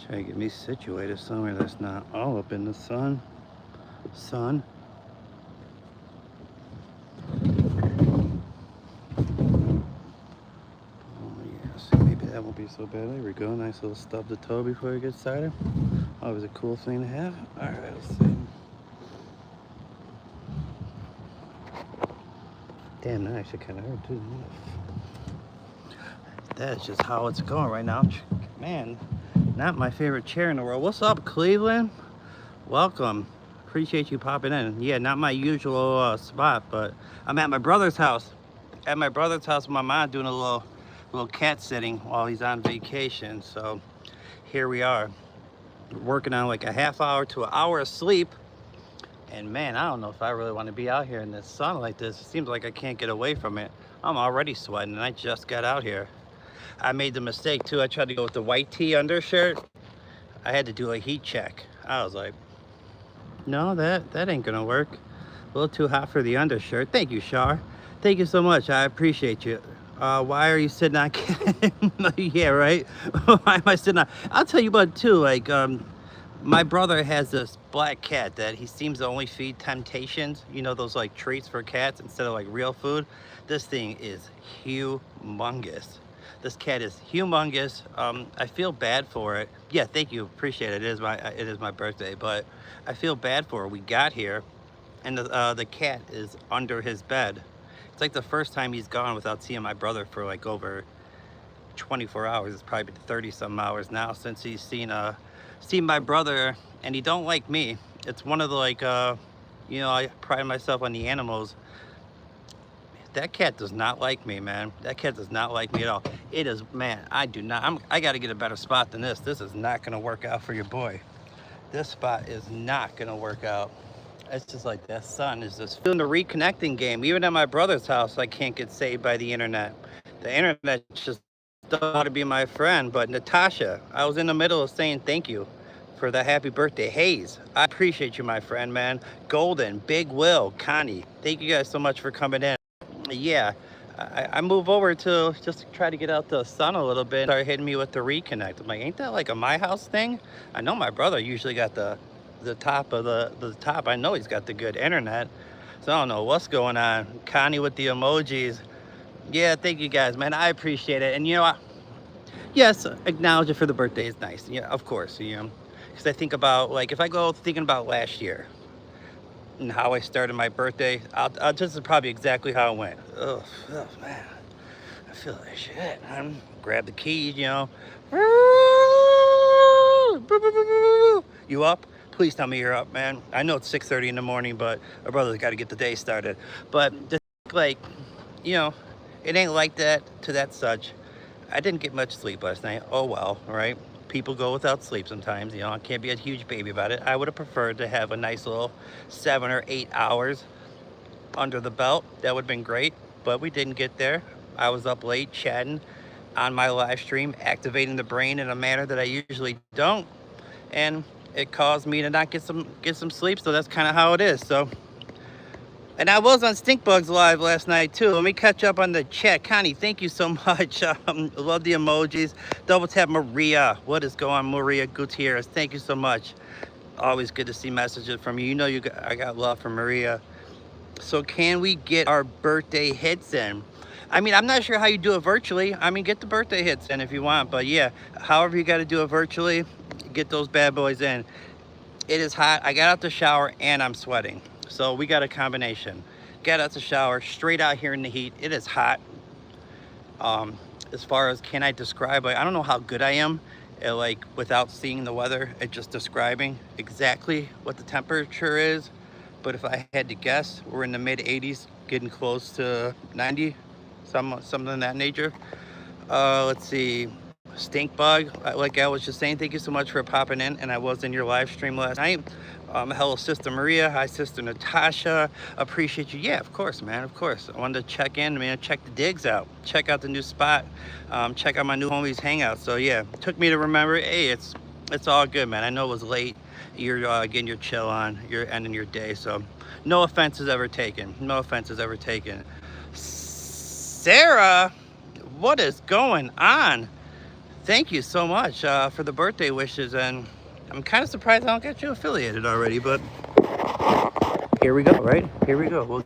Try to get me situated somewhere that's not all up in the sun. Oh yes, maybe that won't be so bad. There we go. Nice little stub to toe before it gets started. Always a cool thing to have. All right, let's see. Damn, that actually kind of hurt too. That's just how it's going right now. Man, not my favorite chair in the world. What's up, Cleveland? Welcome. Appreciate you popping in. Yeah, not my usual spot, but I'm at my brother's house. At my brother's house with my mom doing a little cat sitting while he's on vacation. So here we are, working on like a half hour to an hour of sleep. And man, I don't know if I really want to be out here in the sun like this. It seems like I can't get away from it. I'm already sweating and I just got out here. I made the mistake too. I tried to go with the white tee undershirt. I had to do a heat check. I was like, no, that ain't gonna work. A little too hot for the undershirt. Thank you, Shar. Thank you so much. I appreciate you. Why are you sitting on? Yeah, right. Why am I sitting on? I'll tell you what too. Like, my brother has this black cat that he seems to only feed Temptations. You know, those like treats for cats instead of like real food. This thing is humongous. This cat is humongous. I feel bad for it. Yeah, thank you. Appreciate it. It is my birthday, but I feel bad for it. We got here, and the cat is under his bed. It's like the first time he's gone without seeing my brother for like over 24 hours. It's probably been 30 some hours now since he's seen my brother, and he don't like me. It's one of the like you know, I pride myself on the animals. That cat does not like me, man. That cat does not like me at all. It is, man, I do not. I got to get a better spot than this. This is not going to work out for your boy. This spot is not going to work out. It's just like that sun is just doing the reconnecting game. Even at my brother's house, I can't get saved by the internet. The internet just doesn't want to be my friend. But Natasha, I was in the middle of saying thank you for the happy birthday. Hayes, I appreciate you, my friend, man. Golden, Big Will, Connie, thank you guys so much for coming in. Yeah, I move over to just try to get out the sun a little bit. Start hitting me with the reconnect. I'm like, ain't that like a my house thing? I know my brother usually got the top of the top. I know he's got the good internet. So I don't know what's going on. Connie with the emojis. Yeah, thank you guys, man. I appreciate it. And you know, yes, acknowledge it for the birthday is nice. Yeah, of course, you know, because I think about like if I go thinking about last year and how I started my birthday, this is probably exactly how it went. Oh man, I feel like shit. Grab the keys, you know. You up? Please tell me you're up, man. I know it's 6:30 in the morning, but my brother's got to get the day started. But just like, you know, it ain't like that to that such. I didn't get much sleep last night. Oh well, right? People go without sleep sometimes, you know. I can't be a huge baby about it. I would have preferred to have a nice little 7 or 8 hours under the belt. That would have been great, but we didn't get there. I was up late chatting on my live stream, activating the brain in a manner that I usually don't, and it caused me to not get some sleep. So that's kind of how it is. So, and I was on Stinkbugs Live last night too. Let me catch up on the chat. Connie, thank you so much. Love the emojis. Double tap Maria. What is going on, Maria Gutierrez? Thank you so much. Always good to see messages from you. You know, I got love for Maria. So can we get our birthday hits in? I mean, I'm not sure how you do it virtually. I mean, get the birthday hits in if you want. But yeah, however you got to do it virtually, get those bad boys in. It is hot. I got out the shower and I'm sweating. So we got a combination. Got out the shower, straight out here in the heat. It is hot. As far as can I describe, I don't know how good I am at like without seeing the weather, at just describing exactly what the temperature is. But if I had to guess, we're in the mid 80s, getting close to 90, something in that nature. Let's see. Stink Bug, like I was just saying, thank you so much for popping in, and I was in your live stream last night. Hello, Sister Maria. Hi, Sister Natasha. Appreciate you. Yeah, of course, man, of course. I wanted to check in, man, check the digs out, check out the new spot, check out my new homies hangout. So yeah, it took me to remember, hey, it's all good, man. I know it was late. You're getting your chill on, you're ending your day, so no offense is ever taken. No offense is ever taken. Sarah, what is going on? Thank you so much for the birthday wishes, and I'm kind of surprised I don't get you affiliated already, but here we go, right? Here we go. We'll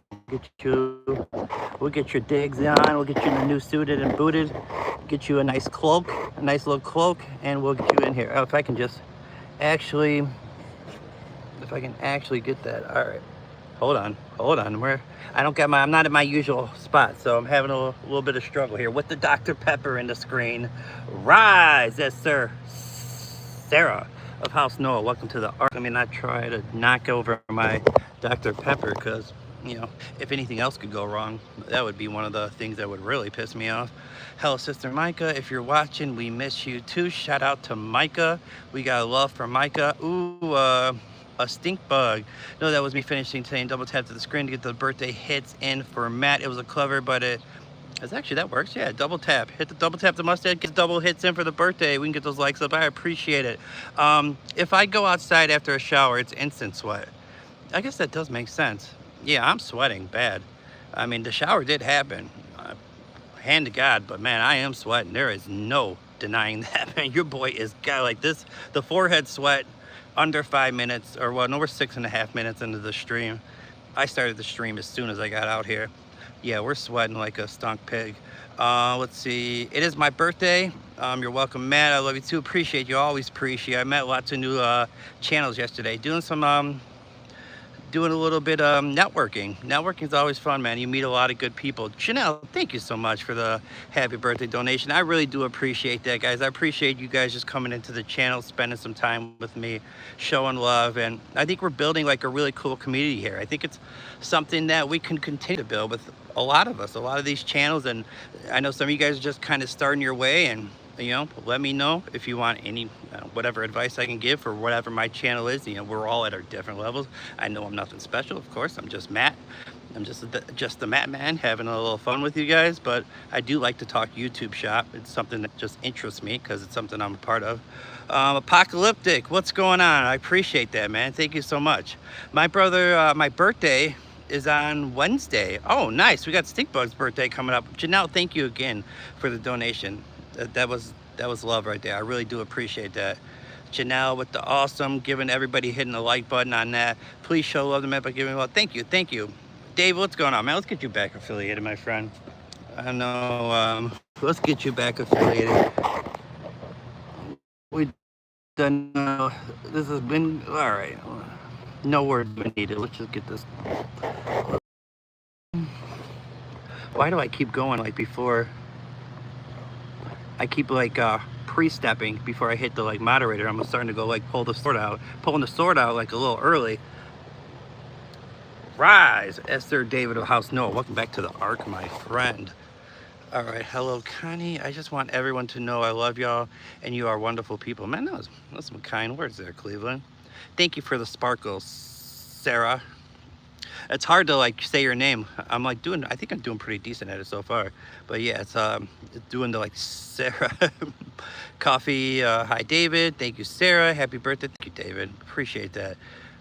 get your digs on. We'll get you in the new suited and booted. Get you a nice cloak, a nice little cloak, and we'll get you in here. Oh, if I can just actually, if I can actually get that. All right. Hold on. I'm not at my usual spot, so I'm having a little bit of struggle here with the Dr. Pepper in the screen. Rise, yes, sir. Sarah of House Noah, welcome to the Ark. Let me not try to knock over my Dr. Pepper, because, you know, if anything else could go wrong, that would be one of the things that would really piss me off. Hello, Sister Micah. If you're watching, we miss you too. Shout out to Micah. We got love for Micah. Ooh, a stink bug. No, that was me finishing today and double tap to the screen to get the birthday hits in for Matt. It was a clever, but it's actually, that works. Yeah, double tap. Hit the double tap the mustache, get double hits in for the birthday. We can get those likes up. I appreciate it. If I go outside after a shower, it's instant sweat. I guess that does make sense. Yeah, I'm sweating bad. I mean, the shower did happen. Hand to God, but man, I am sweating. There is no denying that, man. Your boy is got like this. The forehead sweat under 5 minutes, or well, no, we're 6.5 minutes into the stream. I started the stream as soon as I got out here. Yeah, we're sweating like a stunk pig. Let's see. It is my birthday. You're welcome, Matt. I love you too. Appreciate you. Always appreciate. I met lots of new channels yesterday. Doing a little bit of networking. Networking is always fun, man. You meet a lot of good people. Chanel, thank you so much for the happy birthday donation. I really do appreciate that, guys. I appreciate you guys just coming into the channel, spending some time with me, showing love. And I think we're building like a really cool community here. I think it's something that we can continue to build with a lot of us, a lot of these channels. And I know some of you guys are just kind of starting your way, and you know, let me know if you want any whatever advice I can give for whatever my channel is. You know, we're all at our different levels. I know I'm nothing special, of course. I'm just Matt. I'm just the Matt man, having a little fun with you guys. But I do like to talk YouTube shop. It's something that just interests me because it's something I'm a part of. Apocalyptic, what's going on? I appreciate that, man. Thank you so much. My brother, my birthday is on Wednesday. Oh, nice. We got Stinkbug's birthday coming up. Janelle, thank you again for the donation. That was love right there. I really do appreciate that. Janelle with the awesome, giving everybody hitting the like button on that. Please show love to me by giving love. Thank you. Dave, what's going on, man? Let's get you back affiliated, my friend. I know, let's get you back affiliated. We done, this has been, all right. No words been needed. Let's just get this. Why do I keep going like before? I keep like pre-stepping before I hit the like moderator. I'm starting to go like pulling the sword out like a little early. Rise, Esther David of House Noah. Welcome back to the Ark, my friend. All right, hello, Connie. I just want everyone to know I love y'all and you are wonderful people. Man, that's some kind words there, Cleveland. Thank you for the sparkles, Sarah. It's hard to like say your name. I'm like I think I'm doing pretty decent at it so far. But yeah, it's doing the like Sarah coffee. Hi David, thank you Sarah. Happy birthday, thank you David. Appreciate that.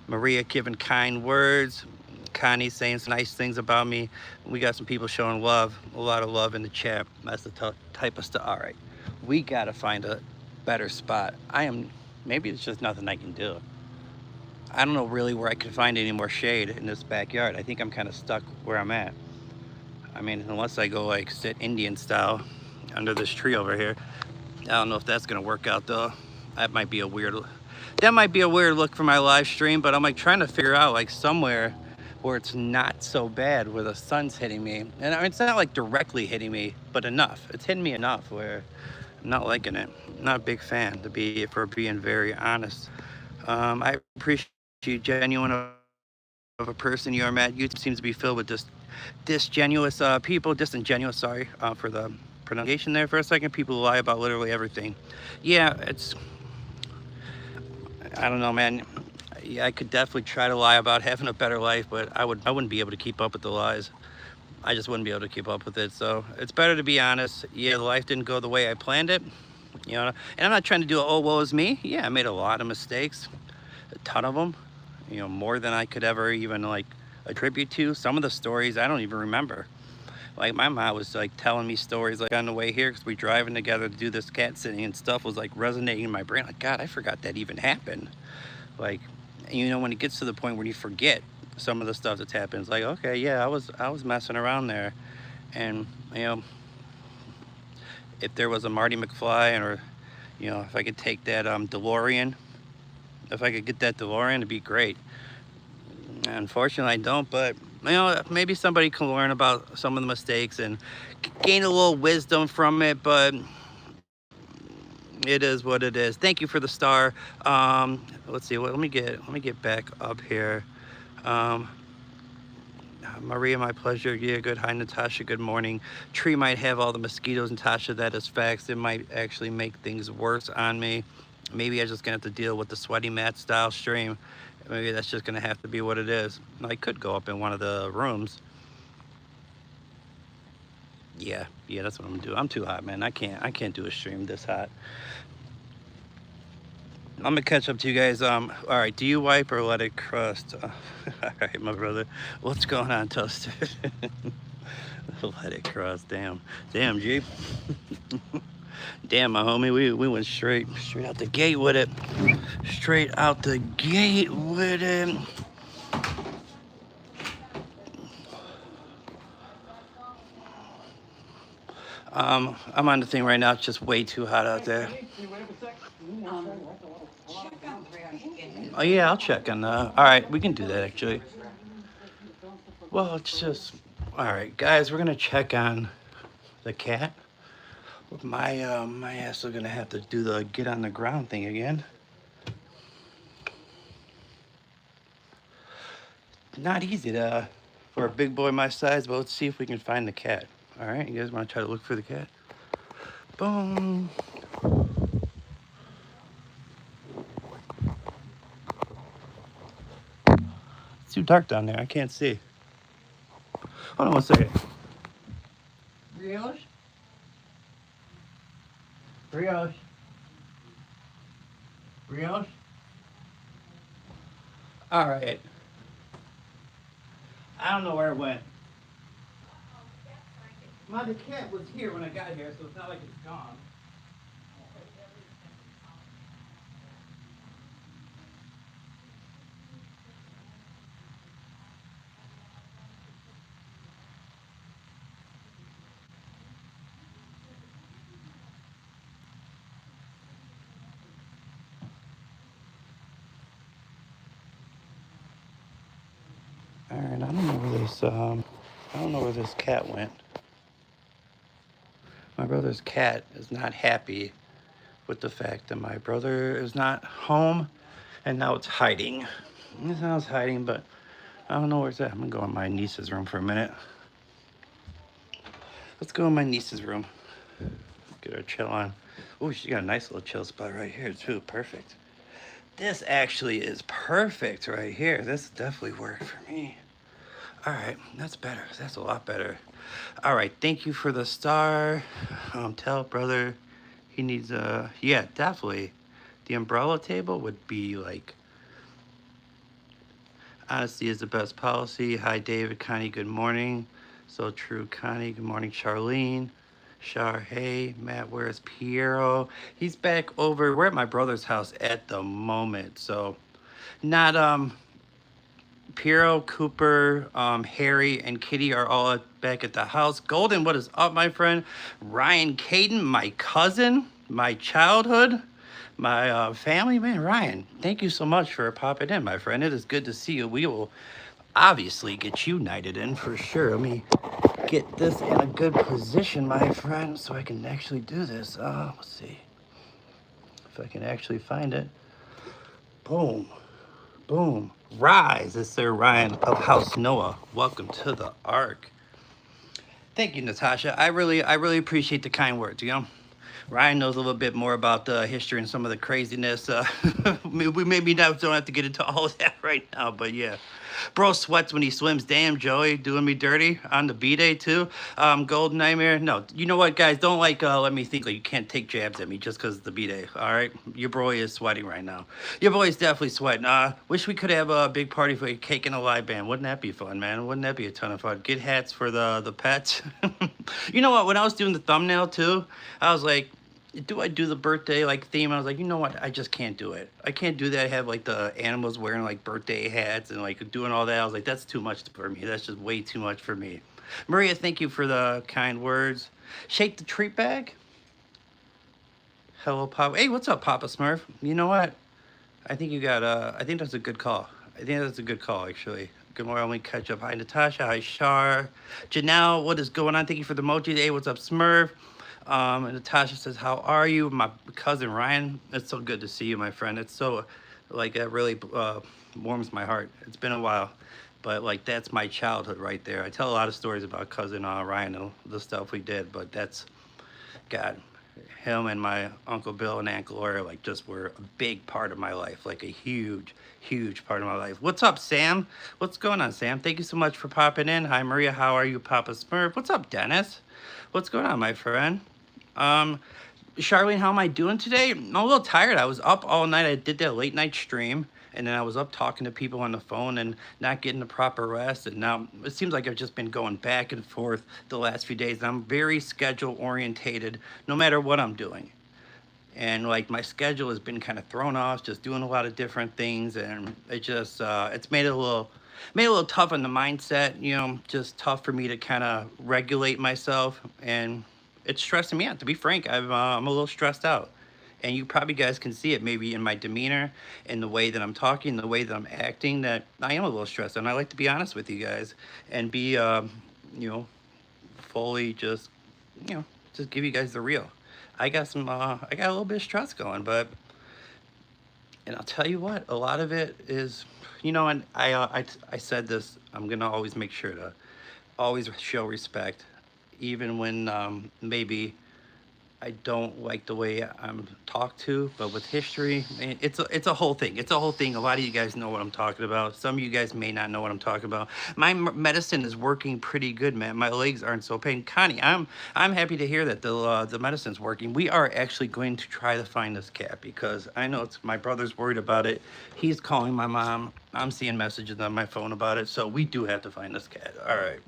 Maria giving kind words. Connie saying some nice things about me. We got some people showing love, a lot of love in the chat. That's the type of stuff. All right, we gotta find a better spot. Maybe it's just nothing I can do. I don't know really where I could find any more shade in this backyard. I think I'm kind of stuck where I'm at. I mean, unless I go like sit Indian style under this tree over here. I don't know if that's gonna work out though. That might be a weird look for my live stream, but I'm like trying to figure out like somewhere where it's not so bad, where the sun's hitting me. And I mean, it's not like directly hitting me, but enough. It's hitting me enough where I'm not liking it. I'm not a big fan, if we're being very honest. I appreciate you, genuine of a person you are, Matt. YouTube seems to be filled with disingenuous people. Disingenuous, sorry for the pronunciation there for a second. People who lie about literally everything. Yeah, I don't know, man. Yeah, I could definitely try to lie about having a better life, but I wouldn't be able to keep up with the lies. I just wouldn't be able to keep up with it. So it's better to be honest. Yeah, the life didn't go the way I planned it, you know. And I'm not trying to do oh woe is me. Yeah, I made a lot of mistakes, a ton of them, you know, more than I could ever even like attribute to. Some of the stories I don't even remember. Like my mom was like telling me stories like on the way here because we driving together to do this cat sitting and stuff was like resonating in my brain. Like, God, I forgot that even happened. Like, you know, when it gets to the point where you forget some of the stuff that's happened, it's like, okay, yeah, I was messing around there. And you know, if there was a Marty McFly, or you know, if I could take that DeLorean, if I could get that DeLorean, it'd be great. Unfortunately, I don't, but you know, maybe somebody can learn about some of the mistakes and gain a little wisdom from it. But it is what it is. Thank you for the star. Let's see. Let me get back up here. Um, Maria, my pleasure. Yeah, good. Hi, Natasha. Good morning. Tree might have all the mosquitoes, Natasha. That is facts. It might actually make things worse on me. Maybe I'm just gonna have to deal with the sweaty mat style stream. Maybe that's just gonna have to be what it is. I could go up in one of the rooms. Yeah, that's what I'm gonna do. I'm too hot, man. I can't do a stream this hot. I'm gonna catch up to you guys. All right, do you wipe or let it crust? All right, my brother. What's going on, Toaster? Let it crust. Damn, Jeep. Damn, my homie. We went straight out the gate with it. Straight out the gate with it. I'm on the thing right now. It's just way too hot out there. Oh yeah, I'll check on all right, we can do that actually. Well, it's just, all right, guys, we're gonna check on the cat. My ass is gonna have to do the get on the ground thing again. Not easy to for a big boy my size, but let's see if we can find the cat. All right, you guys want to try to look for the cat? Boom. It's too dark down there. I can't see. Hold on one second. Brioche? Brioche? Brioche? All right. I don't know where it went. The cat was here when I got here, so it's not like it's gone. All right, I don't know where this cat went. My brother's cat is not happy with the fact that my brother is not home, and now it's hiding. Now it's hiding, but I don't know where it's at. I'm gonna go in my niece's room for a minute. Let's go in my niece's room. Get her chill on. Oh, she got a nice little chill spot right here too. Perfect. This actually is perfect right here. This definitely worked for me. All right, that's better. That's a lot better. All right, thank you for the star. Tell brother he needs a, yeah, definitely. The umbrella table would be like, honesty is the best policy. Hi, David, Connie, good morning. So true, Connie, good morning, Charlene. Shar, hey, Matt, where's Piero? He's back over, we're at my brother's house at the moment, so not, Piero, Cooper, Harry, and Kitty are all back at the house. Golden, what is up, my friend? Ryan Caden, my cousin, my childhood, my family, man. Ryan, thank you so much for popping in, my friend. It is good to see you. We will obviously get you knighted in for sure. Let me get this in a good position, my friend, so I can actually do this. Let's see if I can actually find it. Boom. Boom. Rise, it's Sir Ryan of House Noah. Welcome to the Ark. Thank you, Natasha. I really appreciate the kind words, you know. Ryan knows a little bit more about the history and some of the craziness. We maybe don't have to get into all of that right now, but yeah. Bro sweats when he swims. Damn, Joey, doing me dirty on the B-Day too. Golden Nightmare. No, you know what, guys? Don't let me think like you can't take jabs at me just because it's the B-Day. All right, your boy is sweating right now. Your boy is definitely sweating. Wish we could have a big party for a cake and a live band. Wouldn't that be fun, man? Wouldn't that be a ton of fun? Get hats for the pets. You know what? When I was doing the thumbnail too, I was like, do I do the birthday like theme? I was like, you know what? I just can't do it. I can't do that. I have like the animals wearing like birthday hats and like doing all that. I was like, that's too much for me. That's just way too much for me. Maria, thank you for the kind words. Shake the treat bag. Hello, Papa. Hey, what's up, Papa Smurf? You know what? I think you got I think that's a good call. I think that's a good call, actually. Good morning, let me catch up. Hi, Natasha. Hi, Shar. Janelle, what is going on? Thank you for the emoji. Hey, what's up, Smurf? And Natasha says, how are you? My cousin Ryan, it's so good to see you, my friend. It's so, like, that really warms my heart. It's been a while, but, like, that's my childhood right there. I tell a lot of stories about cousin Ryan and the stuff we did, but that's, God, him and my Uncle Bill and Aunt Gloria, like, just were a big part of my life, like a huge, huge part of my life. What's up, Sam? What's going on, Sam? Thank you so much for popping in. Hi, Maria. How are you, Papa Smurf? What's up, Dennis? What's going on, my friend? Charlene, how am I doing today? I'm a little tired. I was up all night. I did that late night stream, and then I was up talking to people on the phone and not getting the proper rest. And now it seems like I've just been going back and forth the last few days. I'm very schedule orientated, no matter what I'm doing. And like my schedule has been kind of thrown off, just doing a lot of different things, and it just it's made it a little tough on the mindset. You know, just tough for me to kind of regulate myself, and it's stressing me out. To be frank, I'm a little stressed out, and you probably guys can see it maybe in my demeanor, in the way that I'm talking, the way that I'm acting. That I am a little stressed, and I like to be honest with you guys and be, you know, fully just, you know, just give you guys the real. I got I got a little bit of stress going, but, and I'll tell you what, a lot of it is, you know, and I said this, I'm gonna always make sure to always show respect, even when maybe I don't like the way I'm talked to, but with history, it's a whole thing. It's a whole thing. A lot of you guys know what I'm talking about. Some of you guys may not know what I'm talking about. My medicine is working pretty good, man. My legs aren't so pain. Connie, I'm happy to hear that the medicine's working. We are actually going to try to find this cat because I know it's my brother's worried about it. He's calling my mom. I'm seeing messages on my phone about it, so we do have to find this cat. All right.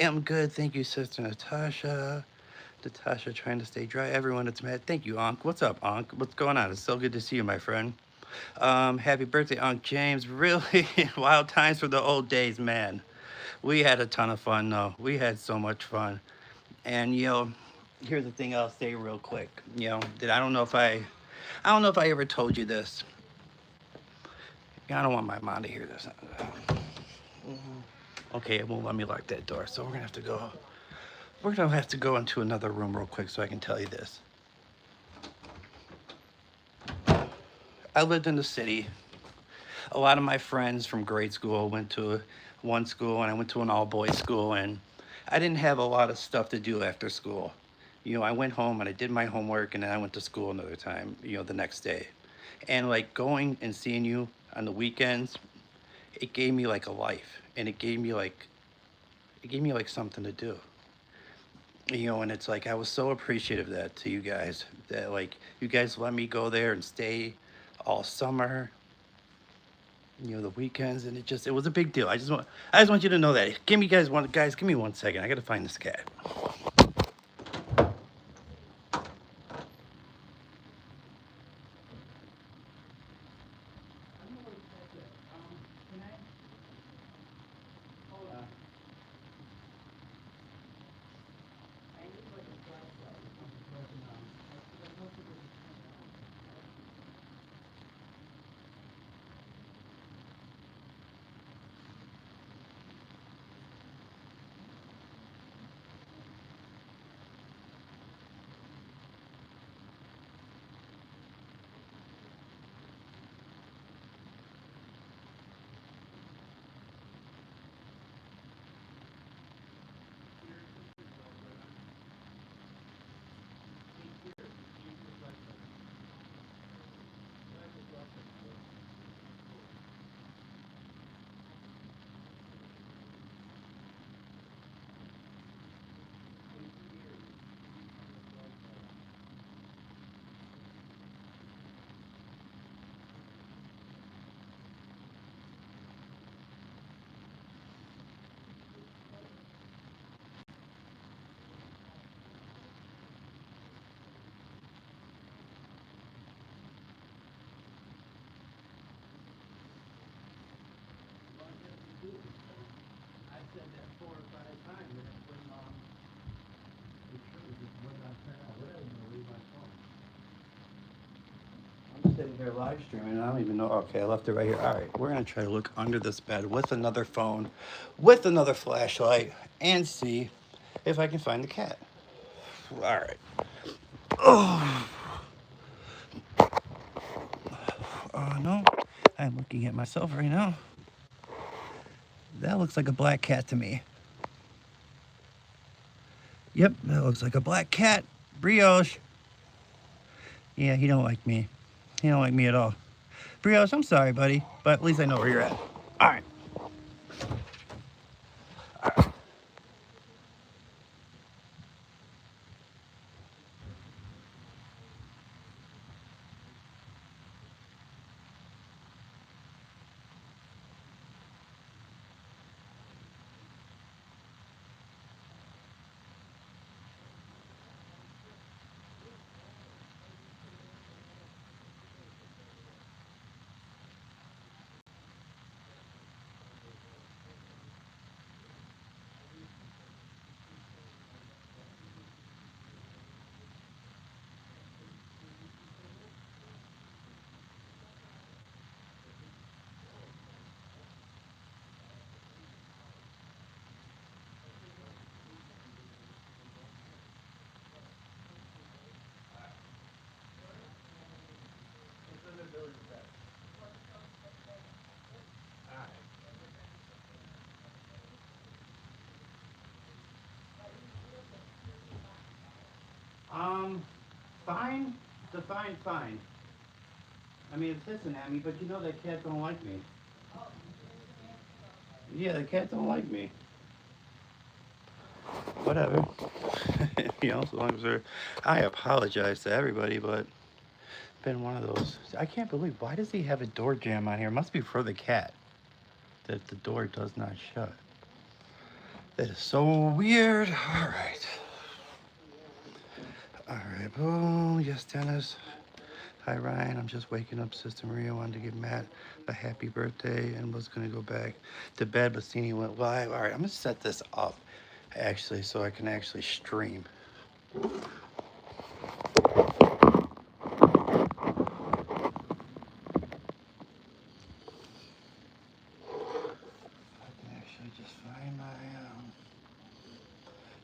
I'm good. Thank you, Sister Natasha. Natasha trying to stay dry. Everyone, it's Matt. Thank you, Ankh. What's up, Ankh? What's going on? It's so good to see you, my friend. Happy birthday, Ankh James. Really wild times for the old days, man. We had a ton of fun, though. We had so much fun. And, you know, here's the thing I'll say real quick. You know, that I don't know if I ever told you this. I don't want my mom to hear this. Okay, it won't let me lock that door, so we're gonna have to go. We're gonna have to go into another room real quick so I can tell you this. I lived in the city. A lot of my friends from grade school went to one school, and I went to an all-boys school, and I didn't have a lot of stuff to do after school. You know, I went home and I did my homework, and then I went to school another time, you know, the next day. And like going and seeing you on the weekends, it gave me like a life, and it gave me like something to do. You know, and it's like I was so appreciative of that to you guys, that like you guys let me go there and stay all summer, you know, the weekends, and it was a big deal. I just want you to know that. Give me guys, give me 1 second. I gotta find this cat. 4 or 5 times, and it would not turn on. What are you gonna leave my phone? I'm sitting here live streaming, and I don't even know. Okay, I left it right here. All right, we're gonna try to look under this bed with another phone, with another flashlight, and see if I can find the cat. All right. Oh, no. I'm looking at myself right now. That looks like a black cat to me. Yep, that looks like a black cat. Brioche. Yeah, he don't like me. He don't like me at all. Brioche, I'm sorry, buddy, but at least I know where you're at. All right. Fine. Define fine. I mean, it's hissing at me, but you know that cat don't like me. Yeah, the cat don't like me. Whatever. You know, as long as they're. I apologize to everybody, but been one of those. I can't believe, why does he have a door jam on here? It must be for the cat that the door does not shut. That is so weird. All right. All right. Boom. Yes, Dennis. Hi, Ryan. I'm just waking up. Sister Maria wanted to give Matt a happy birthday and was going to go back to bed, but Stevie went live. All right. I'm going to set this up, actually, so I can actually stream. Just find my,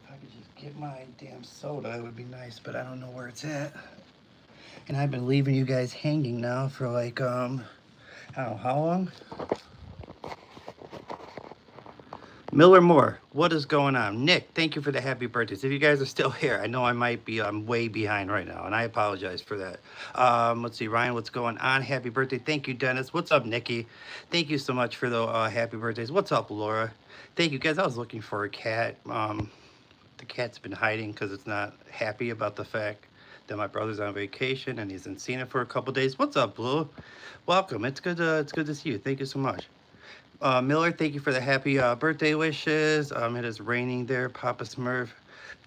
if I could just get my damn soda, it would be nice, but I don't know where it's at. And I've been leaving you guys hanging now for like, I don't know, how long? Miller Moore, what is going on? Nick, thank you for the happy birthdays. If you guys are still here, I know I'm way behind right now, and I apologize for that. Let's see, Ryan, what's going on? Happy birthday. Thank you, Dennis. What's up, Nikki? Thank you so much for the happy birthdays. What's up, Laura? Thank you, guys. I was looking for a cat. The cat's been hiding because it's not happy about the fact that my brother's on vacation and he hasn't seen it for a couple days. What's up, Blue? Welcome. It's good to see you. Thank you so much. Miller, thank you for the happy birthday wishes. It is raining there. Papa Smurf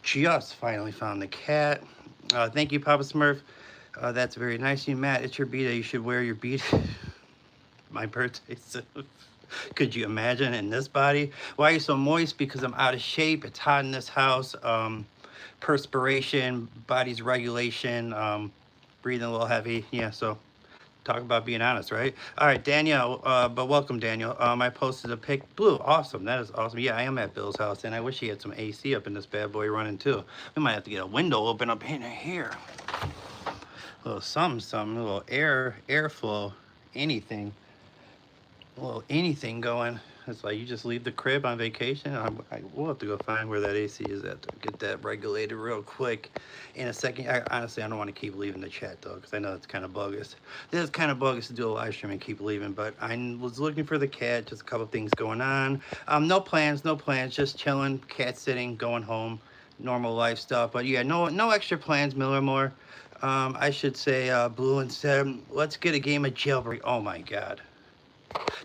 just finally found the cat. Thank you, Papa Smurf. That's very nice of you, Matt. It's your B-Day. You should wear your B-Day. My birthday suit. Could you imagine in this body? Why are you so moist? Because I'm out of shape. It's hot in this house. Perspiration, body's regulation, breathing a little heavy. Yeah, so talk about being honest, right? All right, Danielle, but welcome, Daniel. I posted a pic. Blue, awesome. That is awesome. Yeah, I am at Bill's house, and I wish he had some AC up in this bad boy running too. We might have to get a window open up in here. A little something, a little airflow, anything. A little anything going. It's like you just leave the crib on vacation. We'll have to go find where that AC is at to get that regulated real quick in a second. Honestly, I don't want to keep leaving the chat though, because I know it's kind of bogus. This is kind of bogus to do a live stream and keep leaving, but I was looking for the cat. Just a couple things going on. No plans, just chilling, cat sitting, going home, normal life stuff. But yeah, no extra plans, Millermore. I should say, Blue and said, let's get a game of Jailbreak. Oh my God.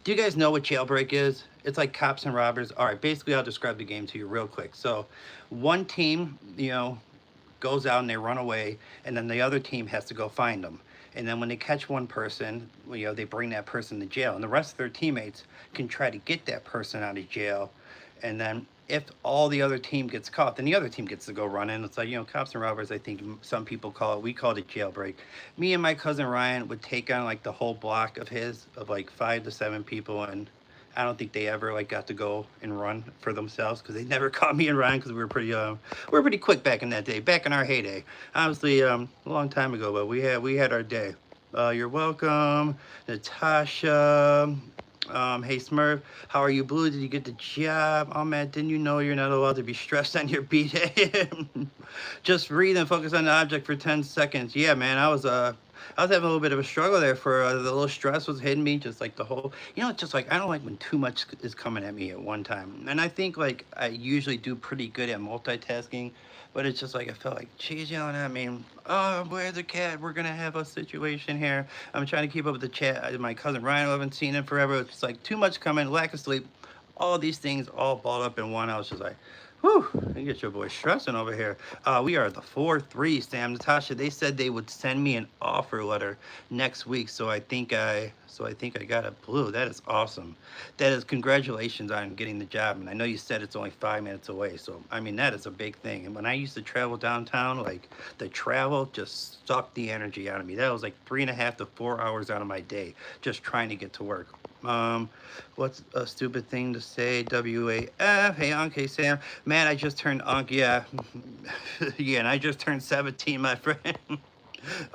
Do you guys know what Jailbreak is? It's like cops and robbers. All right, basically I'll describe the game to you real quick. So one team, goes out and they run away, and then the other team has to go find them. And then when they catch one person, they bring that person to jail, and the rest of their teammates can try to get that person out of jail. And then if all the other team gets caught, then the other team gets to go running. It's like, cops and robbers, I think some people call it, we called it jailbreak. Me and my cousin Ryan would take on like the whole block of his, of like 5 to 7 people. And I don't think they ever like got to go and run for themselves because they never caught me and Ryan because we were pretty quick back in that day, back in our heyday. Obviously, a long time ago, but we had our day. You're welcome, Natasha. Hey Smurf, how are you, Blue? Did you get the job? Oh man, didn't you know you're not allowed to be stressed on your B-day? Just breathe and focus on the object for 10 seconds. Yeah, man, I was having a little bit of a struggle there for the little stress was hitting me, just like the whole, it's just like I don't like when too much is coming at me at one time. And I think like I usually do pretty good at multitasking, but it's just like I felt like she's yelling at me. Oh, where's the cat? We're gonna have a situation here. I'm trying to keep up with the chat. My cousin Ryan, I haven't seen him forever. It's like too much coming, lack of sleep, all these things all balled up in one. I was just like, whew, you get your boy stressing over here. We are the 4-3, Sam. Natasha, they said they would send me an offer letter next week, so I think I got it, Blue. That is awesome. That is congratulations on getting the job. And I know you said it's only 5 minutes away, so I mean that is a big thing. And when I used to travel downtown, like the travel just sucked the energy out of me. That was like 3.5 to 4 hours out of my day just trying to get to work. Um, what's a stupid thing to say? WAF. Hey, Unc. Sam. Man, I just turned Unc. Yeah. Yeah, and I just turned 17, my friend.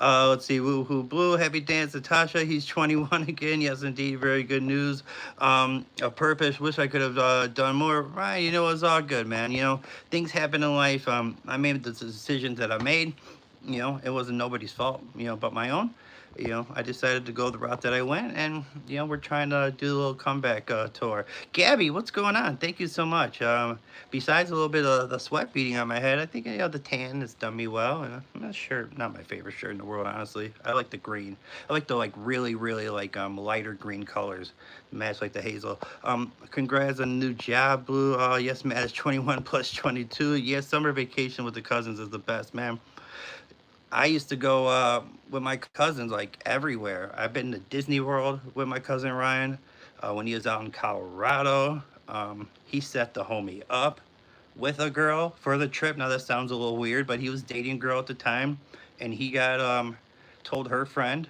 Let's see. Woohoo Blue. Happy dance, Natasha. He's 21 again. Yes, indeed. Very good news. A purpose. Wish I could have done more. Right. It's all good, man. Things happen in life. I made the decisions that I made. It wasn't nobody's fault, but my own. I decided to go the route that I went, and we're trying to do a little comeback tour. Gabby, what's going on? Thank you so much. Besides a little bit of the sweat beating on my head, I think the tan has done me well. And I'm not sure, not my favorite shirt in the world, honestly. I like the green. I like the like really, really like lighter green colors, match like the hazel. Congrats on a new job, Blue. Yes, Matt is 21 plus 22. Yes, summer vacation with the cousins is the best, man. I used to go with my cousins like everywhere. I've been to Disney World with my cousin Ryan when he was out in Colorado. He set the homie up with a girl for the trip. Now that sounds a little weird, but he was dating a girl at the time, and he got told her friend,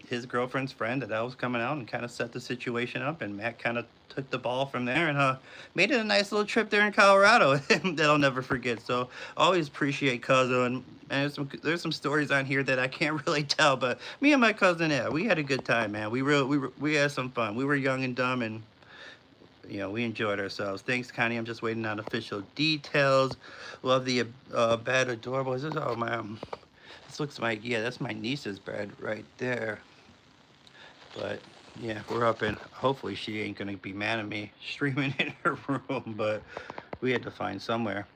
his girlfriend's friend, that I was coming out and kind of set the situation up. And Matt kind of took the ball from there and made it a nice little trip there in Colorado that I'll never forget. So always appreciate cousin. And there's some stories on here that I can't really tell, but me and my cousin, yeah, we had a good time, man. We had some fun. We were young and dumb, and we enjoyed ourselves. Thanks, Connie. I'm just waiting on official details. Love the bed, adorable. Is this? Oh my. This looks like, yeah, that's my niece's bed right there. But yeah, we're up, and hopefully she ain't gonna be mad at me streaming in her room. But we had to find somewhere.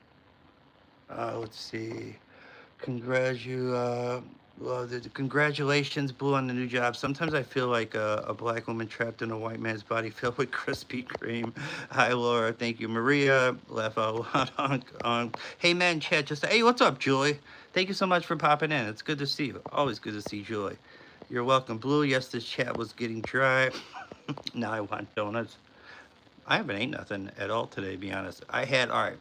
Let's see. Congratulations, Blue, on the new job. Sometimes I feel like a black woman trapped in a white man's body filled with Krispy Kreme. Hi, Laura. Thank you, Maria. Laugh out loud. Hey, man, chat. Hey, what's up, Julie? Thank you so much for popping in. It's good to see you. Always good to see Julie. You're welcome, Blue. Yes, this chat was getting dry. Now I want donuts. I haven't ate nothing at all today, to be honest. All right.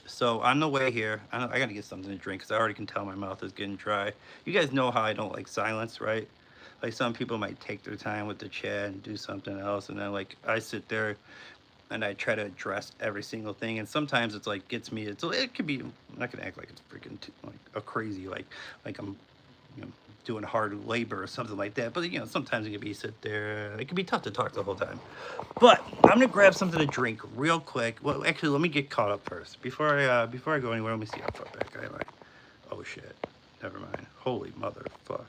So on the way here, I gotta get something to drink because I already can tell my mouth is getting dry. You guys know how I don't like silence, right? Like some people might take their time with the chat and do something else, and then like I sit there and I try to address every single thing, and sometimes it's like gets me. It could be. I'm not gonna act like it's freaking like a crazy like I'm doing hard labor or something like that. But sometimes it can be sit there. It can be tough to talk the whole time. But I'm gonna grab something to drink real quick. Well, actually, let me get caught up first before I go anywhere. Let me see how far back I am. Oh shit. Never mind. Holy motherfuck.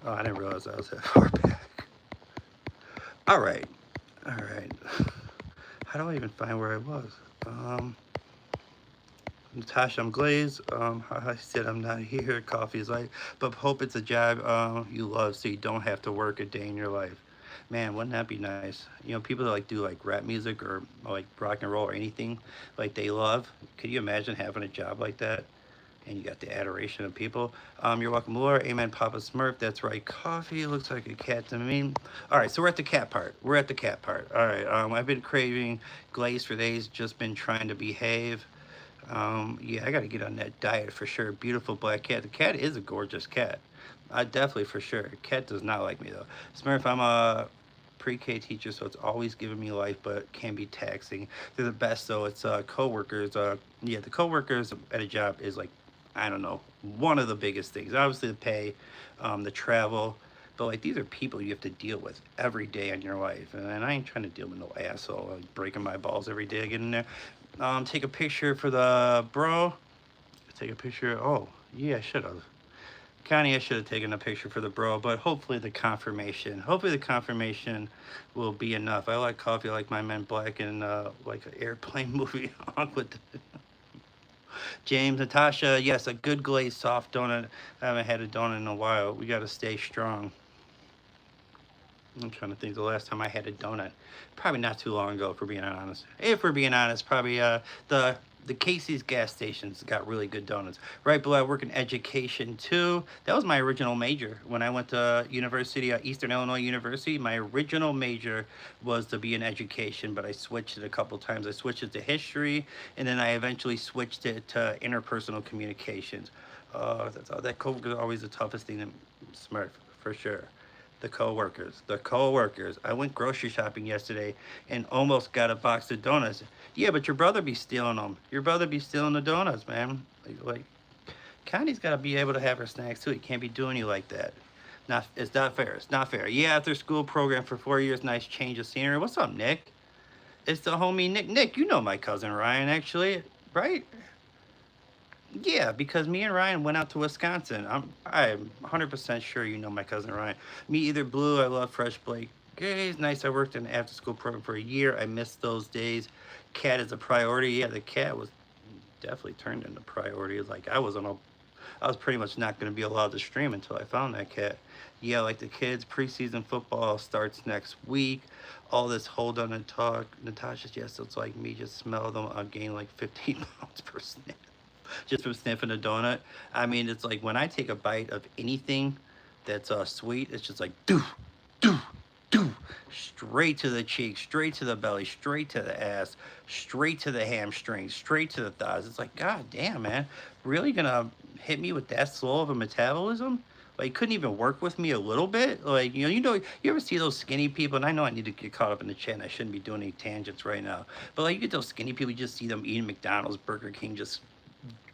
Oh, I didn't realize I was that far back. All right. How do I even find where I was? Natasha, I'm glazed. I said I'm not here. Coffee is light, but hope it's a job you love, so you don't have to work a day in your life. Man, wouldn't that be nice? People that like do like rap music or like rock and roll or anything like they love. Could you imagine having a job like that? and you got the adoration of people. You're welcome, Laura. Amen, Papa Smurf. That's right. Coffee looks like a cat to me. All right, so we're at the cat part. We're at the cat part. All right. I've been craving glaze for days. Just been trying to behave. Yeah, I got to get on that diet for sure. Beautiful black cat. The cat is a gorgeous cat. I definitely for sure. Cat does not like me though. Smurf, I'm a pre-K teacher, so it's always giving me life, but can be taxing. They're the best though. It's coworkers. Yeah, the coworkers at a job is like, I don't know, one of the biggest things. Obviously the pay, the travel, but like these are people you have to deal with every day in your life, and I ain't trying to deal with no asshole like, breaking my balls every day getting there. Take a picture for the bro. Take a picture. Oh, yeah, I should have. Connie, I should have taken a picture for the bro, but hopefully the confirmation will be enough. I like coffee, I like my Men Black, and like an airplane movie on with James, Natasha. Yes, a good glazed soft donut. I haven't had a donut in a while. We got to stay strong. I'm trying to think the last time I had a donut. Probably not too long ago, if we're being honest. If we're being honest, probably the Casey's gas stations got really good donuts. Right below, I work in education too. That was my original major when I went to University, Eastern Illinois University. My original major was to be in education, but I switched it a couple times. I switched it to history, and then I eventually switched it to interpersonal communications. That coworker is always the toughest thing to Smurf, for sure. The co-workers. I went grocery shopping yesterday and almost got a box of donuts. Yeah, but your brother be stealing them. Your brother be stealing the donuts, man. Like Connie's got to be able to have her snacks too. He can't be doing you like that. It's not fair. It's not fair. Yeah, after school program for 4 years, nice change of scenery. What's up, Nick? It's the homie Nick. Nick, you know my cousin Ryan, actually, right? Yeah, because me and Ryan went out to Wisconsin. I'm 100% sure you know my cousin Ryan. Me either Blue. I love Fresh Blake. Gays, nice. I worked in an after school program for a year. I missed those days. Cat is a priority. Yeah, the cat was definitely turned into priority. Like I was pretty much not going to be allowed to stream until I found that cat. Yeah, like the kids, preseason football starts next week. All this hold on and talk. Natasha's, yes, it's like me. Just smell them. I'll gain like 15 pounds per snap just from sniffing a donut. I mean, it's like when I take a bite of anything that's sweet, it's just like do, do, do, straight to the cheek, straight to the belly, straight to the ass, straight to the hamstrings, straight to the thighs. It's like, God damn, man, really gonna hit me with that slow of a metabolism? Like, couldn't even work with me a little bit. Like, you ever see those skinny people? And I know I need to get caught up in the chat, and I shouldn't be doing any tangents right now. But like, you get those skinny people, you just see them eating McDonald's, Burger King, just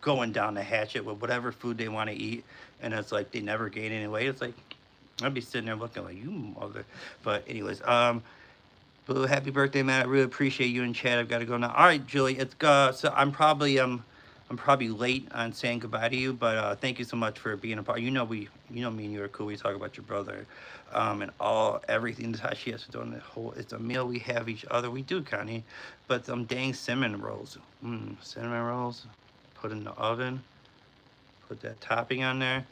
going down the hatchet with whatever food they want to eat, and it's like they never gain any weight. It's like I'd be sitting there looking like you mother. But anyways, Blue, happy birthday, man! I really appreciate you in chat. I've got to go now. All right, Julie, it's so I'm probably late on saying goodbye to you, but thank you so much for being a part. You know me and you are cool. We talk about your brother, and everything that she has to do in the whole. It's a meal we have each other. We do, Connie, but dang cinnamon rolls, cinnamon rolls. Put in the oven, put that topping on there.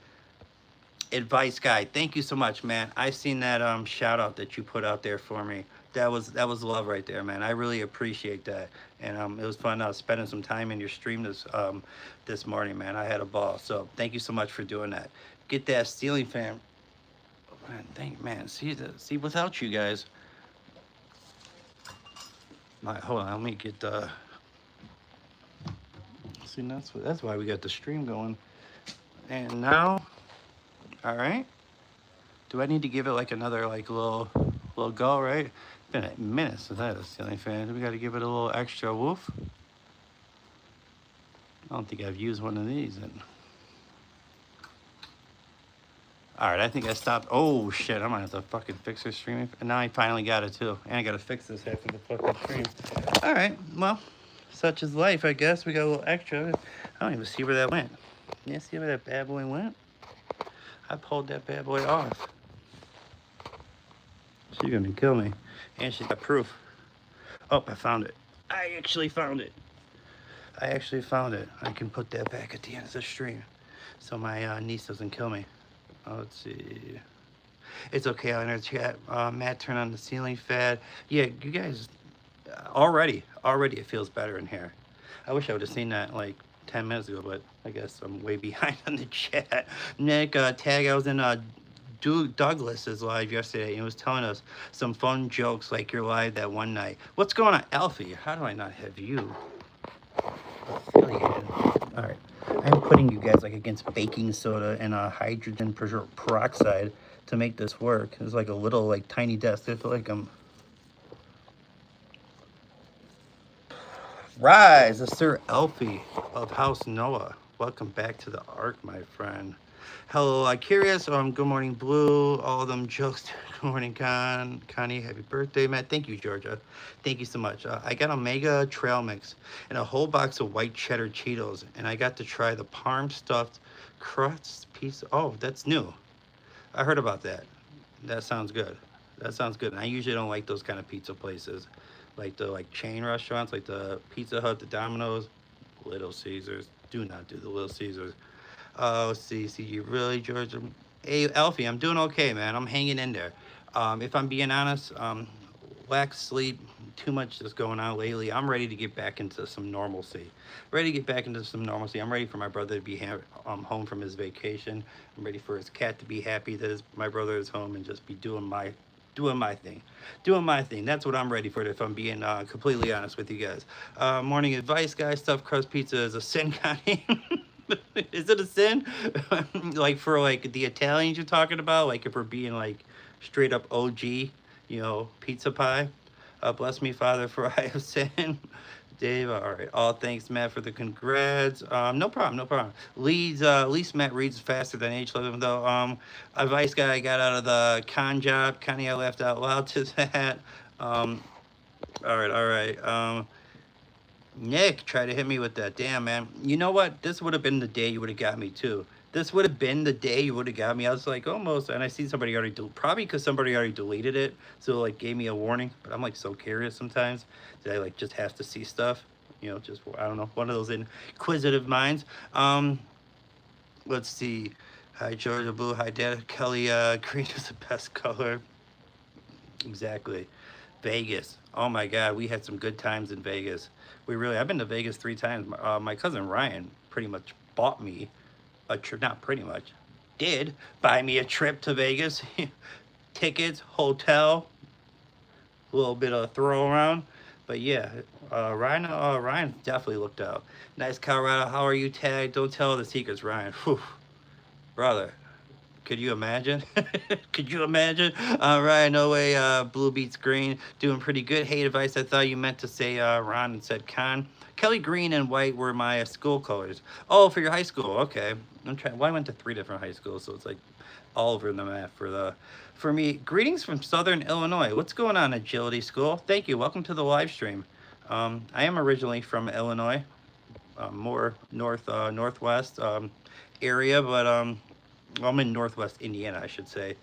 Advice guy, thank you so much, man. I seen that shout out that you put out there for me. That was love right there, man. I really appreciate that, and it was fun spending some time in your stream this morning, man. I had a ball, so thank you so much for doing that. Get that ceiling fan, man. See without you guys. Hold on, let me get the. See, that's why we got the stream going. And now, all right. Do I need to give it like another like little go, right? Been a minute since I had a ceiling fan. We got to give it a little extra woof. I don't think I've used one of these. All right, I think I stopped. Oh shit, I'm gonna have to fucking fix this stream. And now I finally got it too. And I gotta fix this half of the fucking stream. All right, well. Such is life, I guess. We got a little extra. I don't even see where that went. Yeah, see where that bad boy went? I pulled that bad boy off. She's gonna kill me. And she's got proof. Oh, I found it. I actually found it. I can put that back at the end of the stream so my niece doesn't kill me. Let's see. It's okay, I'll enter chat. Matt, turn on the ceiling fan. Yeah, you guys... Already it feels better in here. I wish I would have seen that like 10 minutes ago, but I guess I'm way behind on the chat. Nick, tag, I was in Douglas's live yesterday, and he was telling us some fun jokes like your live that one night. What's going on, Alfie? How do I not have you affiliated? All right. I'm putting you guys like against baking soda and hydrogen peroxide to make this work. It's like a little like tiny desk. I feel like I'm Rise, Sir Elfie of House Noah. Welcome back to the Ark, my friend. Hello, Curious. Good morning, Blue. All of them jokes. Good morning, Connie. Happy birthday, Matt. Thank you, Georgia. Thank you so much. I got a mega trail mix and a whole box of white cheddar Cheetos, and I got to try the parm stuffed crust piece. Oh, that's new. I heard about that. That sounds good. That sounds good. And I usually don't like those kind of pizza places, like the chain restaurants, like the Pizza Hut, the Domino's, Little Caesars. Do not do the Little Caesars. Oh, see, you really, George? Hey, Alfie, I'm doing okay, man. I'm hanging in there. If I'm being honest, lack sleep, too much is going on lately. I'm ready to get back into some normalcy. I'm ready for my brother to be home from his vacation. I'm ready for his cat to be happy that my brother is home and just be doing my thing. That's what I'm ready for, if I'm being completely honest with you guys. Morning advice, guys. Stuffed crust pizza is a sin, Connie. Is it a sin? Like for like the Italians you're talking about? Like if we're being like straight up OG, pizza pie. Bless me, Father, for I have sinned. Dave, all right. All thanks, Matt, for the congrats. No problem. At least Matt reads faster than H11, though. Advice guy got out of the con job. Connie, I laughed out loud to that. All right. Nick tried to hit me with that. Damn, man. You know what? This would have been the day you would have got me, too. This would have been the day you would have got me. I was like, almost, and I see somebody already, probably because somebody already deleted it, so like gave me a warning. But I'm like so curious sometimes that I like just have to see stuff. Just, I don't know, one of those inquisitive minds. Let's see. Hi, Georgia Blue. Hi, Dad. Kelly, green is the best color. Exactly. Vegas. Oh my God, we had some good times in Vegas. I've been to Vegas 3 times. My cousin Ryan pretty much bought me a trip, not pretty much, did buy me a trip to Vegas. Tickets, hotel, a little bit of throw around. But yeah, Ryan definitely looked out. Nice, Colorado. How are you, Tag? Don't tell the secrets, Ryan. Whew. Brother, could you imagine? Could you imagine? Ryan, no way. Blue beats green. Doing pretty good. Hey, advice. I thought you meant to say Ron and said Con. Kelly green and white were my school colors. Oh, for your high school. Okay. I'm trying. Well, I went to 3 different high schools, so it's like all over the map for me. Greetings from Southern Illinois. What's going on, Agility School? Thank you. Welcome to the live stream. I am originally from Illinois, more northwest area, but I'm in Northwest Indiana, I should say.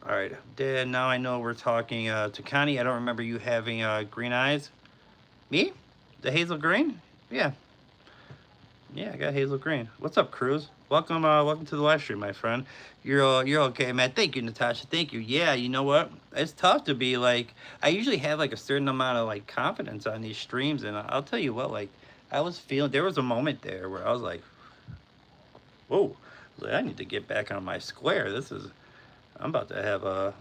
All right, Dad, now I know we're talking to Connie. I don't remember you having green eyes. Me? The hazel green? Yeah. Yeah, I got hazel green. What's up, Cruz? Welcome to the live stream, my friend. You're okay, man. Thank you, Natasha. Thank you. Yeah, you know what? It's tough to be like, I usually have like a certain amount of like confidence on these streams, and I'll tell you what, like, I was feeling, there was a moment there where I was like, whoa, I need to get back on my square. I'm about to have a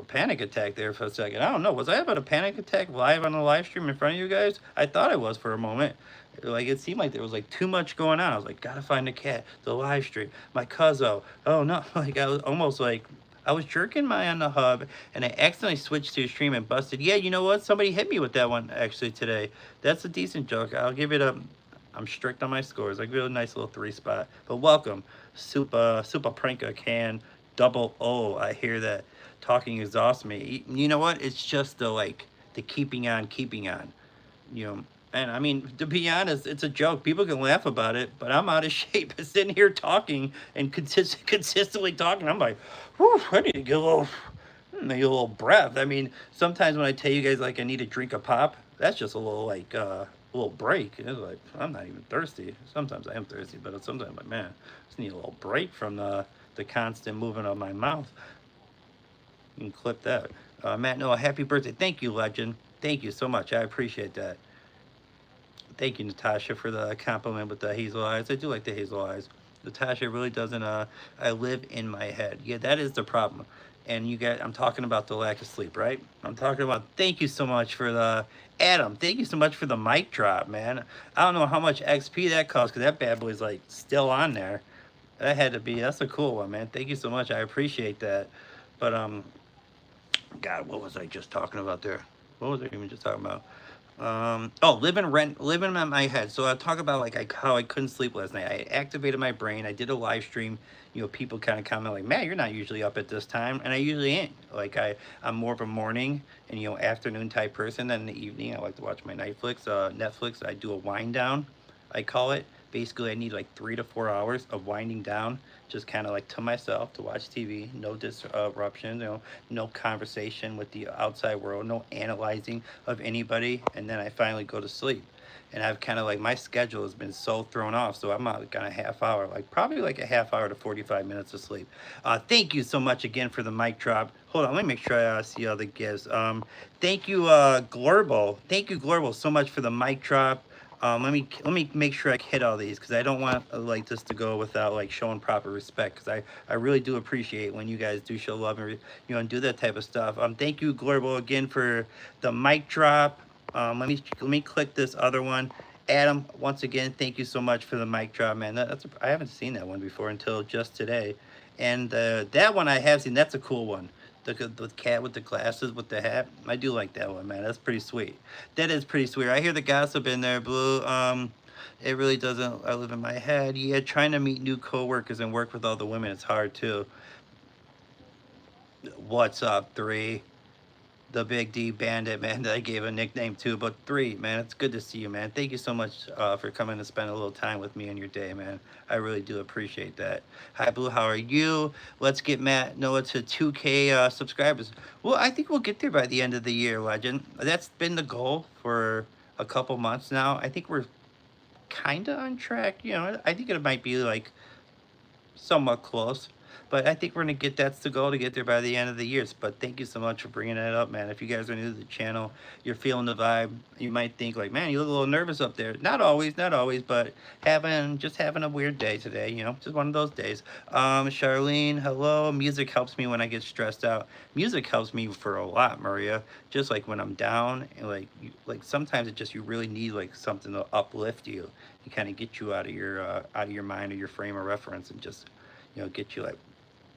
panic attack there for a second. I don't know. Was I having a panic attack live on the live stream in front of you guys? I thought I was for a moment. Like it seemed like there was like too much going on. I was like, gotta find the cat, the live stream, my cousin. Oh no, like I was almost like I was jerking on the hub and I accidentally switched to a stream and busted. Yeah, you know what? Somebody hit me with that one actually today. That's a decent joke. I'll give it a. I'm strict on my scores. I give it a nice little 3 spot. But welcome, Super Pranka Can. Double O. I hear that talking exhausts me. You know what? It's just the keeping on. And I mean, to be honest, it's a joke. People can laugh about it, but I'm out of shape. Sitting here talking and consistently talking. I'm like, whew, I need to get a little breath. I mean, sometimes when I tell you guys like I need a drink of pop, that's just a little little break. It's like I'm not even thirsty. Sometimes I am thirsty, but sometimes I'm like, man, I just need a little break from the constant movement of my mouth. You can clip that. Matt Noah, happy birthday. Thank you, legend. Thank you so much. I appreciate that. Thank you, Natasha, for the compliment with the hazel eyes. I do like the hazel eyes. Natasha really doesn't. I live in my head. Yeah, that is the problem. And you get. I'm talking about the lack of sleep, right? I'm talking about. Thank you so much for the Adam. Thank you so much for the mic drop, man. I don't know how much XP that cost because that bad boy's like still on there. That had to be. That's a cool one, man. Thank you so much. I appreciate that. But God, what was I just talking about there? What was I even just talking about? Oh, living in my head. So I talk about like how I couldn't sleep last night. I activated my brain. I did a live stream. You know, people kind of comment like, "Man, you're not usually up at this time," and I usually ain't. Like I'm more of a morning and afternoon type person than in the evening. I like to watch my Netflix. Netflix. I do a wind down, I call it. Basically, I need like 3 to 4 hours of winding down, just kind of like to myself to watch TV. No disruption. No conversation with the outside world. No analyzing of anybody, and then I finally go to sleep. And I've kind of like my schedule has been so thrown off, so I'm out like on a half hour, like probably like a half hour to 45 minutes of sleep. Thank you so much again for the mic drop. Hold on, let me make sure I see all the gifts. Thank you, Glorbo. Thank you, Glorbo, so much for the mic drop. Let me make sure I hit all these because I don't want like this to go without like showing proper respect because I really do appreciate when you guys do show love and and do that type of stuff. Thank you, Glorbo, again for the mic drop. Let me click this other one. Adam, once again, thank you so much for the mic drop, man. I haven't seen that one before until just today, and that one I have seen. That's a cool one. The cat with the glasses with the hat. I do like that one, man. That's pretty sweet. That is pretty sweet. I hear the gossip in there, Blue. It really doesn't. I live in my head. Yeah, trying to meet new coworkers and work with all the women, it's hard too. What's up, three? The Big D Bandit, man, that I gave a nickname to. But three, man, it's good to see you, man. Thank you so much for coming to spend a little time with me in your day, man. I really do appreciate that. Hi, Blue, how are you? Let's get Matt Noah to 2K subscribers. Well, I think we'll get there by the end of the year, Legend. That's been the goal for a couple months now. I think we're kind of on track. I think it might be like somewhat close. But I think we're gonna get that's the goal to get there by the end of the year. But thank you so much for bringing that up, man. If you guys are new to the channel, you're feeling the vibe. You might think like, man, you look a little nervous up there. Not always, but having a weird day today. Just one of those days. Charlene, hello. Music helps me when I get stressed out. Music helps me for a lot, Maria. Just like when I'm down, and like sometimes it just you really need like something to uplift you, to kind of get you out of your mind or your frame of reference, and just get you like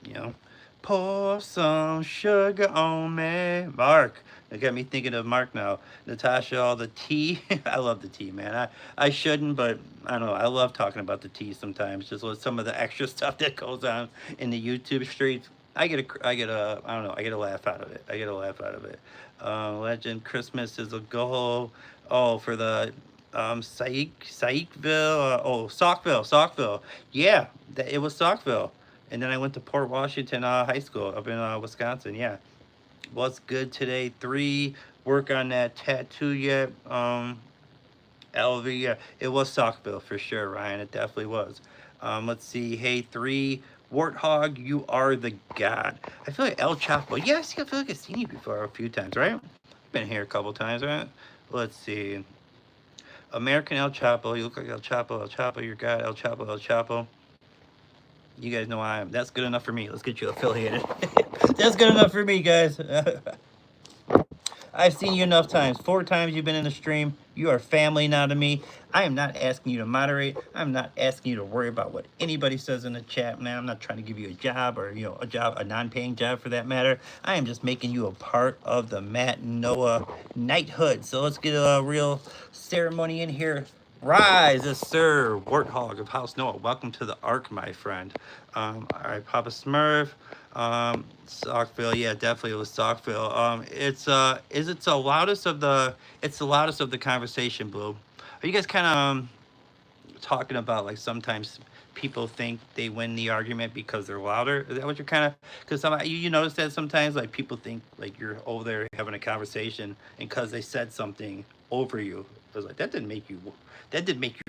you know, pour some sugar on me. Mark. It got me thinking of Mark now. Natasha, all the tea. I love the tea, man. I shouldn't, but I don't know. I love talking about the tea sometimes. Just with some of the extra stuff that goes on in the YouTube streets. I don't know. I get a laugh out of it. Legend Christmas is a goal. Oh, for the Saikville. Saukville. Yeah, it was Saukville. And then I went to Port Washington High School up in Wisconsin. Yeah. What's good today? 3, work on that tattoo yet? LV, yeah. It was Saukville for sure, Ryan. It definitely was. Let's see. Hey, 3, Warthog, you are the god. I feel like El Chapo. Yeah, I feel like I've seen you before a few times, right? Been here a couple times, right? Let's see. American El Chapo. You look like El Chapo. El Chapo, your god. El Chapo, El Chapo. You guys know I am. That's good enough for me. Let's get you affiliated. That's good enough for me, guys. I've seen you enough times. 4 times you've been in the stream. You are family now to me. I am not asking you to moderate. I'm not asking you to worry about what anybody says in the chat, man. I'm not trying to give you a job or, a non-paying job for that matter. I am just making you a part of the Matt Noah knighthood. So let's get a real ceremony in here. Rise, yes, sir. Warthog of House Noah. Welcome to the Ark, my friend. All right, Papa Smurf. Saukville, yeah, definitely it was Saukville. It's the loudest of the conversation, Blue. Are you guys kind of talking about like sometimes people think they win the argument because they're louder? Is that what you're kind of? Because you notice that sometimes like people think like you're over there having a conversation, and because they said something over you, it's like that didn't make you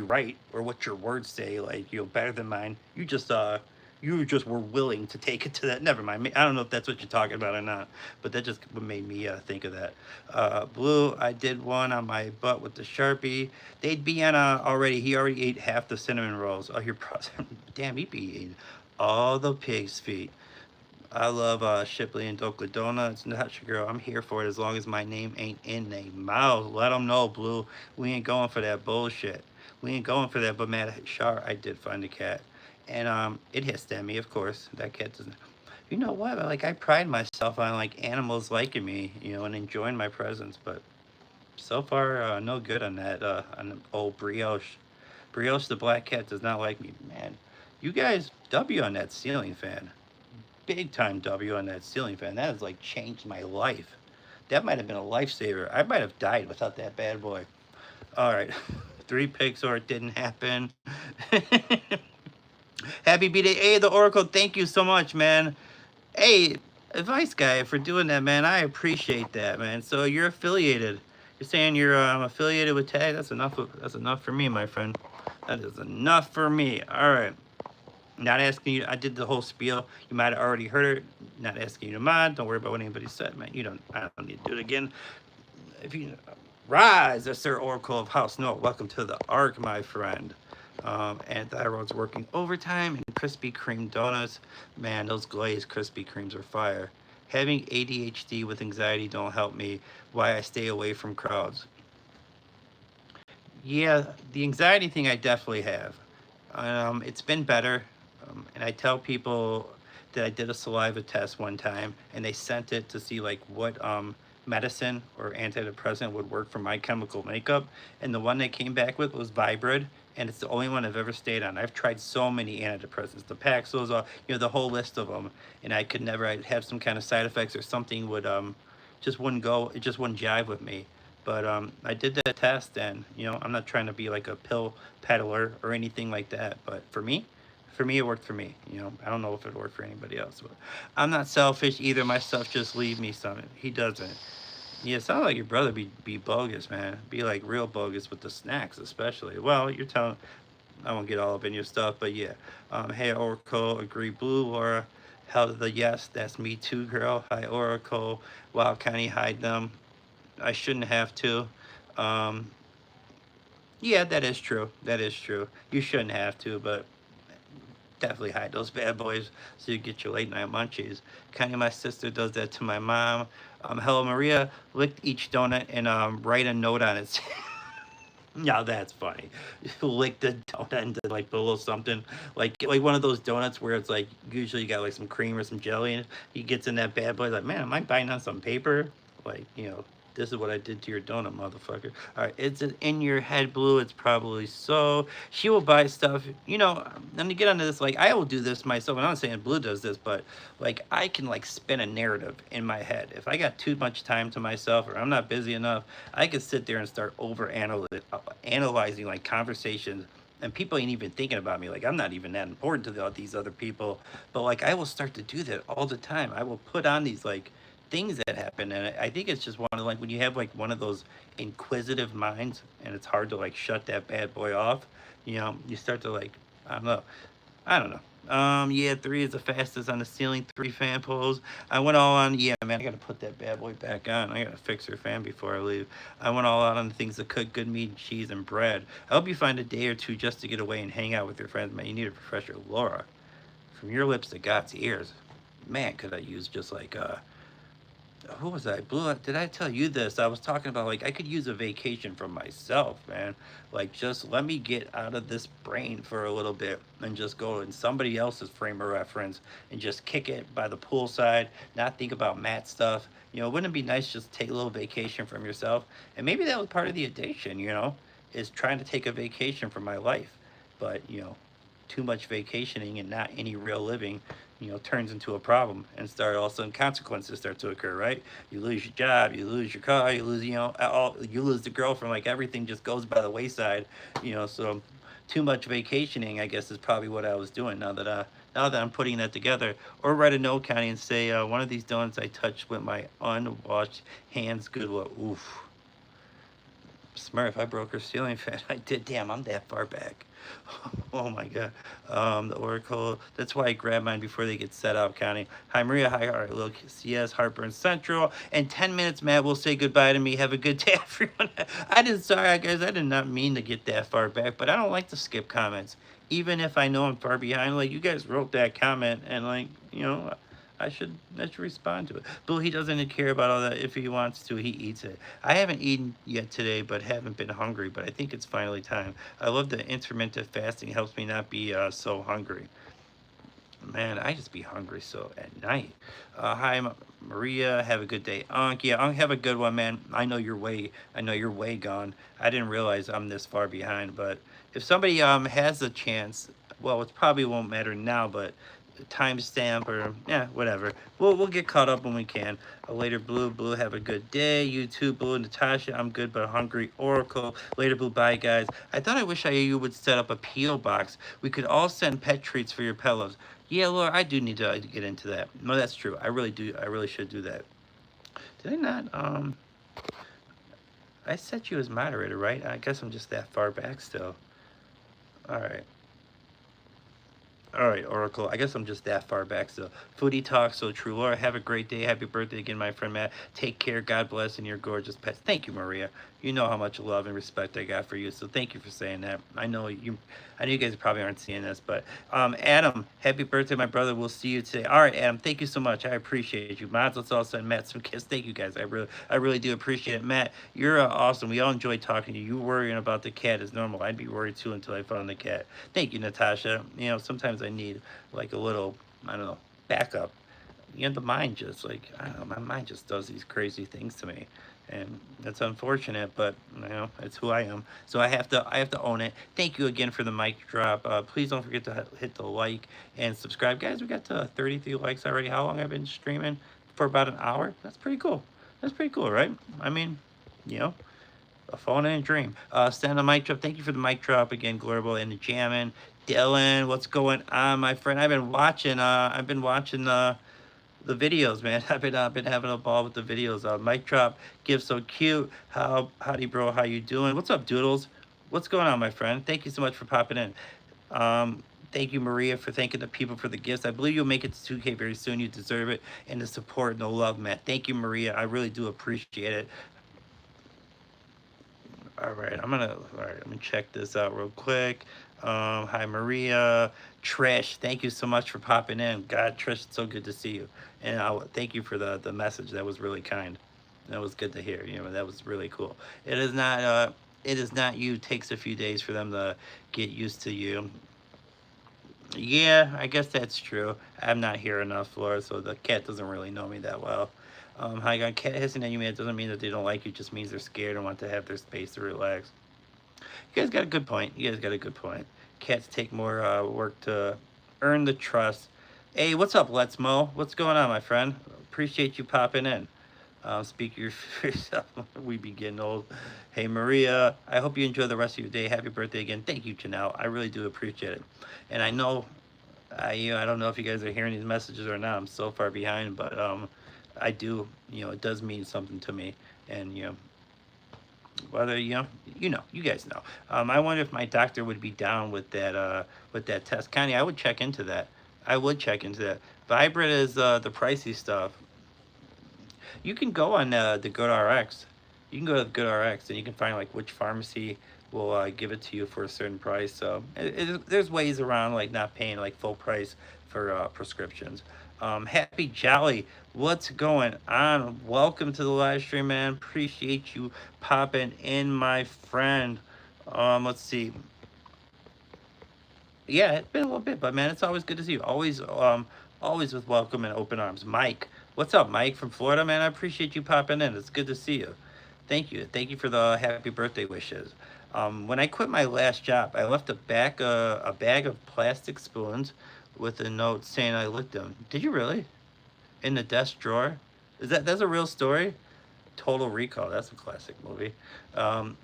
right, or what your words say like better than mine. You just You just were willing to take it to that. Never mind. I don't know if that's what you're talking about or not, but that just made me think of that. Blue, I did one on my butt with the Sharpie. They'd be on already. He already ate half the cinnamon rolls. Oh, you're damn, he'd be eating all the pig's feet. I love Shipley and Dokla Donuts. Not your girl. I'm here for it as long as my name ain't in their mouth. Let them know, Blue. We ain't going for that bullshit. We ain't going for that. But Matt Shar, I did find a cat, and it hissed at me. Of course, that cat doesn't. You know what? Like I pride myself on like animals liking me, and enjoying my presence. But so far, no good on that. On old Brioche. Brioche the black cat does not like me, man. You guys, W on that ceiling fan, big time W on that ceiling fan. That has like changed my life. That might have been a lifesaver. I might have died without that bad boy. All right, 3 picks or it didn't happen. Happy B-Day. Hey, the Oracle, thank you so much, man. Hey, advice guy for doing that, man. I appreciate that, man. So you're affiliated. You're saying you're affiliated with Tag. That's enough. That's enough for me, my friend. That is enough for me. All right. Not asking you. I did the whole spiel. You might have already heard it. Not asking you to mod. Don't worry about what anybody said, man. You don't. I don't need to do it again. If you rise, that's Sir Oracle of House No. Welcome to the Ark, my friend. And Thyroid's working overtime and Krispy Kreme donuts. Man, those glazed Krispy Kremes are fire. Having ADHD with anxiety don't help me. Why I stay away from crowds. Yeah, the anxiety thing I definitely have. It's been better. And I tell people that I did a saliva test one time and they sent it to see like what medicine or antidepressant would work for my chemical makeup. And the one they came back with was Vibrid. And it's the only one I've ever stayed on. I've tried so many antidepressants, the Paxils, the whole list of them. And I could never, I'd have some kind of side effects or something would, just wouldn't go, it just wouldn't jive with me. But I did that test and, I'm not trying to be like a pill peddler or anything like that. But for me, it worked for me. I don't know if it worked for anybody else, but I'm not selfish either. My stuff just leave me some. He doesn't. Yeah, it sounds like your brother be bogus, man. Be like real bogus with the snacks, especially. Well, you're telling. I won't get all up in your stuff, but yeah. Hey, Oracle, agree, Blue, Laura. Hell to the yes, that's me too, girl. Hi, Oracle. Wow, can he hide them? I shouldn't have to. Um, yeah, that is true. That is true. You shouldn't have to, but definitely hide those bad boys so you get your late night munchies. Kind of my sister does that to my mom. Hello Maria, lick each donut and write a note on it. Now that's funny. Lick the donut and like put a little something like one of those donuts where it's like usually you got like some cream or some jelly in it. He gets in that bad boy like, man, am I biting on some paper? Like, this is what I did to your donut, motherfucker. All right, it's in your head, Blue. It's probably so. She will buy stuff. Let me get onto this. Like, I will do this myself. I'm not saying Blue does this, but like, I can like spin a narrative in my head. If I got too much time to myself or I'm not busy enough, I could sit there and start analyzing like conversations. And people ain't even thinking about me. Like, I'm not even that important to these other people. But like, I will start to do that all the time. I will put on these like things that happen, and I think it's just one of like when you have like one of those inquisitive minds and it's hard to like shut that bad boy off. You start to like, I don't know. Yeah, 3 is the fastest on the ceiling, 3 fan poles. I went all on. Yeah, man, I gotta put that bad boy back on. I gotta fix her fan before I leave. I went all out on the things that cook good meat, cheese, and bread. I hope you find a day or two just to get away and hang out with your friends, man. You need a refresher. Laura, from your lips to God's ears, man, could I use just like who was I? Blue, did I tell you this? I was talking about like I could use a vacation for myself, man. Like just let me get out of this brain for a little bit and just go in somebody else's frame of reference and just kick it by the poolside, not think about Matt stuff. Wouldn't it be nice just take a little vacation from yourself? And maybe that was part of the addiction, is trying to take a vacation from my life. But, too much vacationing and not any real living, turns into a problem and all of a sudden consequences start to occur, right? You lose your job, you lose your car, you lose, you lose the girlfriend, like everything just goes by the wayside, so too much vacationing, I guess, is probably what I was doing now that I'm putting that together. Or write a note, Connie, and say, one of these donuts I touched with my unwashed hands, good. Oof. Smurf, I broke her ceiling fan. I did. Damn, I'm that far back. Oh my god. The Oracle. That's why I grab mine before they get set up, Connie. Hi, Maria. Hi, all right, look. CS, Heartburn Central. In 10 minutes, Matt will say goodbye to me. Have a good day, everyone. Sorry, guys. I did not mean to get that far back, but I don't like to skip comments. Even if I know I'm far behind, like, you guys wrote that comment, and, like, I should respond to it. Bill, he doesn't care about all that. If he wants to, he eats it. I haven't eaten yet today, but haven't been hungry. But I think it's finally time. I love the intermittent fasting. Helps me not be so hungry. Man, I just be hungry so at night. Hi, Maria. Have a good day, Unc. Yeah, Unc, have a good one, man. I know you're way gone. I didn't realize I'm this far behind. But if somebody has a chance, well, it probably won't matter now, but timestamp or yeah, whatever. We'll get caught up when we can. Later, Blue, have a good day. You too, Blue. Natasha, I'm good but hungry. Oracle, later, Blue. Bye, guys. I thought I wish you would set up a P.O. box. We could all send pet treats for your pillows. Yeah, Laura, I do need to get into that. No, that's true. I really do. I really should do that. Did I not? I set you as moderator, right? I guess I'm just that far back still. All right. All right, Oracle. I guess I'm just that far back still. Foodie talk, so true. Laura, have a great day. Happy birthday again, my friend Matt. Take care. God bless, and your gorgeous pets. Thank you, Maria. You know how much love and respect I got for you, so thank you for saying that. I know you guys probably aren't seeing this, but Adam, happy birthday, my brother. We'll see you today. All right, Adam. Thank you so much. I appreciate you. Mods, let's all send Matt some kiss. Thank you, guys. I really do appreciate it. Matt, you're awesome. We all enjoy talking to you. You worrying about the cat is normal. I'd be worried too until I found the cat. Thank you, Natasha. Sometimes I need like a little, I don't know, backup. The mind just like, I don't know, my mind just does these crazy things to me. And that's unfortunate, but it's who I am. So I have to own it. Thank you again for the mic drop. Please don't forget to hit the like and subscribe, guys. We got to 33 likes already. How long I've been streaming? For about an hour. That's pretty cool. That's pretty cool, right? I mean, a phone and a dream. Send a mic drop. Thank you for the mic drop again, Glorbo and the Jammin'. Dylan, what's going on, my friend? I've been watching the videos, man. I've been having a ball with the videos. Mic drop, give so cute. Howdy, bro? How you doing? What's up, Doodles? What's going on, my friend? Thank you so much for popping in. Thank you, Maria, for thanking the people for the gifts. I believe you'll make it to 2K very soon. You deserve it, and the support and the love, Matt. Thank you, Maria. I really do appreciate it. All right, I'm gonna check this out real quick. Hi, Maria. Trish, thank you so much for popping in. God, Trish, it's so good to see you. And thank you for the message. That was really kind. That was good to hear. That was really cool. It is not you. It takes a few days for them to get used to you. Yeah, I guess that's true. I'm not here enough, Laura, so the cat doesn't really know me that well. Hi, God. Cat hissing at you, man. It doesn't mean that they don't like you. It just means they're scared and want to have their space to relax. You guys got a good point. Cats take more work to earn the trust. Hey, what's up, Let's Mo? What's going on, my friend? Appreciate you popping in. Speak for yourself. We be getting old. Hey, Maria. I hope you enjoy the rest of your day. Happy birthday again. Thank you, Janelle. I really do appreciate it. And I know, I don't know if you guys are hearing these messages or not. I'm so far behind, but I do. It does mean something to me. And whether you guys know. I wonder if my doctor would be down with that test. Connie, I would check into that. Vibrant is the pricey stuff. You can go on the GoodRx. You can go to the GoodRx and you can find like which pharmacy will give it to you for a certain price. So there's ways around like not paying like full price for prescriptions. Happy Jolly, what's going on? Welcome to the live stream, man. Appreciate you popping in, my friend. Let's see. Yeah, it's been a little bit, but man, it's always good to see you. Always with welcome and open arms. Mike, what's up, Mike from Florida, man? I appreciate you popping in. It's good to see you. Thank you for the happy birthday wishes. When I quit my last job, I left a bag of plastic spoons with a note saying I licked them. Did you really? In the desk drawer? That's a real story? Total Recall. That's a classic movie.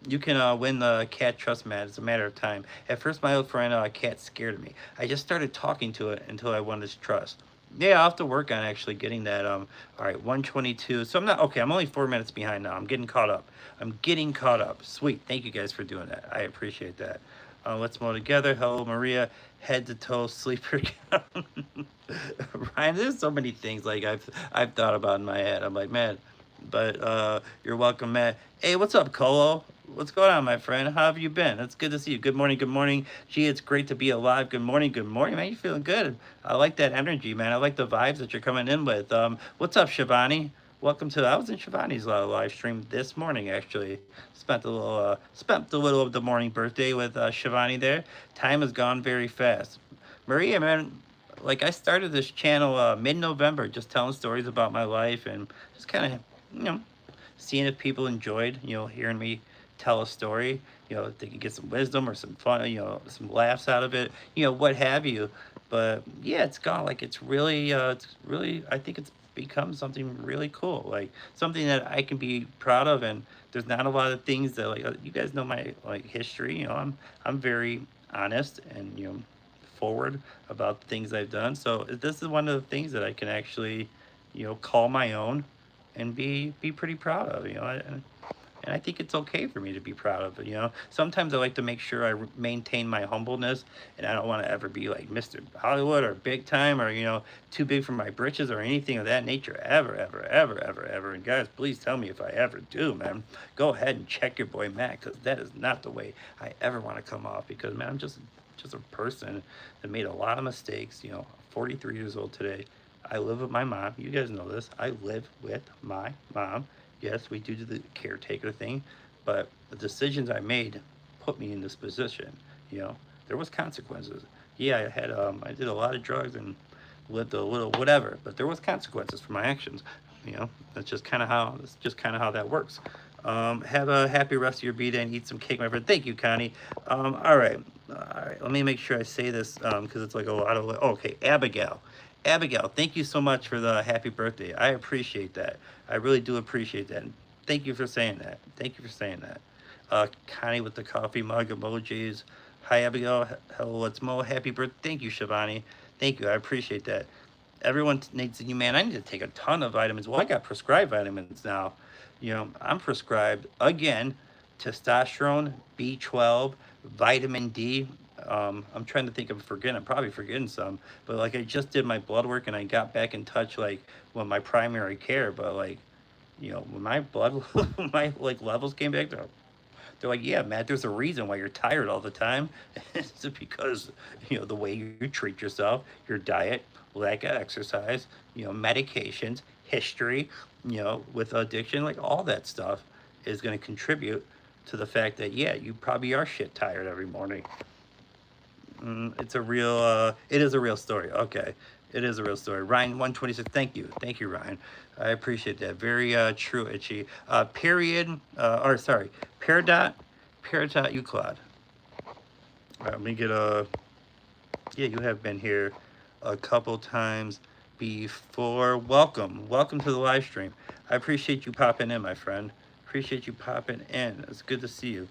You can win the cat trust mat. It's a matter of time. At first, my old friend cat scared me. I just started talking to it until I won its trust. Yeah, I'll have to work on actually getting that. All right, 122. So I'm not okay. I'm only 4 minutes behind now. I'm getting caught up. I'm getting caught up. Sweet. Thank you guys for doing that. I appreciate that. Let's mow together. Hello, Maria. Head to toe sleeper count. Ryan, there's so many things like I've thought about in my head. I'm like, man, but you're welcome, Matt. Hey, what's up, Colo? What's going on, my friend? How have you been? It's good to see you. Good morning, good morning. Gee, it's great to be alive. Good morning, man. You feeling good? I like that energy, man. I like the vibes that you're coming in with. What's up, Shivani? Welcome to. I was in Shivani's live stream this morning, actually. Spent a little of the morning birthday with Shivani there. Time has gone very fast. Maria, man, like I started this channel mid-November, just telling stories about my life and just kind of, you know, seeing if people enjoyed, hearing me tell a story. If they could get some wisdom or some fun, some laughs out of it, what have you. But yeah, it's gone. Like it's really. I think it's become something really cool, like something that I can be proud of. And there's not a lot of things that like you guys know my like history. I'm very honest and forward about the things I've done. So this is one of the things that I can actually, call my own and be pretty proud of. And I think it's okay for me to be proud of it. Sometimes I like to make sure I maintain my humbleness, and I don't want to ever be like Mr. Hollywood or big time or too big for my britches or anything of that nature ever, ever, ever, ever, ever. And guys, please tell me if I ever do, man. Go ahead and check your boy Matt, because that is not the way I ever want to come off. Because man, I'm just a person that made a lot of mistakes. 43 years old today. I live with my mom. You guys know this. I live with my mom. Yes, we do the caretaker thing, but the decisions I made put me in this position. There was consequences. Yeah, I did a lot of drugs and lived a little whatever, but there was consequences for my actions. That's just kind of how that works. Have a happy rest of your B-Day and eat some cake, my friend. Thank you, Connie. All right. All right. Let me make sure I say this because it's like a lot of. Okay, Abigail. Abigail, thank you so much for the happy birthday. I appreciate that. I really do appreciate that. And thank you for saying that. Thank you for saying that. Connie with the coffee mug emojis. Hi, Abigail. Hello, let's Mo. Happy birthday. Thank you, Shivani. Thank you. I appreciate that. Everyone needs you, man. I need to take a ton of vitamins. Well, I got prescribed vitamins now. I'm prescribed again testosterone, B12, vitamin D. I'm trying to think of forgetting. I'm probably forgetting some, but like I just did my blood work and I got back in touch like with my primary care. But like, when my blood, my like levels came back, they're like, yeah, Matt, there's a reason why you're tired all the time. It's because, the way you treat yourself, your diet, lack of exercise, medications, history, with addiction, like all that stuff is going to contribute to the fact that, yeah, you probably are shit tired every morning. It is a real story. Okay. It is a real story. Ryan 126, thank you. Thank you, Ryan. I appreciate that. Very true, Itchy. Peridot Euclid. All right, let me get yeah, you have been here a couple times before. Welcome to the live stream. I appreciate you popping in, my friend. Appreciate you popping in. It's good to see you.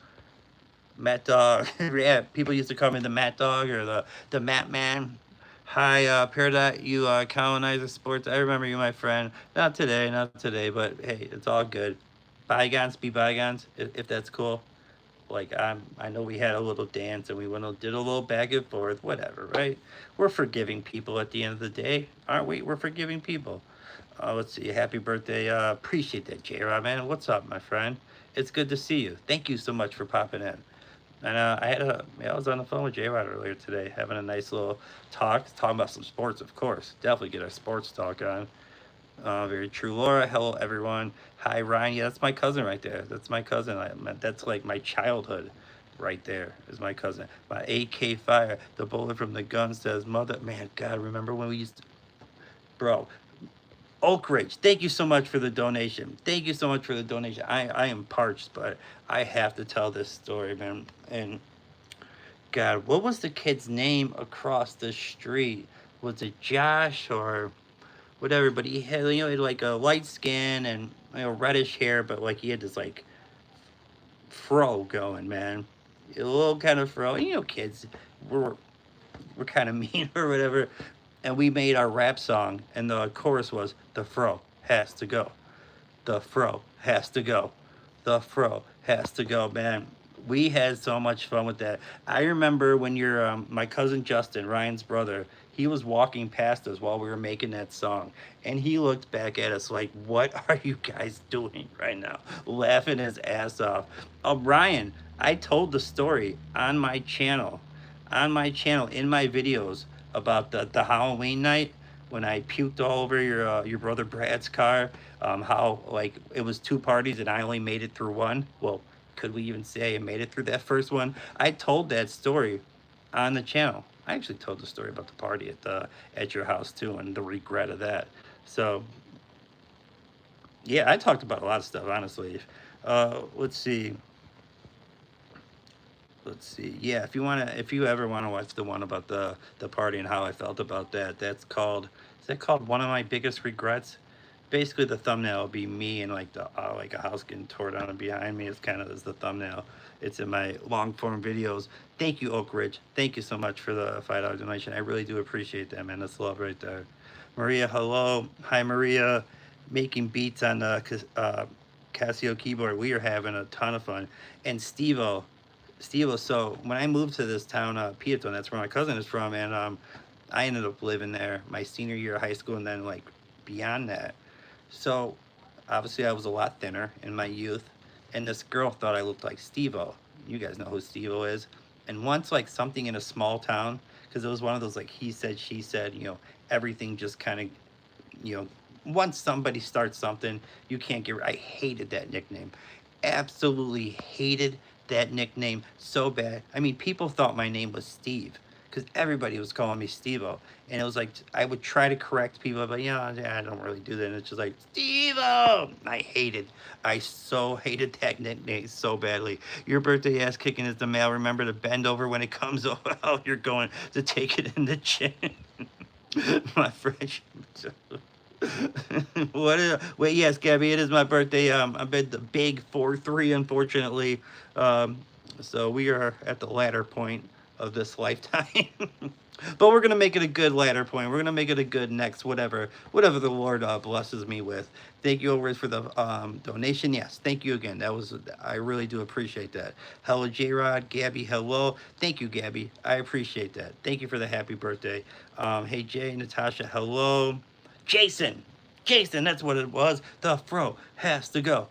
Matt Dog. Yeah, people used to call me the Matt Dog or the Matt Man. Hi, Peridot, you colonizer sports. I remember you, my friend. Not today, but hey, it's all good. Bygones be bygones, if that's cool. Like I know we had a little dance and we did a little back and forth, whatever, right? We're forgiving people at the end of the day, aren't we? We're forgiving people. Let's see. Happy birthday. Appreciate that, J-Rod, man. What's up, my friend? It's good to see you. Thank you so much for popping in. And I was on the phone with J-Rod earlier today, having a nice little talk, talking about some sports, of course. Definitely get our sports talk on. Very true, Laura. Hello, everyone. Hi, Ryan. Yeah, that's my cousin right there. That's my cousin. That's like my childhood right there is my cousin. My AK fire. The bullet from the gun says, mother. Man, God, remember when we used to. Bro, Oak Ridge, thank you so much for the donation. Thank you so much for the donation. I am parched, but I have to tell this story, man. And God, what was the kid's name across the street? Was it Josh or whatever? But he had, he had like a light skin and reddish hair, but like he had this like fro going, man. A little kind of fro. And, kids, we're kind of mean or whatever. and we made our rap song, and the chorus was the fro has to go, the fro has to go, the fro has to go. Man, we had so much fun with that. I remember when your my cousin Justin, Ryan's brother, he was walking past us while we were making that song, and he looked back at us like, "What are you guys doing right now?" Laughing his ass off. Oh, Ryan, I told the story on my channel in my videos about the Halloween night when I puked all over your brother Brad's car. How like it was two parties and I only made it through one. Well, could we even say I made it through that first one? I told that story on the channel. I actually told the story about the party at your house too and the regret of that. So yeah, I talked about a lot of stuff honestly. Let's see. Let's see. Yeah, if you ever wanna watch the one about the party and how I felt about that, that's called. Is that called One of My Biggest Regrets? Basically, the thumbnail will be me and like the like a house getting tore down and behind me is kind of as the thumbnail. It's in my long form videos. Thank you, Oak Ridge. Thank you so much for the $5 donation. I really do appreciate that, man. That's love right there. Maria, hello. Hi, Maria. Making beats on the Casio keyboard. We are having a ton of fun. And Steve, so when I moved to this town, Peatone, that's where my cousin is from, and I ended up living there my senior year of high school, and then like beyond that. So obviously, I was a lot thinner in my youth, and this girl thought I looked like Steve-O. You guys know who Steve-O is. And once like something in a small town, because it was one of those like he said, she said, everything just kind of, you know, once somebody starts something, you can't get. I hated that nickname, absolutely hated that nickname so bad. I mean, people thought my name was Steve because everybody was calling me Steve-O. And it was like, I would try to correct people, but yeah, I don't really do that. And it's just like, Steve-O! I so hated that nickname so badly. Your birthday ass kicking is the mail. Remember to bend over when it comes out. You're going to take it in the chin. My friend. Wait, yes, Gabby, it is my birthday. I've been the big 4-3, unfortunately. Um, so we are at the latter point of this lifetime. But we're gonna make it a good latter point. We're gonna make it a good next whatever the Lord blesses me with. Thank you, Over for the donation. Yes, thank you again. I really do appreciate that. Hello, J Rod, Gabby. Hello, thank you, Gabby. I appreciate that. Thank you for the happy birthday. Hey, Jay, Natasha. Hello. Jason. Jason, that's what it was. The fro has to go.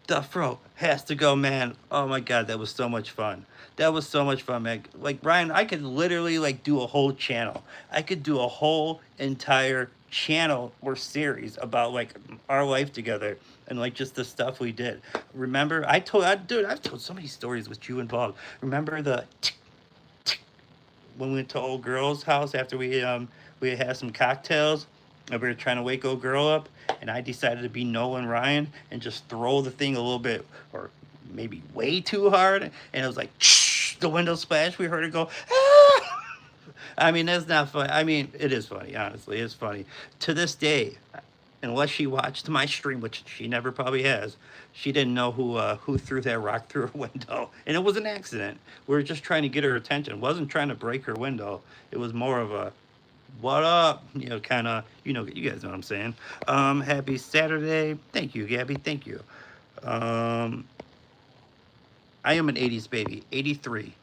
The fro has to go, man. Oh my god, that was so much fun. That was so much fun, man. Like Ryan, I could literally like do a whole channel. I could do a whole entire channel or series about like our life together and like just the stuff we did. Remember, dude, I've told so many stories with you involved. Remember when we went to old girl's house after we had some cocktails and we were trying to wake old girl up, and I decided to be Nolan Ryan and just throw the thing a little bit or maybe way too hard, and it was like the window splash. We heard it go. Ah! I mean, that's not funny. I mean, it is funny. Honestly, it's funny. To this day, unless she watched my stream, which she never probably has, she didn't know who threw that rock through her window, and it was an accident. We were just trying to get her attention. It wasn't trying to break her window. It was more of a what up, kind of, you guys know what I'm saying. Happy Saturday. Thank you, Gabby. Thank you. Um, I am an 80s baby. 83.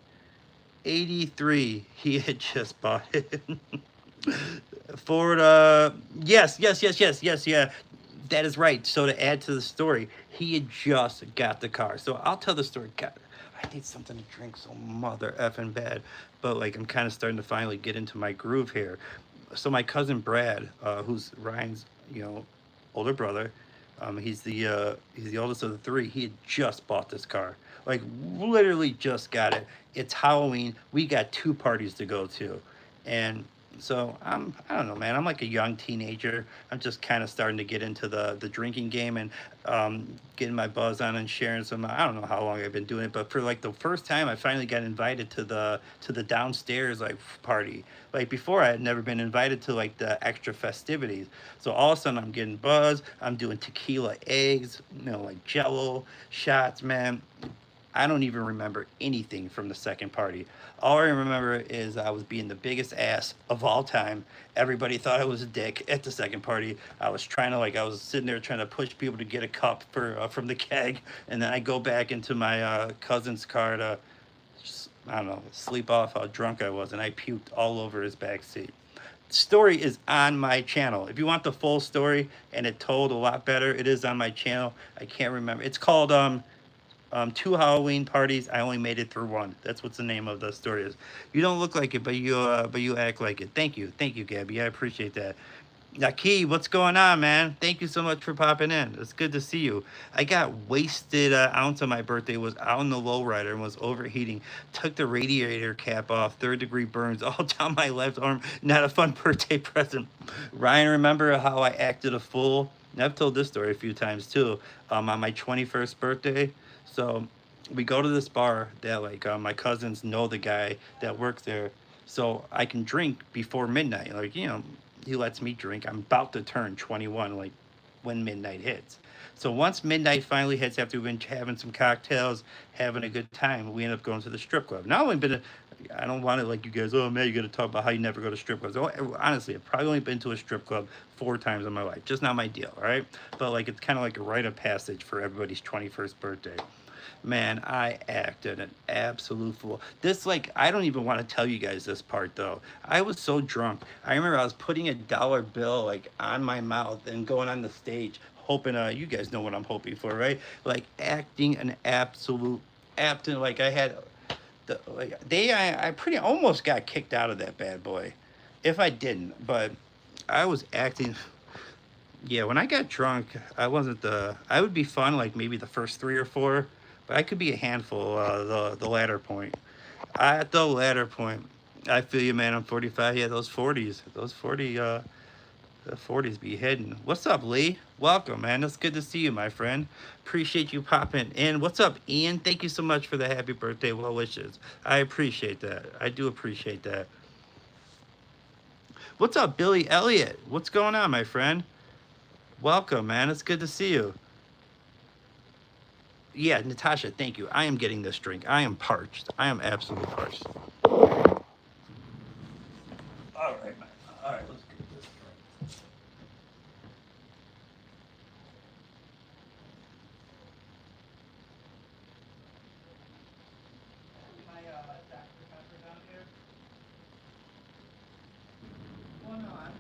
83. He had just bought it. Ford, yes, yeah. That is right. So to add to the story, he had just got the car. So I'll tell the story. God, I need something to drink so mother effing bad. But like I'm kind of starting to finally get into my groove here. So my cousin Brad, who's Ryan's, older brother, he's the oldest of the three. He had just bought this car, like literally just got it. It's Halloween. We got two parties to go to, and so I don't know, man. I'm like a young teenager. I'm just kind of starting to get into the drinking game and getting my buzz on and sharing some. I don't know how long I've been doing it, but for like the first time, I finally got invited to the downstairs like party. Like before, I had never been invited to like the extra festivities. So all of a sudden, I'm getting buzzed. I'm doing tequila eggs, like Jello shots, man. I don't even remember anything from the second party. All I remember is I was being the biggest ass of all time. Everybody thought I was a dick at the second party. I was trying to I was sitting there trying to push people to get a cup for from the keg, and then I go back into my cousin's car to just, I don't know, sleep off how drunk I was, and I puked all over his back seat. Story is on my channel. If you want the full story and it told a lot better, it is on my channel. I can't remember. It's called two Halloween parties. I only made it through one. That's what the name of the story is. You don't look like it, but you act like it. Thank you, Gabby. I appreciate that. Naki, what's going on, man? Thank you so much for popping in. It's good to see you. I got wasted ounce on my birthday. Was out in the lowrider and was overheating. Took the radiator cap off. Third-degree burns all down my left arm. Not a fun birthday present. Ryan, remember how I acted a fool? And I've told this story a few times too. On my 21st birthday. So we go to this bar that my cousins know the guy that works there, so I can drink before midnight. He lets me drink. I'm about to turn 21, when midnight hits. So once midnight finally hits, after we've been having some cocktails, having a good time, we end up going to the strip club. Now only been, I don't want it like you guys. Oh man, you got to talk about how you never go to strip clubs. Oh, honestly, I've probably only been to a strip club 4 times in my life. Just not my deal, all right? But it's kind of like a rite of passage for everybody's 21st birthday. Man, I acted an absolute fool. I don't even want to tell you guys this part though. I was so drunk. I remember I was putting a dollar bill on my mouth and going on the stage, hoping, you guys know what I'm hoping for, right? Acting an absolute, I had, I pretty almost got kicked out of that bad boy. If I didn't, but I was acting. Yeah, when I got drunk, I would be fun maybe the first 3 or 4, but I could be a handful the latter point. At the latter point, I feel you, man. I'm 45. Yeah, those 40s, the 40s be hidden. What's up, Lee? Welcome, man. It's good to see you, my friend. Appreciate you popping in. What's up, Ian? Thank you so much for the happy birthday well wishes. I appreciate that. I do appreciate that. What's up, Billy Elliott? What's going on, my friend? Welcome, man. It's good to see you. Yeah, Natasha, thank you. I am getting this drink. I am parched. I am absolutely parched. All right, man. All right, let's get this drink. My Dr. Pepper down here? Well, no, I'm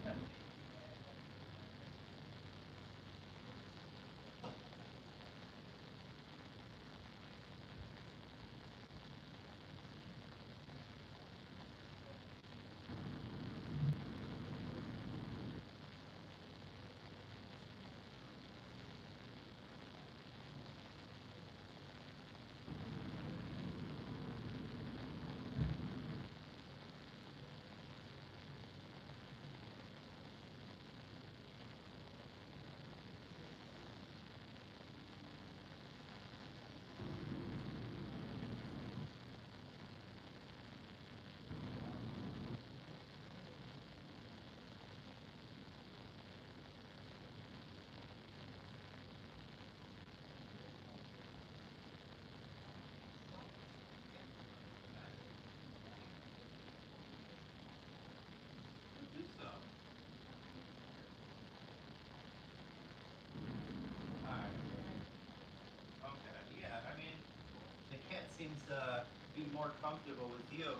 seems to be more comfortable with you.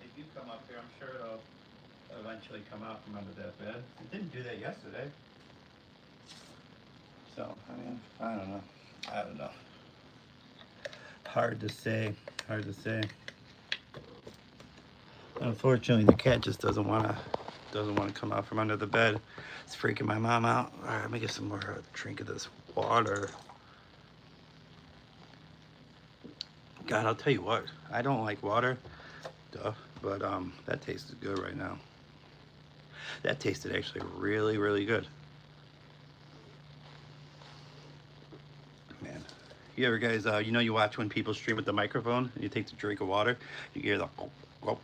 If you come up here, I'm sure it'll eventually come out from under that bed. It didn't do that yesterday. So, I don't know. I don't know. Hard to say. Hard to say. Unfortunately, the cat just doesn't want to come out from under the bed. It's freaking my mom out. All right, let me get some more drink of this water. God, I'll tell you what, I don't like water, duh, but that tasted good right now. That tasted actually really, really good. Man, you ever guys, you watch when people stream with the microphone and you take the drink of water, you hear the, oh.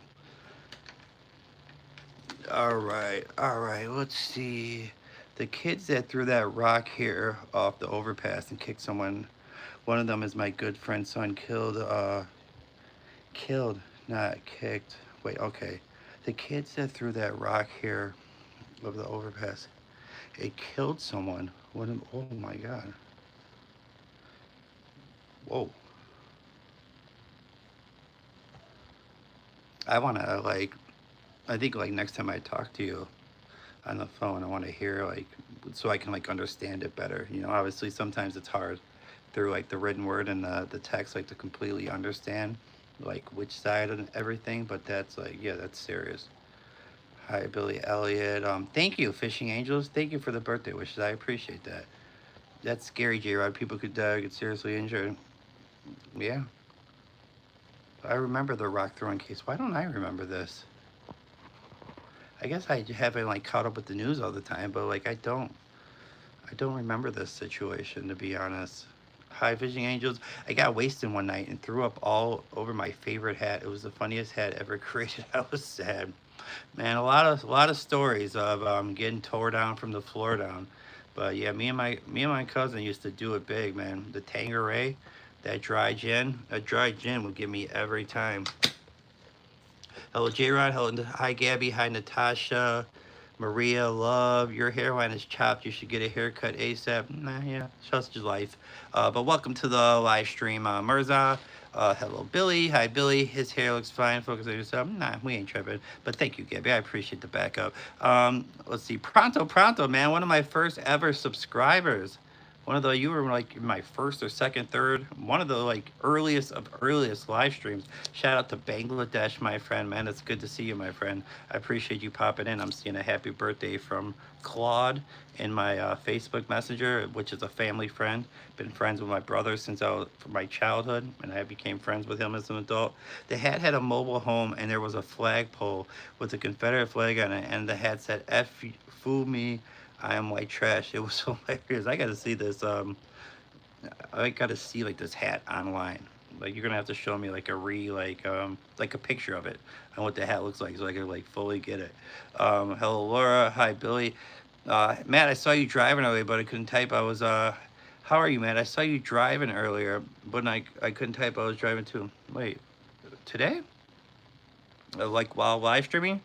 All right, let's see. The kids that threw that rock here off the overpass and kicked someone One of them is my good friend's son killed, not kicked. Wait, okay. The kids that threw that rock here over the overpass, it killed someone. Oh my God. Whoa. I want to, like, I think, like, next time I talk to you on the phone, I want to hear, like, so I can, like, understand it better. You know, obviously sometimes it's hard through, like, the written word and the text, like, to completely understand, like, which side and everything. But that's, like, yeah, that's serious. Hi, Billy Elliott. Thank you, Fishing Angels. Thank you for the birthday wishes. I appreciate that. That's scary, J-Rod. People could get seriously injured. Yeah. I remember the rock throwing case. Why don't I remember this? I guess I haven't, like, caught up with the news all the time, but, like, I don't remember this situation, to be honest. Hi, Fishing Angels. I got wasted one night and threw up all over my favorite hat. It was the funniest hat ever created. I was sad. Man, a lot of stories of getting tore down from the floor down. But yeah, me and my cousin used to do it big, man. The Tanqueray, that dry gin would get me every time. Hello, J Rod. Hello, hi, Gabby. Hi, Natasha. Maria, love. Your hairline is chopped. You should get a haircut ASAP. Nah, yeah, just life. But welcome to the live stream, Mirza. Hello, Billy. Hi, Billy. His hair looks fine. Focus on yourself. Nah, we ain't tripping. But thank you, Gabby. I appreciate the backup. Let's see. Pronto, man. One of my first ever subscribers. One of the You were like my first or second, third, one of the like earliest live streams. Shout out to Bangladesh, my friend, man. It's good to see you, my friend. I appreciate you popping in. I'm seeing a happy birthday from Claude in my Facebook Messenger, which is a family friend. Been friends with my brother since from my childhood, and I became friends with him as an adult. The hat had a mobile home, and there was a flagpole with a Confederate flag on it, and the hat said "F fool me, I am white trash." It was hilarious. I got to see this. I got to see like this hat online. Like you're gonna have to show me like like a picture of it and what the hat looks like so I can like fully get it. Hello, Laura. Hi, Billy. Matt, I saw you driving earlier, but I couldn't type. How are you, Matt? I saw you driving earlier, but I couldn't type. I was driving too. Wait, today? Like while live streaming?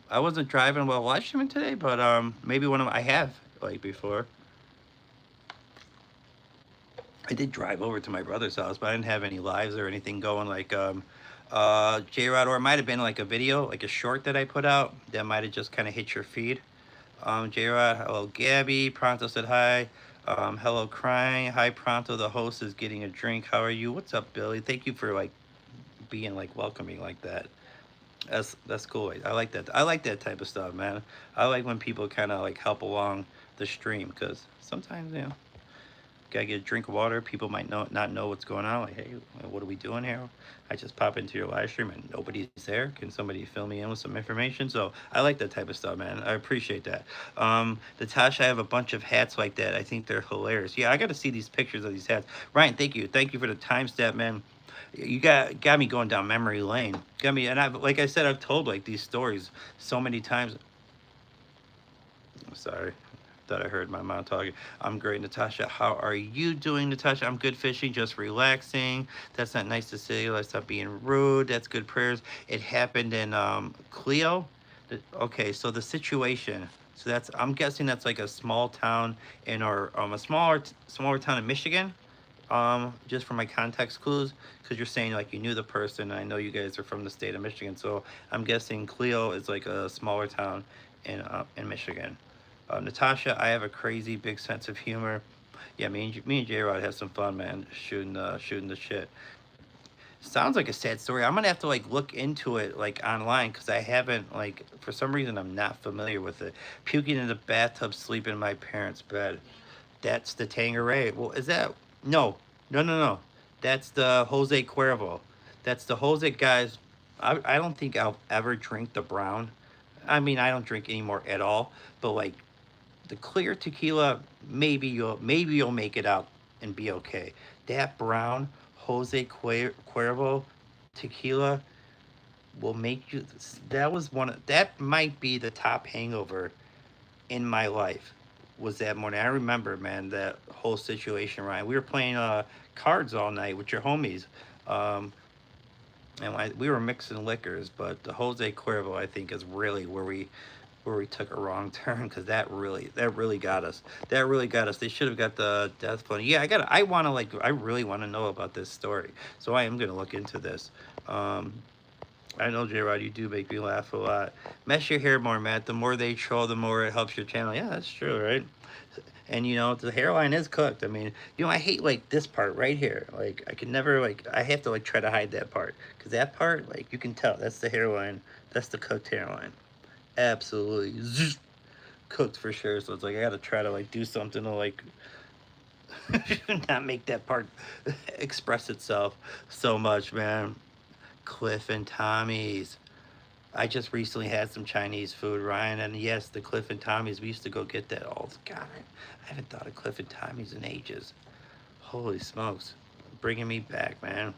I wasn't driving while live streaming today, but maybe I have like before. I did drive over to my brother's house, but I didn't have any lives or anything going like J Rod, or it might have been like a video, like a short that I put out that might have just kind of hit your feed. J Rod, hello Gabby. Pronto said hi. Hello crying. Hi Pronto, the host is getting a drink. How are you? What's up, Billy? Thank you for like being like welcoming like that. That's cool. I like that. I like that type of stuff, man. I like when people kind of like help along the stream because sometimes gotta get a drink of water. People might not know what's going on. Like, hey, what are we doing here? I just pop into your live stream and nobody's there. Can somebody fill me in with some information? So I like that type of stuff, man. I appreciate that. Natasha, I have a bunch of hats like that. I think they're hilarious. Yeah, I got to see these pictures of these hats. Ryan, thank you. Thank you for the timestamp, man. You got me going down memory lane. Got me, and I've like I said, I've told like these stories so many times. I'm sorry. Thought I heard my mom talking. I'm great, Natasha. How are you doing, Natasha? I'm good fishing, just relaxing. That's not nice to say. Let's stop being rude. That's good prayers. It happened in Cleo. Okay, so the situation. So I'm guessing that's like a small town in or a smaller town in Michigan. Just for my context clues, because you're saying like you knew the person, and I know you guys are from the state of Michigan, so I'm guessing Cleo is like a smaller town in Michigan. Natasha, I have a crazy big sense of humor. Yeah, me and J Rod have some fun, man, shooting the shit. Sounds like a sad story. I'm gonna have to like look into it like online because I haven't like for some reason I'm not familiar with it. Puking in the bathtub, sleeping in my parents' bed. That's the Tanqueray. Well, is that no? That's the Jose Cuervo. That's the Jose guys. I don't think I'll ever drink the brown. I mean, I don't drink anymore at all. But like the clear tequila, maybe you'll make it out and be okay. That brown Cuervo tequila will make you. That might be the top hangover in my life. was that morning. I remember, man, that whole situation, Ryan. We were playing cards all night with your homies. Um, we were mixing liquors, but the Jose Cuervo, I think, is really where we took a wrong turn, because that really got us. That really got us. They should have got the death penalty. Yeah, I really want to know about this story. So I am gonna look into this. Um, I know, J Rod, you do make me laugh a lot. Mesh your hair more, Matt. The more they troll, the more it helps your channel. Yeah, that's true, right? And the hairline is cooked. I mean, I hate like this part right here. Like I can never I have to like try to hide that part, because that part, like, you can tell that's the hairline. That's the cooked hairline. Absolutely cooked for sure. So it's like I gotta try to like do something to like not make that part express itself so much, man. Cliff and Tommy's. I just recently had some Chinese food, Ryan, and yes, the Cliff and Tommy's. We used to go get that all the God. I haven't thought of Cliff and Tommy's in ages. Holy smokes, bringing me back, man.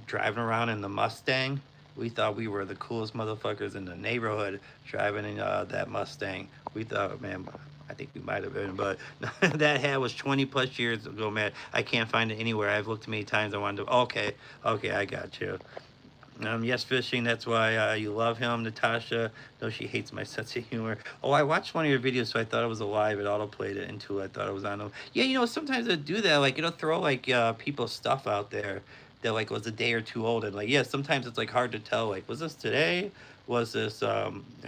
Driving around in the Mustang. We thought we were the coolest motherfuckers in the neighborhood driving in that Mustang. We thought, man, I think we might have been, but that hat was 20 plus years ago, man. I can't find it anywhere. I've looked many times. I wanted to. Okay, I got you. Yes, fishing. That's why you love him, Natasha. No, she hates my sense of humor. Oh, I watched one of your videos, so I thought it was alive. It autoplayed it into. I thought it was on them. Yeah, sometimes it do that. Like it'll throw like people's stuff out there that like was a day or two old, and like yeah, sometimes it's like hard to tell. Like, was this today? Was this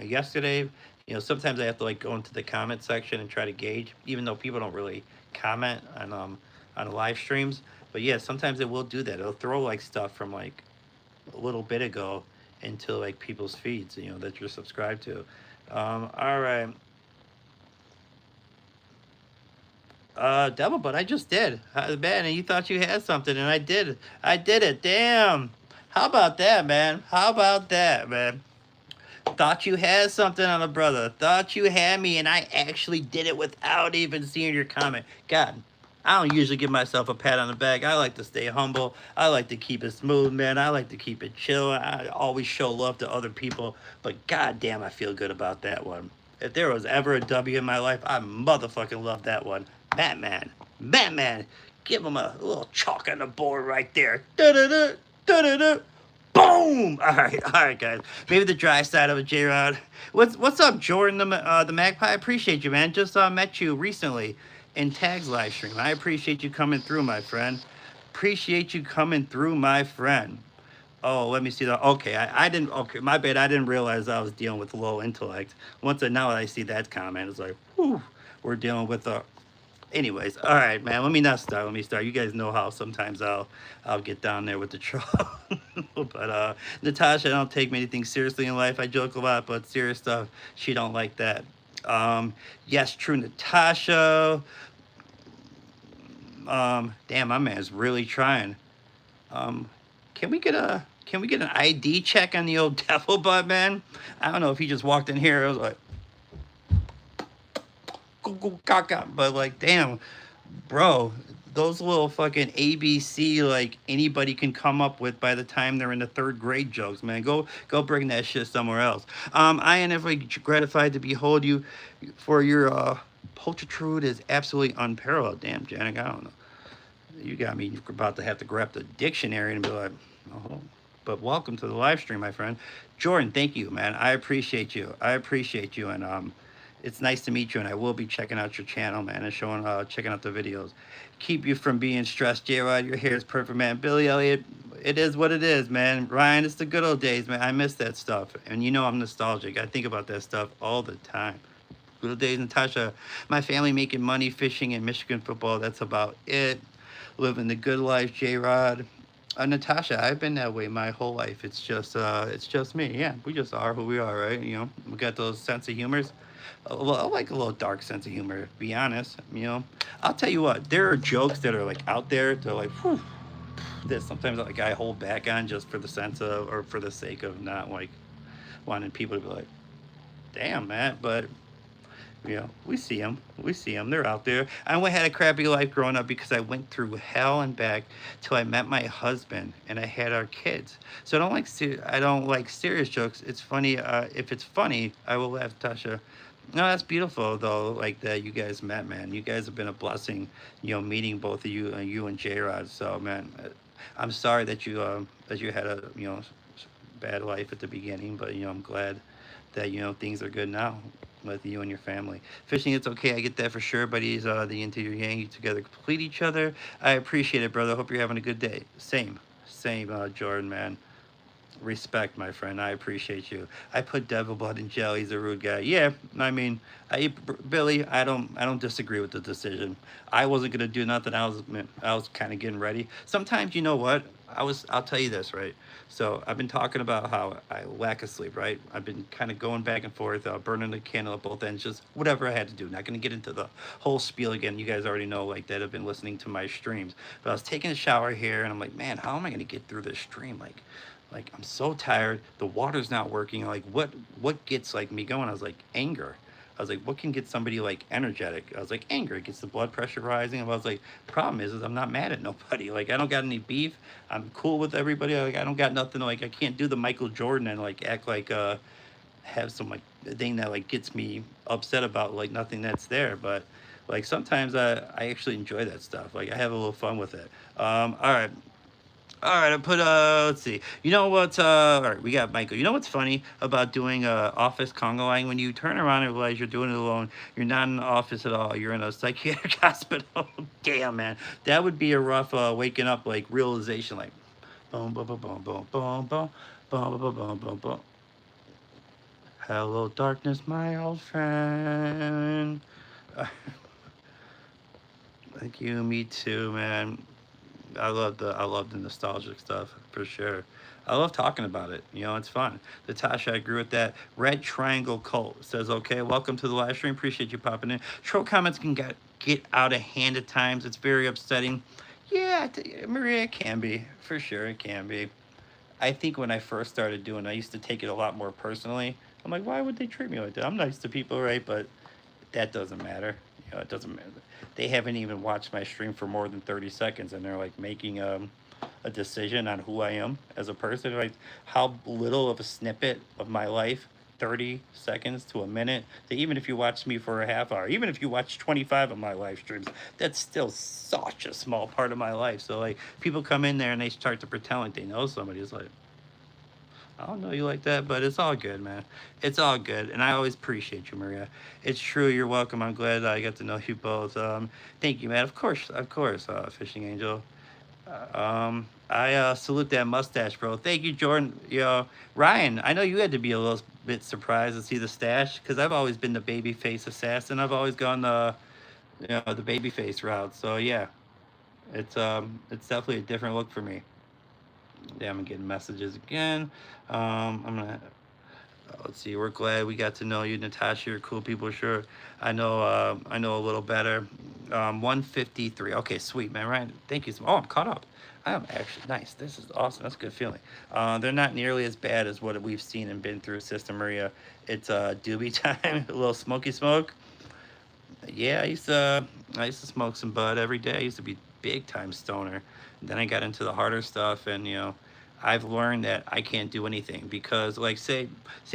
yesterday? Sometimes I have to like go into the comment section and try to gauge, even though people don't really comment on live streams. But yeah, sometimes it will do that. It'll throw like stuff from like a little bit ago into like people's feeds, that you're subscribed to. All right. Devil, but I just did. Man, and you thought you had something, and I did. I did it. Damn. How about that, man? How about that, man? Thought you had something on a brother. Thought you had me, and I actually did it without even seeing your comment. God, I don't usually give myself a pat on the back. I like to stay humble. I like to keep it smooth, man. I like to keep it chill. I always show love to other people. But goddamn, I feel good about that one. If there was ever a W in my life, I motherfucking love that one. Batman. Batman. Give him a little chalk on the board right there. Da-da-da. Da-da-da. Boom! All right, guys. Maybe the dry side of a J-Rod. What's up, Jordan the Magpie? I appreciate you, man. Just met you recently in Tag's live stream. I appreciate you coming through, my friend. Appreciate you coming through, my friend. Oh, let me see that. Okay, I didn't. Okay, my bad. I didn't realize I was dealing with low intellect. Now that I see that comment, it's like, whew, we're dealing with a. Anyways, all right, man. Let me start. You guys know how sometimes I'll get down there with the trouble. But Natasha, I don't take many things seriously in life. I joke a lot, but serious stuff, she don't like that. Yes, true, Natasha. Damn, my man's really trying. Can we get an ID check on the old devil butt, man? I don't know if he just walked in here. It was like, but like, damn, bro, those little fucking ABC like anybody can come up with by the time they're in the third grade jokes, man. Go bring that shit somewhere else. I am ever gratified to behold you for your pulchritude is absolutely unparalleled. Damn, Janik, I don't know. You got me about to have to grab the dictionary and be like, oh. But welcome to the live stream, my friend. Jordan, thank you, man. I appreciate you. And it's nice to meet you, and I will be checking out your channel, man, and checking out the videos. Keep you from being stressed, J-Rod. Your hair is perfect, man. Billy Elliot, it is what it is, man. Ryan, it's the good old days, man. I miss that stuff, and I'm nostalgic. I think about that stuff all the time. Good old days, Natasha. My family making money, fishing, and Michigan football. That's about it. Living the good life, J-Rod. Natasha, I've been that way my whole life. It's just me. Yeah, we just are who we are, right? We got those sense of humors. I like a little dark sense of humor, to be honest. I'll tell you what, there are jokes that are like out there. They're like, whew, that sometimes like I hold back on just for the sense of, or for the sake of not like wanting people to be like, damn, man. But we see them. They're out there. I had a crappy life growing up because I went through hell and back till I met my husband and I had our kids. So I don't like serious jokes. It's funny. If it's funny, I will laugh, Tasha. No, that's beautiful though. Like that, you guys met, man. You guys have been a blessing. Meeting both of you, you and J Rod. So, man, I'm sorry that you had a bad life at the beginning, but I'm glad that things are good now with you and your family. Fishing, it's okay. I get that for sure. But he's the yin to your yang. You together complete each other. I appreciate it, brother. Hope you're having a good day. Same, Jordan, man. Respect, my friend. I appreciate you. I put Devil Blood in jail. He's a rude guy. Yeah, I mean, Billy, I don't disagree with the decision. I wasn't gonna do nothing. I was kind of getting ready. Sometimes, you know what? I'll tell you this, right? So I've been talking about how I lack of sleep, right? I've been kind of going back and forth, burning the candle at both ends, just whatever I had to do. Not gonna get into the whole spiel again. You guys already know, like that. Have been listening to my streams, but I was taking a shower here, and I'm like, man, how am I gonna get through this stream? Like I'm so tired. The water's not working. Like what gets like me going? I was like anger. I was like, what can get somebody like energetic? I was like, anger. It gets the blood pressure rising. I was like, problem is I'm not mad at nobody. Like I don't got any beef. I'm cool with everybody. Like I don't got nothing. Like I can't do the Michael Jordan and like act like have some like thing that like gets me upset about like nothing that's there. But like sometimes I actually enjoy that stuff. Like I have a little fun with it. All right. All right, I put let's see. You know what? All right, we got Michael. You know what's funny about doing office conga line? When you turn around and realize you're doing it alone, you're not in the office at all. You're in a psychiatric hospital. Damn, man, that would be a rough waking up like realization. Like, boom, boom, boom, boom, boom, boom, boom, boom, boom, boom, boom, boom. Hello, darkness, my old friend. Thank you. Me too, man. I love the nostalgic stuff for sure. I love talking about it. It's fun. Natasha, I agree with that. Red Triangle Cult says, okay, welcome to the live stream. Appreciate you popping in. Troll comments can get out of hand at times. It's very upsetting. Yeah, Maria, it can be. For sure, it can be. I think when I first started doing it, I used to take it a lot more personally. I'm like, why would they treat me like that? I'm nice to people, right? But that doesn't matter. It doesn't matter. They haven't even watched my stream for more than 30 seconds, and they're like making a decision on who I am as a person. Like how little of a snippet of my life, 30 seconds to a minute. That even if you watch me for a half hour, even if you watch 25 of my live streams, that's still such a small part of my life. So like people come in there and they start to pretend like they know somebody. It's like, I don't know you like that, but it's all good, man. It's all good, and I always appreciate you, Maria. It's true. You're welcome. I'm glad I got to know you both. Thank you, man. Of course, Fishing Angel. I salute that mustache, bro. Thank you, Jordan. Ryan. I know you had to be a little bit surprised to see the stash because I've always been the babyface assassin. I've always gone the babyface route. So yeah, it's definitely a different look for me. Yeah, I'm getting messages again. I'm gonna let's see. We're glad we got to know you, Natasha. You're cool people, sure. I know a little better. 153. Okay, sweet man. Right. Thank you. Oh, I'm caught up. I am actually nice. This is awesome. That's a good feeling. They're not nearly as bad as what we've seen and been through, Sister Maria. It's doobie time. A little smoky smoke. Yeah, I used to smoke some bud every day. I used to be big time stoner. Then I got into the harder stuff, and I've learned that I can't do anything because, like, say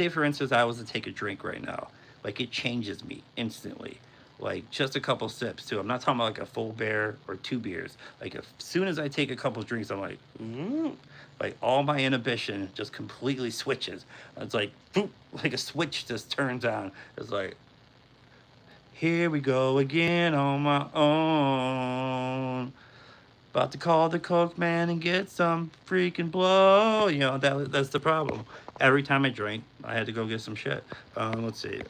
for instance, I was to take a drink right now, like it changes me instantly. Like just a couple sips too. I'm not talking about like a full bear or two beers. Like as soon as I take a couple drinks, I'm like, like all my inhibition just completely switches. It's like, boop, like a switch just turns on. It's like, here we go again on my own. About to call the Coke man and get some freaking blow. That's the problem. Every time I drank, I had to go get some shit. Let's see.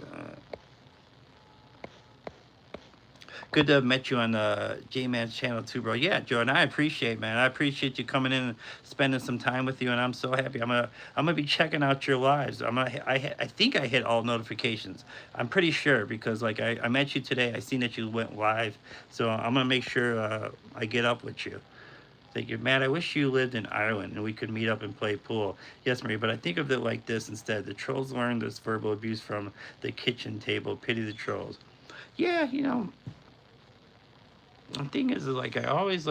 Good to have met you on J Man's channel too, bro. Yeah, Jordan, I appreciate, man. I appreciate you coming in and spending some time with you, and I'm so happy. I'm gonna be checking out your lives. I think I hit all notifications. I'm pretty sure because like I met you today. I seen that you went live, so I'm gonna make sure I get up with you. Thank you, Matt. I wish you lived in Ireland and we could meet up and play pool. Yes, Marie, but I think of it like this instead. The trolls learned this verbal abuse from the kitchen table. Pity the trolls. Yeah, the thing is like I always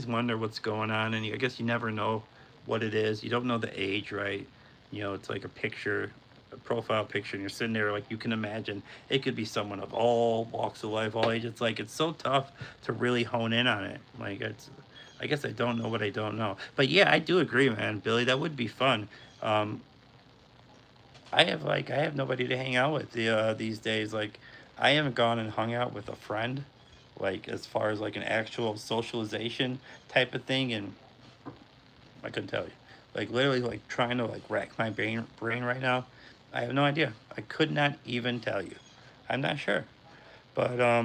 wonder what's going on, and I guess you never know what it is. You don't know the age, right? It's like a picture. profile picture and you're sitting there, like, you can imagine it could be someone of all walks of life, all ages. Like, it's so tough to really hone in on it. Like, it's, I guess I don't know what I don't know. But yeah, I do agree, man, Billy. That would be fun. Um, I have nobody to hang out with these days. Like, I haven't gone and hung out with a friend, like, as far as like an actual socialization type of thing, and I couldn't tell you. Like, literally, like, trying to like rack my brain right now. I have no idea. I could not even tell you. I'm not sure. But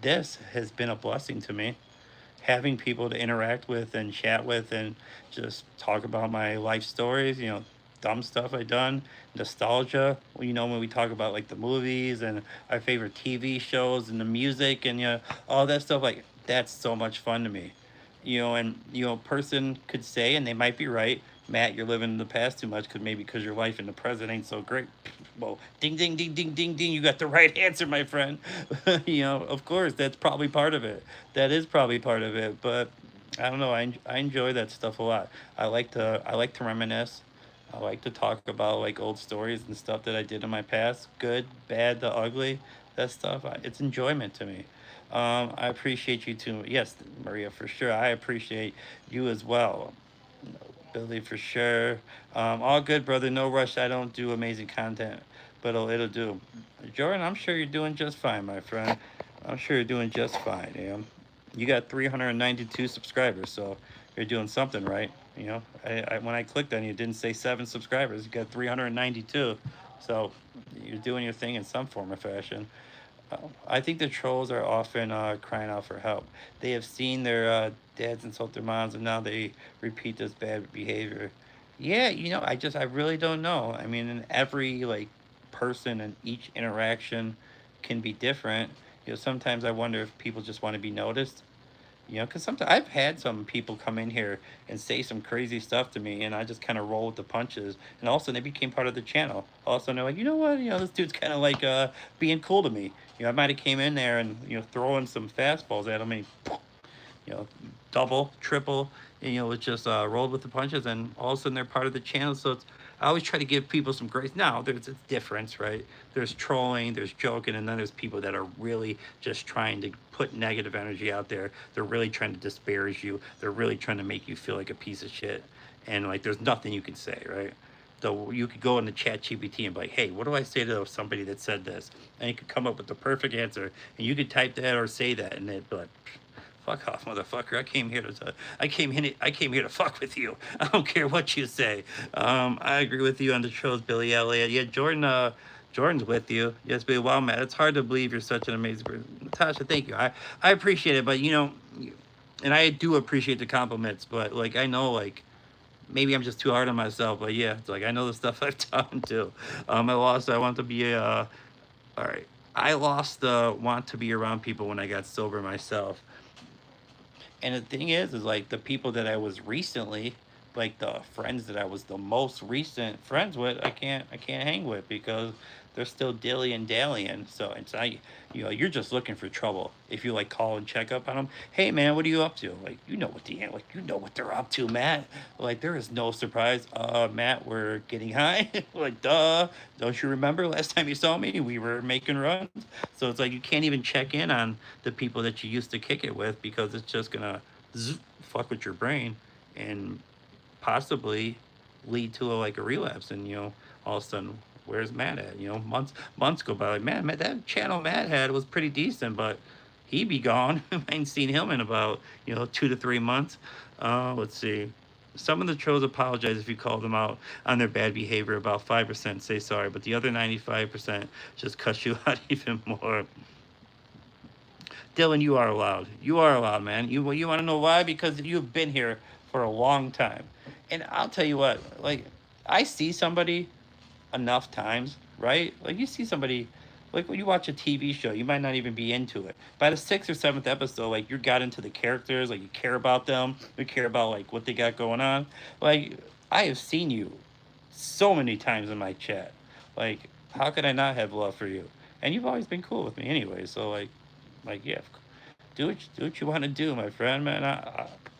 this has been a blessing to me. Having people to interact with and chat with and just talk about my life stories, dumb stuff I done, nostalgia. Well, when we talk about like the movies and our favorite TV shows and the music and all that stuff, like, that's so much fun to me. And a person could say, and they might be right, Matt, you're living in the past too much, because your life in the present ain't so great. Well, ding, ding, ding, ding, ding, ding. You got the right answer, my friend. Of course, that's probably part of it. That is probably part of it. But I don't know. I enjoy that stuff a lot. I like to reminisce. I like to talk about like old stories and stuff that I did in my past, good, bad, the ugly, that stuff. It's enjoyment to me. I appreciate you too. Yes, Maria, for sure. I appreciate you as well. Billy, for sure. All good, brother. No rush. I don't do amazing content, but it'll do. Jordan, I'm sure you're doing just fine, my friend. I'm sure you're doing just fine. You got 392 subscribers, so you're doing something right. When I clicked on you, it didn't say 7 subscribers. You got 392, so you're doing your thing in some form or fashion. I think the trolls are often crying out for help. They have seen their dads insult their moms, and now they repeat this bad behavior. Yeah, I really don't know. I mean, in every like person and each interaction can be different. Sometimes I wonder if people just want to be noticed. Because sometimes I've had some people come in here and say some crazy stuff to me, and I just kind of roll with the punches. And all of a sudden, they became part of the channel. All of a sudden, they're like, you know what? This dude's kind of like being cool to me. I might have came in there and throwing some fastballs at him, and double, triple, and it just rolled with the punches, and all of a sudden they're part of the channel. So I always try to give people some grace. Now there's a difference, right? There's trolling, there's joking, and then there's people that are really just trying to put negative energy out there. They're really trying to disparage you. They're really trying to make you feel like a piece of shit, and like there's nothing you can say, right? So you could go into Chat GPT and be like, hey, what do I say to somebody that said this? And you could come up with the perfect answer, and you could type that or say that, and they'd be like, fuck off, motherfucker! I came here to fuck with you. I don't care what you say. I agree with you on the shows, Billy Elliott. Yeah, Jordan. Jordan's with you. Yes, but wow, Matt, it's hard to believe you're such an amazing person. Natasha, thank you. I appreciate it, but and I do appreciate the compliments, but like I know like maybe I'm just too hard on myself, but yeah, it's like I know the stuff I've done too. I want to be all right. I lost the want to be around people when I got sober myself. And the thing is like the people that I was recently, like the friends that I was the most recent friends with, I can't hang with because they're still dilly and dallying. So it's I, you're just looking for trouble. If you like call and check up on them, hey man, what are you up to? Like you know what they're up to, Matt. Like there is no surprise. Matt, we're getting high. Like duh, don't you remember last time you saw me? We were making runs. So it's like you can't even check in on the people that you used to kick it with because it's just gonna fuck with your brain and possibly lead to like a relapse. And all of a sudden, where's Matt at? Months go by. Like, man, that channel Matt had was pretty decent, but he be gone. I ain't seen him in about 2 to 3 months. Let's see. Some of the trolls apologize if you call them out on their bad behavior. About 5% say sorry, but the other 95% just cuss you out even more. Dylan, you are allowed. You are allowed, man. You want to know why? Because you've been here for a long time. And I'll tell you what, like, I see somebody enough times, right? Like, you see somebody, like, when you watch a TV show, you might not even be into it. By the 6th or 7th episode, like, you got into the characters, like, you care about them, you care about, like, what they got going on. Like, I have seen you so many times in my chat. Like, how could I not have love for you? And you've always been cool with me anyway, so, like, yeah, do what you want to do, my friend, man.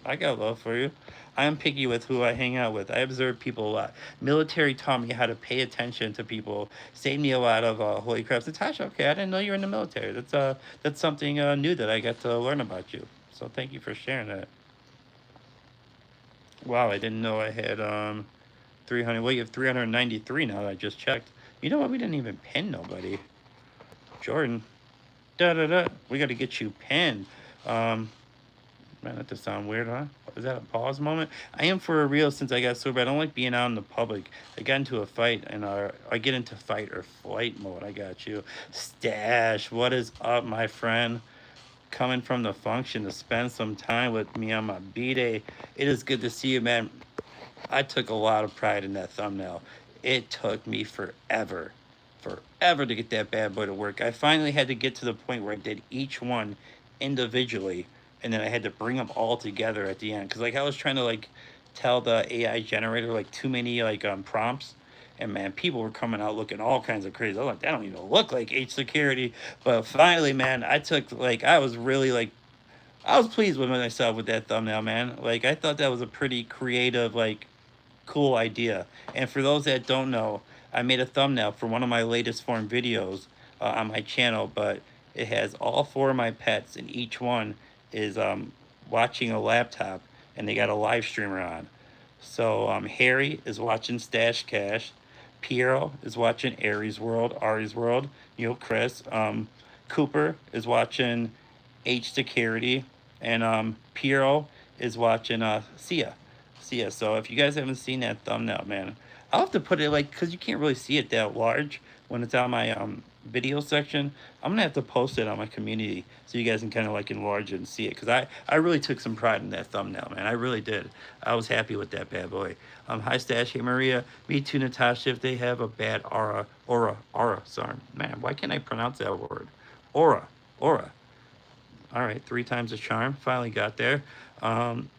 I got love for you. I am picky with who I hang out with. I observe people a lot. Military taught me how to pay attention to people. Saved me a lot of holy crap. Natasha, okay, I didn't know you were in the military. That's something new that I got to learn about you. So thank you for sharing that. Wow, I didn't know I had 300. Well, you have 393 now that I just checked. You know what? We didn't even pin nobody. Jordan. Da da da. We got to get you pinned. Um, Man, that does sound weird, huh? Is that a pause moment? I am for real since I got sober. I don't like being out in the public. I got into a fight and I get into fight or flight mode. I got you. Stash, what is up, my friend? Coming from the function to spend some time with me on my B-Day. It is good to see you, man. I took a lot of pride in that thumbnail. It took me forever to get that bad boy to work. I finally had to get to the point where I did each one individually, and then I had to bring them all together at the end. Cause like I was trying to like tell the AI generator like too many like prompts, and man, people were coming out looking all kinds of crazy. I was like, that don't even look like H security. But finally, man, I took like I was really like I was pleased with myself with that thumbnail, man. Like I thought that was a pretty creative like cool idea. And for those that don't know, I made a thumbnail for one of my latest form videos on my channel, but it has all four of my pets, and each one is watching a laptop, and they got a live streamer on. So Harry is watching Stash Cash, Piero is watching Ari's World, you know, Chris. Cooper is watching H Security, and Piero is watching Sia. So if you guys haven't seen that thumbnail, man, I'll have to put it like because you can't really see it that large when it's on my video section. I'm gonna have to post it on my community so you guys can kind of like enlarge it and see it because I really took some pride in that thumbnail, man. I really did. I was happy with that bad boy. Hi Stash, hey Maria, me too Natasha. If they have a bad aura, sorry, man. Why can't I pronounce that word? Aura. All right, three times the charm. Finally got there. Um,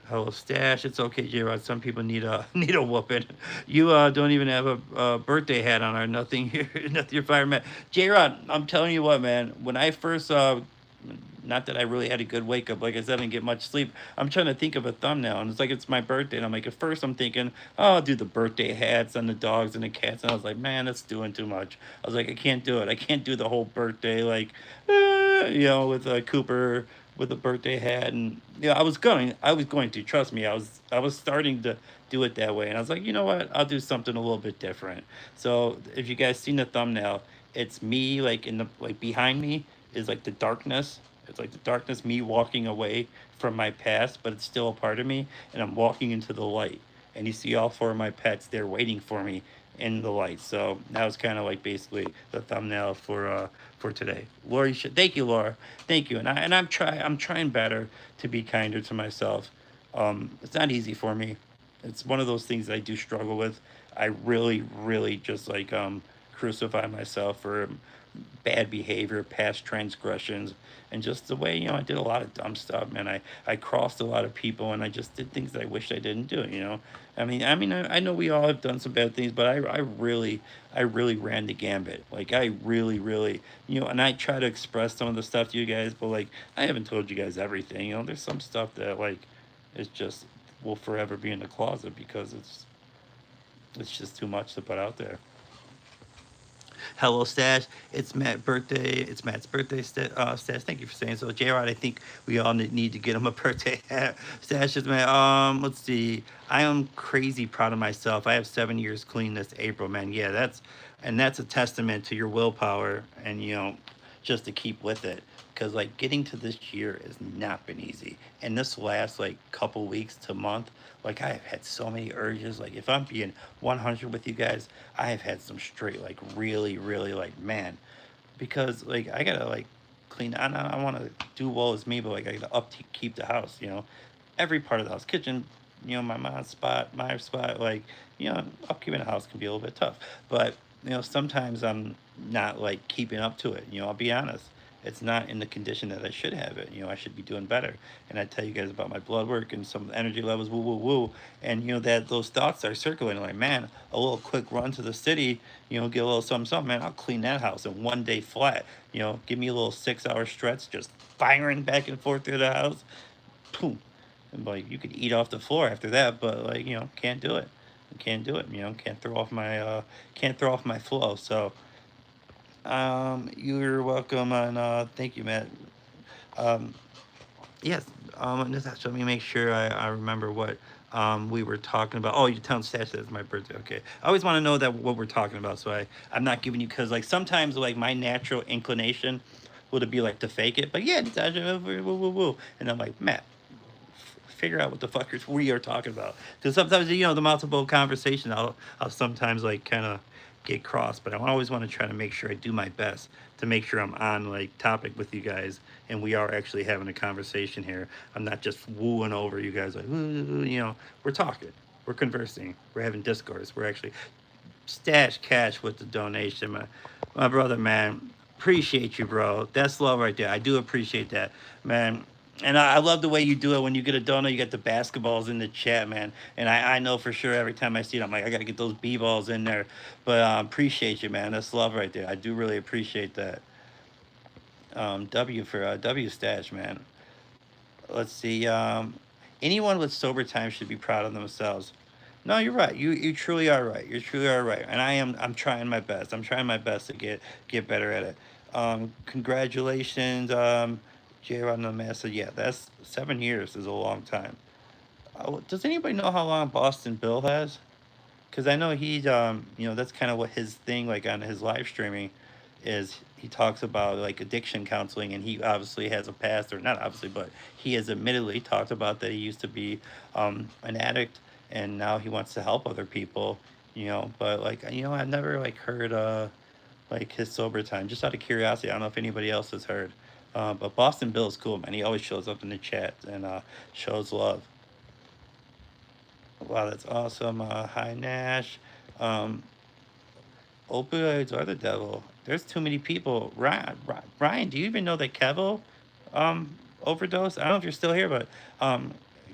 Hello, Stash. It's okay, J-Rod. Some people need a need a whooping. You don't even have a birthday hat on or nothing here. Nothing. You're fired, man. J-Rod, I'm telling you what, man. When I first not that I really had a good wake up. Like I said, I didn't get much sleep. I'm trying to think of a thumbnail, and it's like it's my birthday, and I'm like, at first I'm thinking, oh, I'll do the birthday hats on the dogs and the cats, and I was like, man, that's doing too much. I was like, I can't do it. I can't do the whole birthday like, with Cooper with a birthday hat, and I was going to trust me. I was starting to do it that way, and I was like, you know what? I'll do something a little bit different. So if you guys seen the thumbnail, it's me like in the like behind me is like the darkness. It's like the darkness, me walking away from my past, but it's still a part of me, and I'm walking into the light. And you see all four of my pets, they're waiting for me in the light. So that was kind of like basically the thumbnail for today. Laura, thank you, Laura. Thank you. I'm trying better to be kinder to myself. It's not easy for me. It's one of those things I do struggle with. I really just like crucify myself for bad behavior, past transgressions, and just the way, I did a lot of dumb stuff, man. I crossed a lot of people, and I just did things that I wished I didn't do. I know we all have done some bad things, but I really ran the gambit. Like I really, and I try to express some of the stuff to you guys, but like I haven't told you guys everything. There's some stuff that like is just will forever be in the closet because it's just too much to put out there. Hello, Stash. It's Matt's birthday. It's Matt's birthday, Stash. Thank you for saying so. J-Rod, I think we all need to get him a birthday hat. Stash is Matt. Let's see. I am crazy proud of myself. I have 7 years clean this April, man. Yeah, that's a testament to your willpower and, just to keep with it. Because, like, getting to this year has not been easy. And this last, like, couple weeks to month, like, I have had so many urges. Like, if I'm being 100 with you guys, I have had some straight, like, really, like, man. Because, like, I gotta, like, clean. I want to do well as me, but, like, I gotta upkeep the house. Every part of the house. Kitchen, my mom's spot, my spot. Like, upkeeping the house can be a little bit tough. But, sometimes I'm not, like, keeping up to it. I'll be honest, it's not in the condition that I should have it. I should be doing better. And I tell you guys about my blood work and some of the energy levels, woo, woo, woo. And, that those thoughts are circulating like, man, a little quick run to the city, get a little something, something, man, I'll clean that house in one day flat. Give me a little 6-hour stretch, just firing back and forth through the house. Boom. And like you could eat off the floor after that, but like can't do it. Can't do it. Can't throw off my flow. So you're welcome, and thank you, Matt. Um, yes. Natasha, let me make sure I remember what we were talking about. Oh, you're telling Stash that it's my birthday. Okay. I always want to know that what we're talking about, so I'm not giving you because like sometimes like my natural inclination would be like to fake it, but yeah, Natasha, woo, woo, woo, woo. And I'm like, Matt, figure out what the fuckers we are talking about. Because sometimes the multiple conversation, I'll sometimes like kind of get crossed, but I always want to try to make sure I do my best to make sure I'm on like topic with you guys, and we are actually having a conversation here. I'm not just wooing over you guys like we're talking, we're conversing, we're having discourse, we're actually Stash Cash with the donation, my brother, man. Appreciate you, bro. That's love right there. I do appreciate that, man. And I love the way you do it. When you get a donut, you get the basketballs in the chat, man. And I know for sure every time I see it, I'm like, I got to get those B-balls in there. But appreciate you, man. That's love right there. I do really appreciate that. W for W Stash, man. Let's see. Anyone with sober time should be proud of themselves. No, you're right. You truly are right. You truly are right. And I'm trying my best. I'm trying my best to get better at it. Congratulations, J Rod the Master. Yeah, that's 7 years is a long time. Does anybody know how long Boston Bill has? Because I know he's that's kind of what his thing like on his live streaming is. He talks about like addiction counseling, and he obviously has a past, or not obviously, but he has admittedly talked about that he used to be an addict, and now he wants to help other people. But like I've never like heard like his sober time. Just out of curiosity, I don't know if anybody else has heard. But Boston Bill is cool, man. He always shows up in the chat and shows love. Wow, that's awesome. Hi, Nash. Um, Opioids are the devil. There's too many people. Ryan, do you even know that Kevo overdosed? I don't know if you're still here, but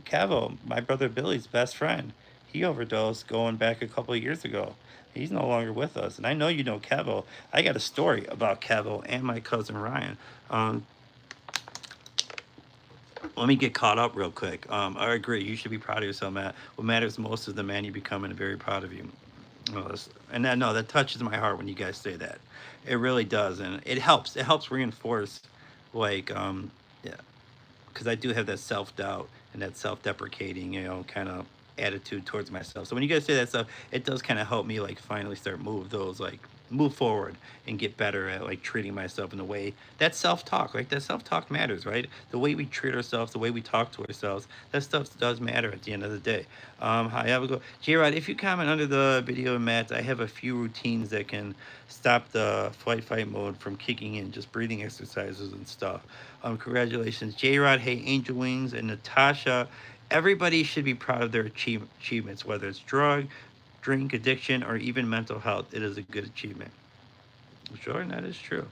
Kevo, my brother Billy's best friend, he overdosed going back a couple of years ago. He's no longer with us. And I know you know Kevo. I got a story about Kevo and my cousin Ryan. Um, Let me get caught up real quick. I agree. You should be proud of yourself, Matt. What matters most is the man you become, and I'm very proud of you. And that no, that touches my heart when you guys say that. It really does, and it helps. It helps reinforce, like, yeah, because I do have that self doubt and that self deprecating, kind of attitude towards myself. So when you guys say that stuff, it does kind of help me like finally start move forward and get better at like treating myself in a way that self talk, right? That self talk matters, right? The way we treat ourselves, the way we talk to ourselves, that stuff does matter at the end of the day. Hi, have a go. J Rod, if you comment under the video, Matt, I have a few routines that can stop the fight mode from kicking in, just breathing exercises and stuff. Congratulations, J Rod. Hey, Angel Wings and Natasha. Everybody should be proud of their achievements, whether it's drink addiction, or even mental health. It is a good achievement. Sure, that is true.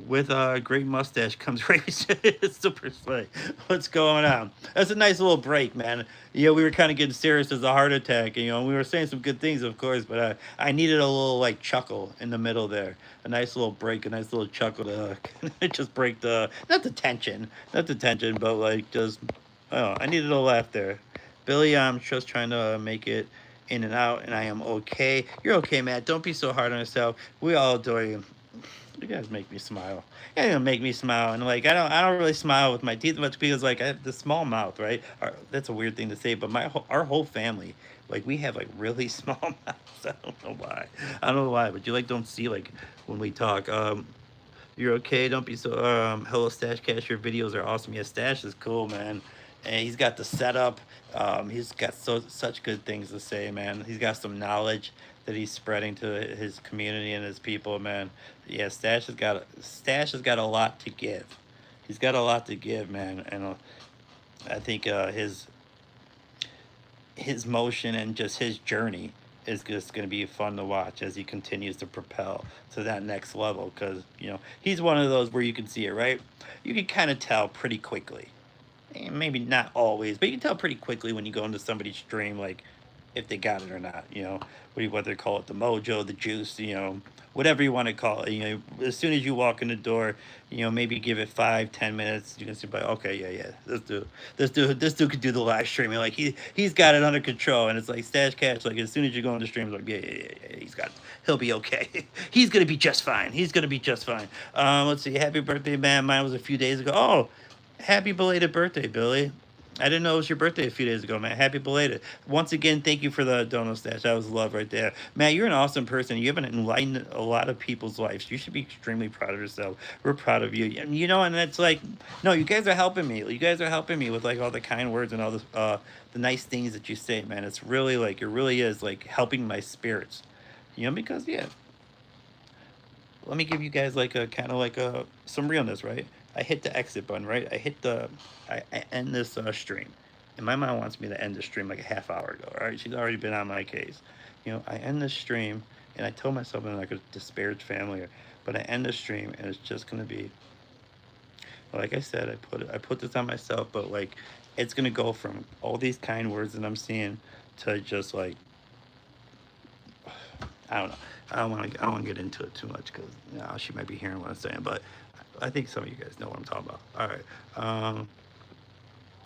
With a great mustache comes great super slay. What's going on? That's a nice little break, man. Yeah, we were kind of getting serious as a heart attack, and we were saying some good things, of course, but I needed a little like chuckle in the middle there, a nice little break, a nice little chuckle to just break the not the tension, but like just oh, I needed a laugh there. Billy, I'm just trying to make it in and out, and I am okay. You're okay, Matt. Don't be so hard on yourself. We all adore you. You guys make me smile. Yeah, you make me smile, and like I don't really smile with my teeth much because like I have the small mouth, right? That's a weird thing to say, but our whole family, like we have like really small mouths. I don't know why. I don't know why, but you like don't see like when we talk. You're okay. Don't be so. Hello, Stash Cash. Your videos are awesome. Yeah, Stash is cool, man. And he's got the setup. He's got such good things to say, man. He's got some knowledge that he's spreading to his community and his people, man. Yeah, Stash has got a lot to give. He's got a lot to give, man. And I think his motion and just his journey is just going to be fun to watch as he continues to propel to that next level, because he's one of those where you can see it, right? You can kind of tell pretty quickly, and maybe not always, but you can tell pretty quickly when you go into somebody's stream, like if they got it or not. Whether they call it the mojo, the juice, whatever you want to call it. As soon as you walk in the door, maybe give it 5, 10 minutes. You can see, but okay, yeah, this dude could do the live streaming. Like he's got it under control, and it's like Stash Cash. Like as soon as you go on the stream, it's like yeah, he's got it. He'll be okay. He's gonna be just fine. He's gonna be just fine. Let's see. Happy birthday, man. Mine was a few days ago. Oh, happy belated birthday, Billy. I didn't know it was your birthday a few days ago, man. Happy belated. Once again, thank you for the dono stash. That was love right there. Matt, you're an awesome person. You have enlightened a lot of people's lives. You should be extremely proud of yourself. We're proud of you. And it's like, no, you guys are helping me. You guys are helping me with like all the kind words and all the nice things that you say, man. It's really like, it really is like helping my spirits. Because, yeah, let me give you guys like a kind of like some realness, right? I hit the exit button, right? I end this stream. And my mom wants me to end the stream like a half hour ago, all right? She's already been on my case. I end the stream, and I told myself I'm not going to disparage family, but I end the stream, and it's just going to be, like I said, I put this on myself, but like, it's going to go from all these kind words that I'm seeing to just like, I don't know. I don't want to get into it too much because she might be hearing what I'm saying, but I think some of you guys know what I'm talking about. All right.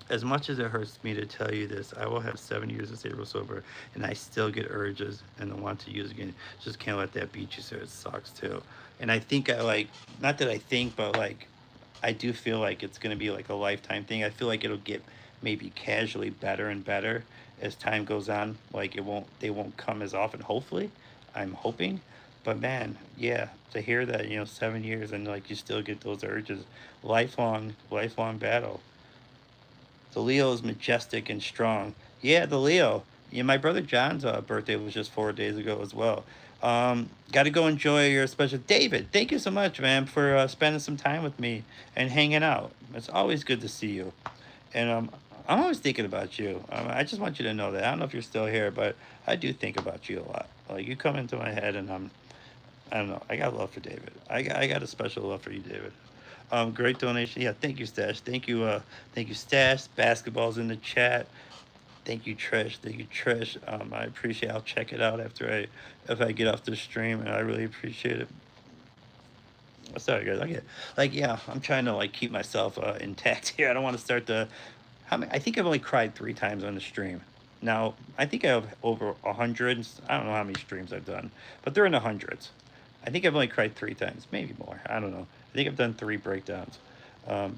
As much as it hurts me to tell you this, I will have 7 years of stable sober, and I still get urges and I want to use again. Just can't let that beat you, so it sucks too. And I think not that I think, but like, I do feel like it's going to be like a lifetime thing. I feel like it'll get maybe casually better and better as time goes on. Like they won't come as often, hopefully. I'm hoping. But man, yeah, to hear that, 7 years and like you still get those urges, lifelong battle. The Leo is majestic and strong. Yeah, the Leo. Yeah, my brother John's birthday was just 4 days ago as well. Got to go enjoy your special. David, thank you so much, man, for spending some time with me and hanging out. It's always good to see you. And I'm always thinking about you. I just want you to know that. I don't know if you're still here, but I do think about you a lot. Like you come into my head, and I don't know. I got love for David. I got a special love for you, David. Great donation. Yeah, thank you, Stash. Thank you, Stash. Basketball's in the chat. Thank you, Trish. Thank you, Trish. I appreciate. I'll check it out if I get off the stream, and I really appreciate it. Sorry, guys. Yeah. I'm trying to like keep myself intact here. I don't want to start the. I think I've only cried 3 times on the stream. Now I think I have over 100. I don't know how many streams I've done, but they're in the hundreds. I think I've only cried 3 times, maybe more. I don't know. I think I've done 3 breakdowns.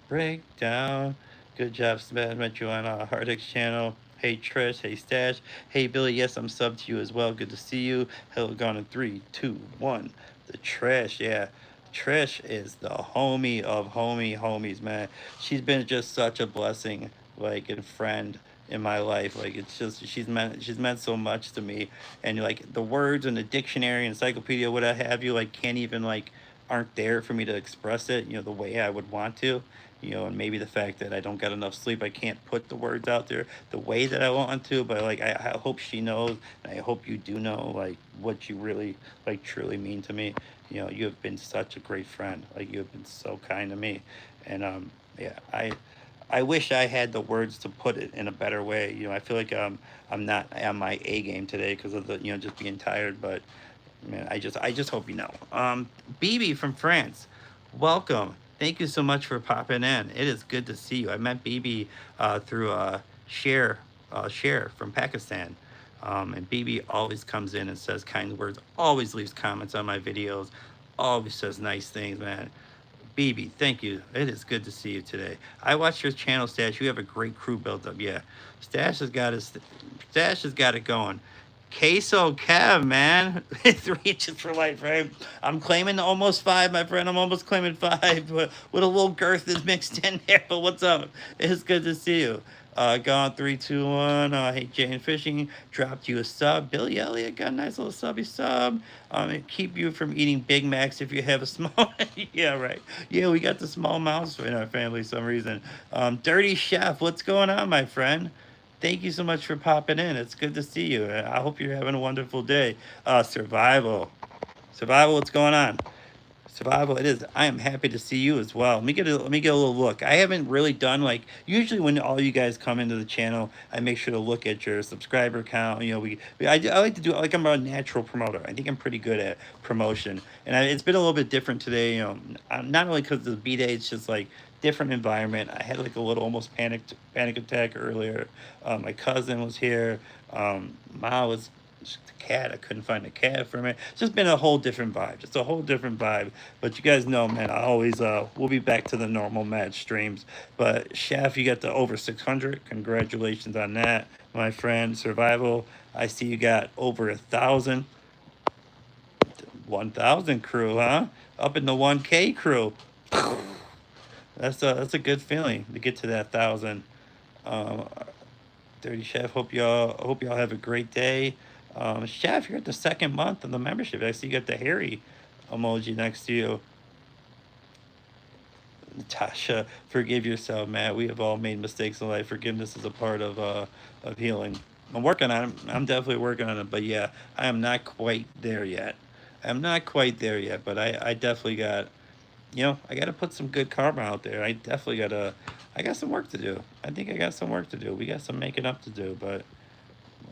Breakdown. Good job, Smash. Met you on Hardix channel. Hey Trish. Hey Stash. Hey Billy. Yes, I'm subbed to you as well. Good to see you. Hell, gone in 3, 2, 1. The Trish. Yeah. Trish is the homie of homies, man. She's been just such a blessing, like, and friend in my life. Like, it's just she's meant so much to me. And like the words in the dictionary, encyclopedia, what have you, like can't even like aren't there for me to express it, the way I would want to. And maybe the fact that I don't get enough sleep, I can't put the words out there the way that I want to. But like, I hope she knows, and I hope you do know, like what you really like truly mean to me. You have been such a great friend. Like you have been so kind to me, and yeah, I wish I had the words to put it in a better way. I feel like I'm not on my A game today because of the just being tired. But man, I just hope you know. BB from France, welcome. Thank you so much for popping in. It is good to see you. I met BB through Share from Pakistan. And BB always comes in and says kind words, always leaves comments on my videos, always says nice things, man. BB, thank you. It is good to see you today. I watched your channel, Stash. You have a great crew built up. Yeah, Stash has got it going. Queso Kev, man. 3 inches for life, right? I'm claiming almost 5, my friend. I'm almost claiming 5, but with a little girth is mixed in there. But what's up? It's good to see you. Gone 3, 2, 1. Hey, Jane Fishing dropped you a sub. Billy Elliott got a nice little subby sub. And keep you from eating Big Macs if you have a small. Yeah, right. Yeah, we got the small mouse in our family for some reason. Dirty Chef, what's going on, my friend? Thank you so much for popping in. It's good to see you. I hope you're having a wonderful day. Survival, what's going on? Survival, it is. I am happy to see you as well. Let me get a little look. I haven't really done like usually when all you guys come into the channel, I make sure to look at your subscriber count. You know, I like to do like I'm a natural promoter. I think I'm pretty good at promotion, and it's been a little bit different today. You know, not only because of the B day, it's just like different environment. I had like a little almost panic attack earlier. My cousin was here. Ma was the cat. I couldn't find a cat from it. It's just been a whole different vibe. Just a whole different vibe. But you guys know, man, I always we'll be back to the normal match streams. But Chef, you got the over 600. Congratulations on that, my friend. Survival. I see you got over 1,000. 1,000 crew, huh? Up in the 1K crew. That's a good feeling to get to that 1,000. Um, Dirty Chef, hope y'all have a great day. Chef, you're at the second month of the membership. I see you got the hairy emoji next to you. Natasha, forgive yourself, Matt. We have all made mistakes in life. Forgiveness is a part of healing. I'm working on it. I'm definitely working on it. But yeah, I am not quite there yet. I'm not quite there yet. But I definitely got, you know, I got to put some good karma out there. I got some work to do. I think I got some work to do. We got some making up to do, but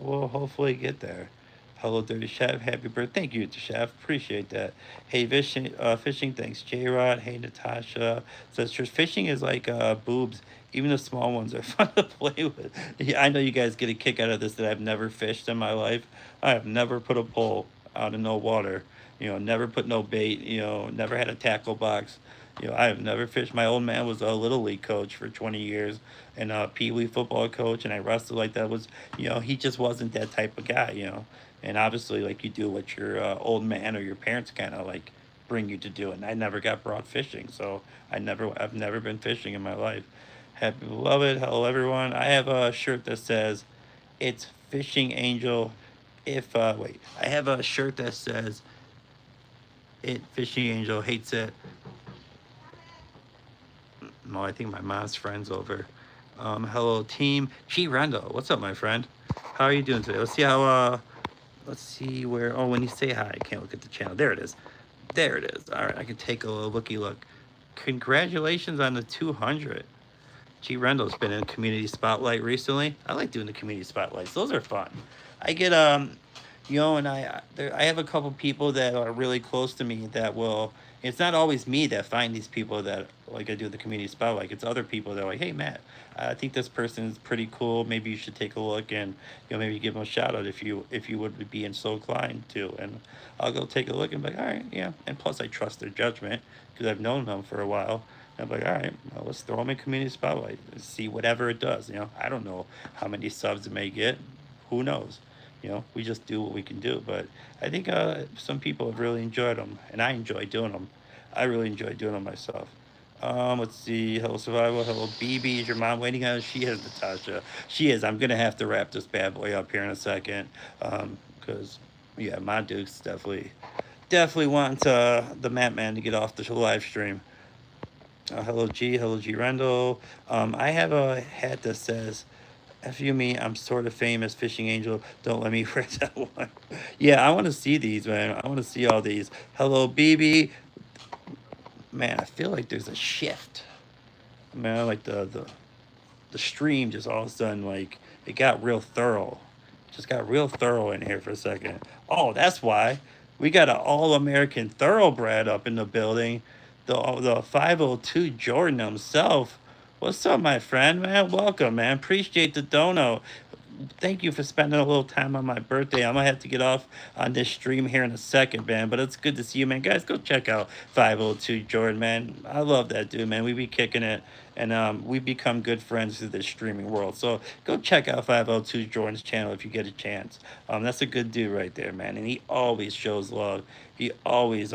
we'll hopefully get there. Hello, Dirty Chef. Happy birthday. Thank you, Chef. Appreciate that. Hey, fishing. Thanks, J Rod. Hey, Natasha. Says fishing is like boobs. Even the small ones are fun to play with. Yeah, I know you guys get a kick out of this that I've never fished in my life. I have never put a pole out in no water. You know, never put no bait. You know, never had a tackle box. You know, I have never fished. My old man was a little league coach for 20 years and a pee wee football coach, and I wrestled like that. Was, you know, he just wasn't that type of guy. You know, and obviously like you do what your old man or your parents kind of like bring you to do, and I never got brought fishing, so I've never been fishing in my life. Happy beloved. Hello everyone. I have a shirt that says it's Fishing Angel. If wait, I have a shirt that says it Fishing Angel hates it. No, I think my mom's friend's over. Hello team. G Randall, what's up, my friend? How are you doing today? Let's see how let's see where, oh, when you say hi, I can't look at the channel. There it is. There it is. All right, I can take a little looky look. Congratulations on the 200. G Rendell's been in Community Spotlight recently. I like doing the Community Spotlights. Those are fun. I get, you know, and I have a couple people that are really close to me that will, it's not always me that find these people that like I do the Community Spotlight. It's other people that are like, hey, Matt, I think this person is pretty cool. Maybe you should take a look and, you know, maybe give them a shout out if you would be in so inclined to. And I'll go take a look and be like, all right, yeah. And plus I trust their judgment because I've known them for a while. I'm like, all right, well, let's throw them in Community Spotlight and see whatever it does. You know, I don't know how many subs it may get. Who knows? You know, we just do what we can do. But I think some people have really enjoyed them, and I enjoy doing them. I really enjoy doing them myself. Let's see. Hello, Survival. Hello, BB. Is your mom waiting on us? She is, Natasha. She is. I'm going to have to wrap this bad boy up here in a second. Because, yeah, my Duke's definitely wants the Matt Man to get off the live stream. Hello, G Rendell. I have a hat that says, F you me, I'm sort of famous, Fishing Angel. Don't let me wear that one. Yeah, I want to see these, man. I want to see all these. Hello, BB. Man, I feel like there's a shift. Man, like the stream just all of a sudden, like, it got real thorough. Just got real thorough in here for a second. Oh, that's why. We got an all-American thoroughbred up in the building. The 502 Jordan himself. What's up, my friend, man? Welcome, man. Appreciate the dono. Thank you for spending a little time on my birthday. I'm gonna have to get off on this stream here in a second, man. But it's good to see you, man. Guys, go check out 502 Jordan, man. I love that dude, man. We be kicking it, and we become good friends through this streaming world. So go check out 502 Jordan's channel if you get a chance. That's a good dude right there, man. And he always shows love. He always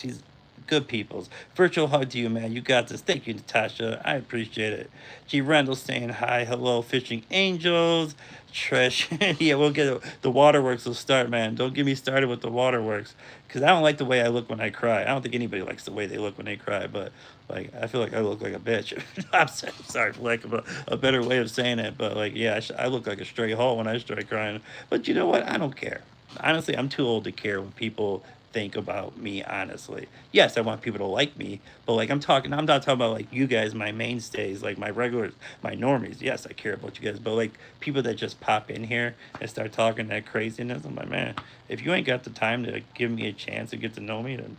he's good peoples. Virtual hug to you, man. You got this. Thank you, Natasha. I appreciate it. G. Randall saying hi. Hello, Fishing Angels. Trish. Yeah, we'll get it. The waterworks will start, man. Don't get me started with the waterworks. Because I don't like the way I look when I cry. I don't think anybody likes the way they look when they cry. But, like, I feel like I look like a bitch. I'm sorry for lack of a better way of saying it. But, like, yeah, I look like a stray hole when I start crying. But you know what? I don't care. Honestly, I'm too old to care when people think about me, honestly. Yes, I want people to like me, but like I'm not talking about like you guys, my mainstays, like my regulars, my normies. Yes, I care about you guys, but like people that just pop in here and start talking that craziness, I'm like, man, if you ain't got the time to give me a chance to get to know me, then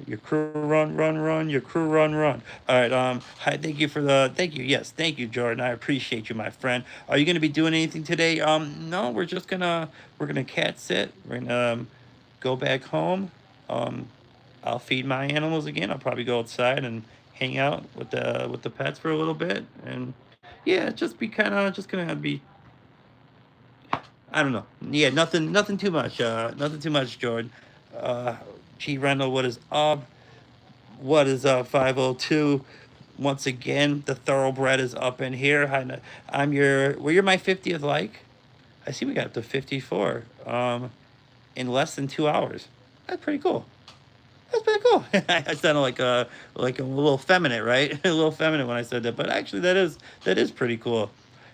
your crew run, your crew run. All right, hi, thank you for the, thank you, yes, thank you, Jordan. I appreciate you, my friend. Are you gonna be doing anything today? No, we're gonna cat sit. We're gonna go back home. Um, I'll feed my animals again. I'll probably go outside and hang out with the pets for a little bit, and yeah, just be kind of just gonna be. I don't know. Yeah, nothing too much. Nothing too much, Jordan. Uh, G Randall, what is up? What is up, 502? Once again, the thoroughbred is up in here. I'm your. Well, you're my 50th like. I see we got up to 54. In less than 2 hours. That's pretty cool. That's pretty cool. I sounded like a little feminine, right? A little feminine when I said that, but actually that is pretty cool.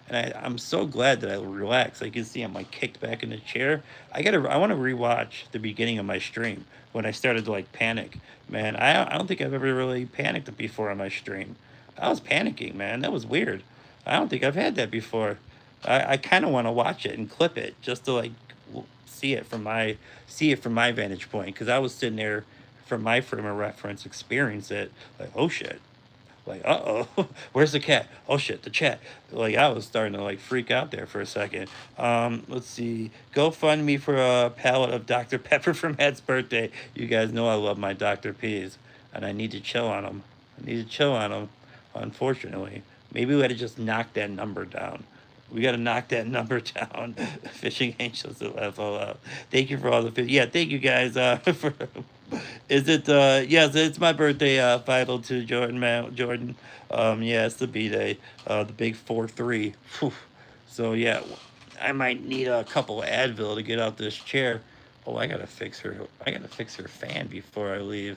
And I'm so glad that I relaxed. I can see I'm like kicked back in the chair. I want to rewatch the beginning of my stream when I started to like panic. Man, I don't think I've ever really panicked before on my stream. I was panicking, man. That was weird. I don't think I've had that before. I kind of want to watch it and clip it just to like see it from my vantage point because I was sitting there from my frame of reference, experience it like, oh shit, like, uh-oh, where's the cat? Oh shit, the chat. Like I was starting to like freak out there for a second. Let's see. Go fund me for a pallet of Dr. Pepper for Matt's birthday. You guys know I love my Dr. P's and I need to chill on them. I need to chill on them, unfortunately. Maybe we had to just knock that number down. We got to knock that number down. Fishing Angels at level up. Thank you for all the yeah, thank you guys for is it yes, it's my birthday 502 Jordan, man. Jordan. Yeah, it's the B-day. The big 4-3. Whew. So yeah, I might need a couple of Advil to get out this chair. Oh, I gotta fix her fan before I leave.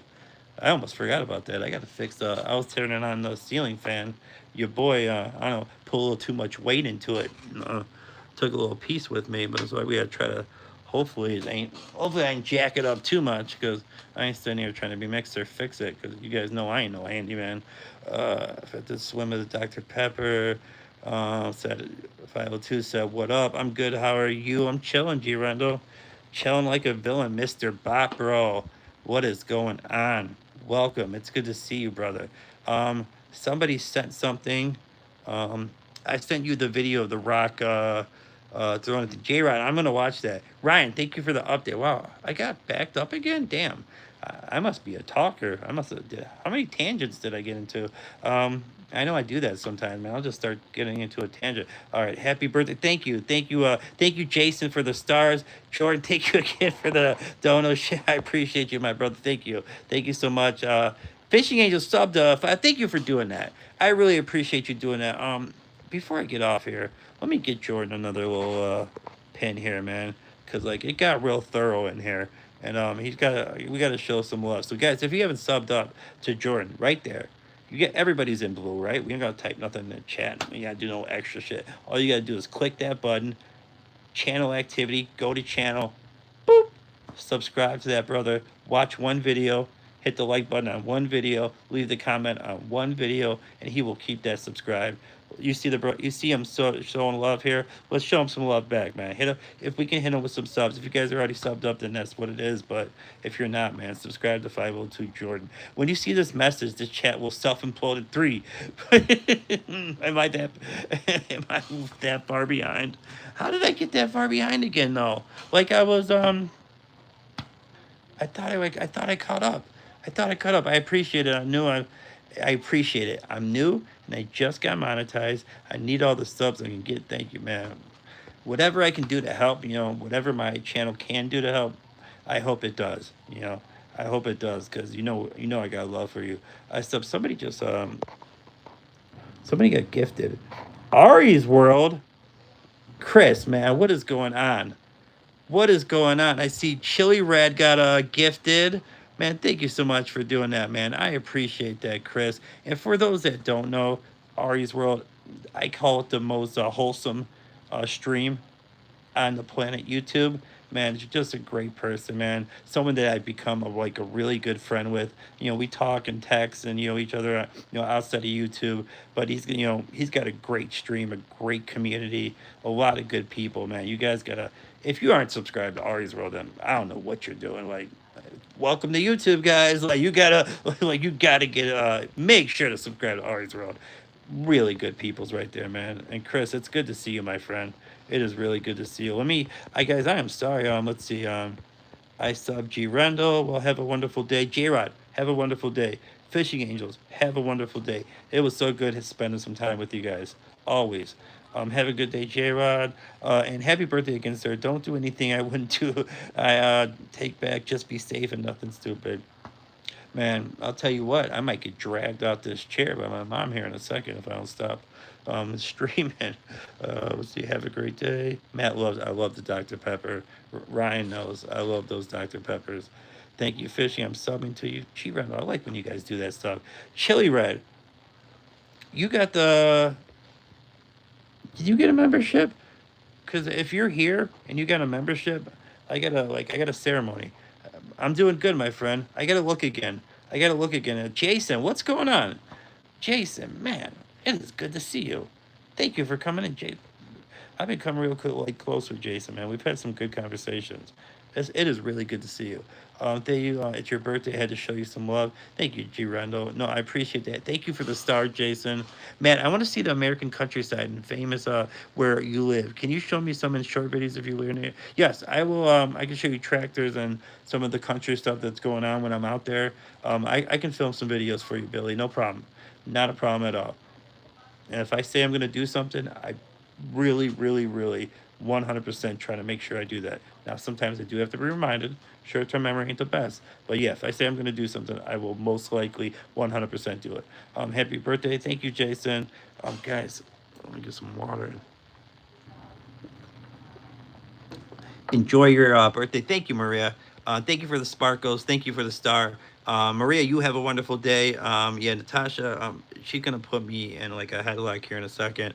I almost forgot about that. I gotta fix the. I was turning on the ceiling fan. Your boy, I don't know, put a little too much weight into it. Took a little piece with me, but it's like we gotta try to. Hopefully I ain't jack it up too much because I ain't sitting here trying to be mixed or fix it because you guys know I ain't no handyman. If I did swim with Dr. Pepper, said 502 said, "What up? I'm good. How are you? I'm chilling, G Randall, chilling like a villain, Mr. Bot, bro. What is going on? Welcome. It's good to see you, brother. Somebody sent something. I sent you the video of the Rock throwing it to J Ryan. I'm gonna watch that. Ryan, thank you for the update. Wow, I got backed up again. Damn, I must be a talker. I must have. How many tangents did I get into? I know I do that sometimes, man. I'll just start getting into a tangent. All right, happy birthday. Thank you, Jason, for the stars. Jordan, thank you again for the dono shit. I appreciate you, my brother. Thank you so much. Fishing Angel subbed. Thank you for doing that. I really appreciate you doing that. Before I get off here, let me get Jordan another little pin here, man, because like it got real thorough in here, and we got to show some love. So guys, if you haven't subbed up to Jordan, right there, you get everybody's in blue, right? We ain't gotta type nothing in the chat. We gotta do no extra shit. All you gotta do is click that button, channel activity, go to channel, boop, subscribe to that brother, watch one video, hit the like button on one video, leave the comment on one video, and he will keep that subscribed. You see him showing love here. Let's show him some love back, man. Hit him if we can hit him with some subs. If you guys are already subbed up, then that's what it is. But if you're not, man, subscribe to 502 Jordan. When you see this message, this chat will self-implode in 3. am I that far behind? How did I get that far behind again though? Like I was I thought I caught up. I appreciate it. I appreciate it. I'm new and I just got monetized. I need all the subs I can get. Thank you, man. Whatever I can do to help, whatever my channel can do to help, I hope it does. I hope it does because I got love for you. Somebody got gifted. Ari's World. Chris, man, what is going on? What is going on? I see Chili Red got gifted. Man, thank you so much for doing that, man. I appreciate that, Chris. And for those that don't know, Ari's World, I call it the most wholesome stream on the planet YouTube man, you're just a great person, man. Someone that I've become like a really good friend with. We talk and text and each other, outside of YouTube. But he's got a great stream, a great community, a lot of good people, man. You guys gotta, if you aren't subscribed to Ari's World, then I don't know what you're doing. Like, welcome to YouTube, guys. Like, you gotta, like, you gotta get, make sure to subscribe to Ari's World. Really good peoples right there, man. And Chris, it's good to see you, my friend. It is really good to see you. Guys, I am sorry. Let's see. I sub G Rendell. Well, have a wonderful day. J Rod, have a wonderful day. Fishing Angels, have a wonderful day. It was so good spending some time with you guys. Always. Have a good day, J Rod. And happy birthday again, sir. Don't do anything I wouldn't do. I take back. Just be safe and nothing stupid. Man, I'll tell you what, I might get dragged out this chair by my mom here in a second if I don't stop streaming. Let's see, have a great day. I love the Dr. Pepper. Ryan knows, I love those Dr. Peppers. Thank you, Fishy. I'm subbing to you. Chi Red, I like when you guys do that stuff. Chili Red, you got the. Did you get a membership? Because if you're here and you got a membership, I got a ceremony. I'm doing good, my friend. I gotta look again. Jason, what's going on? Jason, man, it is good to see you. Thank you for coming in, Jason. I've become real close with Jason, man. We've had some good conversations. It is really good to see you. Thank you. It's your birthday. I had to show you some love. Thank you, G. Randall. No, I appreciate that. Thank you for the star, Jason. Man, I want to see the American countryside and famous where you live. Can you show me some in short videos if you live near? Yes, I will. I can show you tractors and some of the country stuff that's going on when I'm out there. I can film some videos for you, Billy. No problem. Not a problem at all. And if I say I'm going to do something, I really, really, really 100% try to make sure I do that. Now, sometimes I do have to be reminded. Short-term memory ain't the best. But yeah, if I say I'm going to do something, I will most likely 100% do it. Happy birthday. Thank you, Jason. Guys, let me get some water. Enjoy your birthday. Thank you, Maria. Thank you for the sparkles. Thank you for the star. Maria, you have a wonderful day. Yeah, Natasha, she's going to put me in like a headlock here in a second.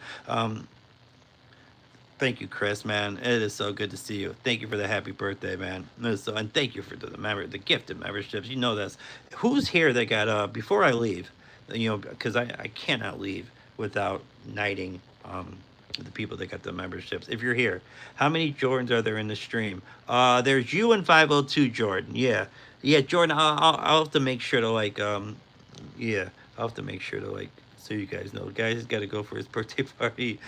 Thank you, Chris, man. It is so good to see you. Thank you for the happy birthday, man. And thank you for the gifted memberships. You know this. Who's here that got before I leave? Because I cannot leave without knighting the people that got the memberships. If you're here, how many Jordans are there in the stream? There's you and 502 Jordan. Yeah, Jordan. I'll have to make sure to yeah, I'll have to make sure to so you guys know, guys got to go for his birthday party.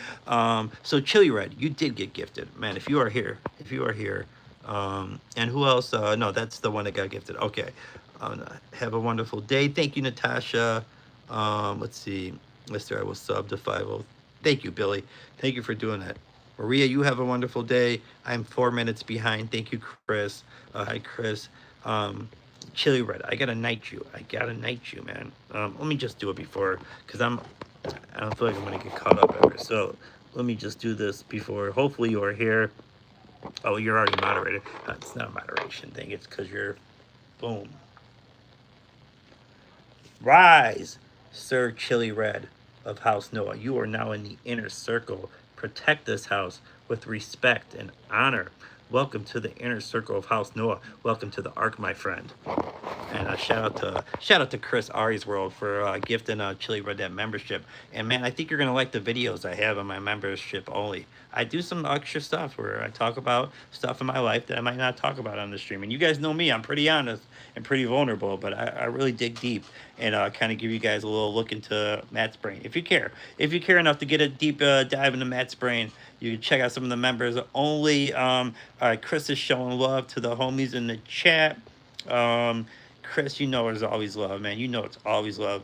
So Chili Red, you did get gifted, man. If you are here, and who else? No, that's the one that got gifted. Okay. Have a wonderful day. Thank you, Natasha. Let's see, Mister, I will sub to 50. Thank you, Billy. Thank you for doing that. Maria, you have a wonderful day. I'm 4 minutes behind. Thank you, Chris. Hi, Chris. Chili Red, I gotta knight you, man. Let me just do it before, because I don't feel like I'm gonna get caught up ever. So let me just do this before. Hopefully you are here. Oh, you're already moderated. It's not a moderation thing. It's because you're, boom. Rise, Sir Chili Red of House Noah. You are now in the inner circle. Protect this house with respect and honor. Welcome to the inner circle of House Noah. Welcome to the Ark, my friend. And shout out to Chris Ari's World for gifting Chili Red that membership. And man, I think you're gonna like the videos I have on my membership only. I do some extra stuff where I talk about stuff in my life that I might not talk about on the stream. And you guys know me, I'm pretty honest and pretty vulnerable, but I really dig deep and kind of give you guys a little look into Matt's brain. If you care enough to get a deep dive into Matt's brain, you can check out some of the members only. Chris is showing love to the homies in the chat. Chris, you know it's always love, man. You know it's always love.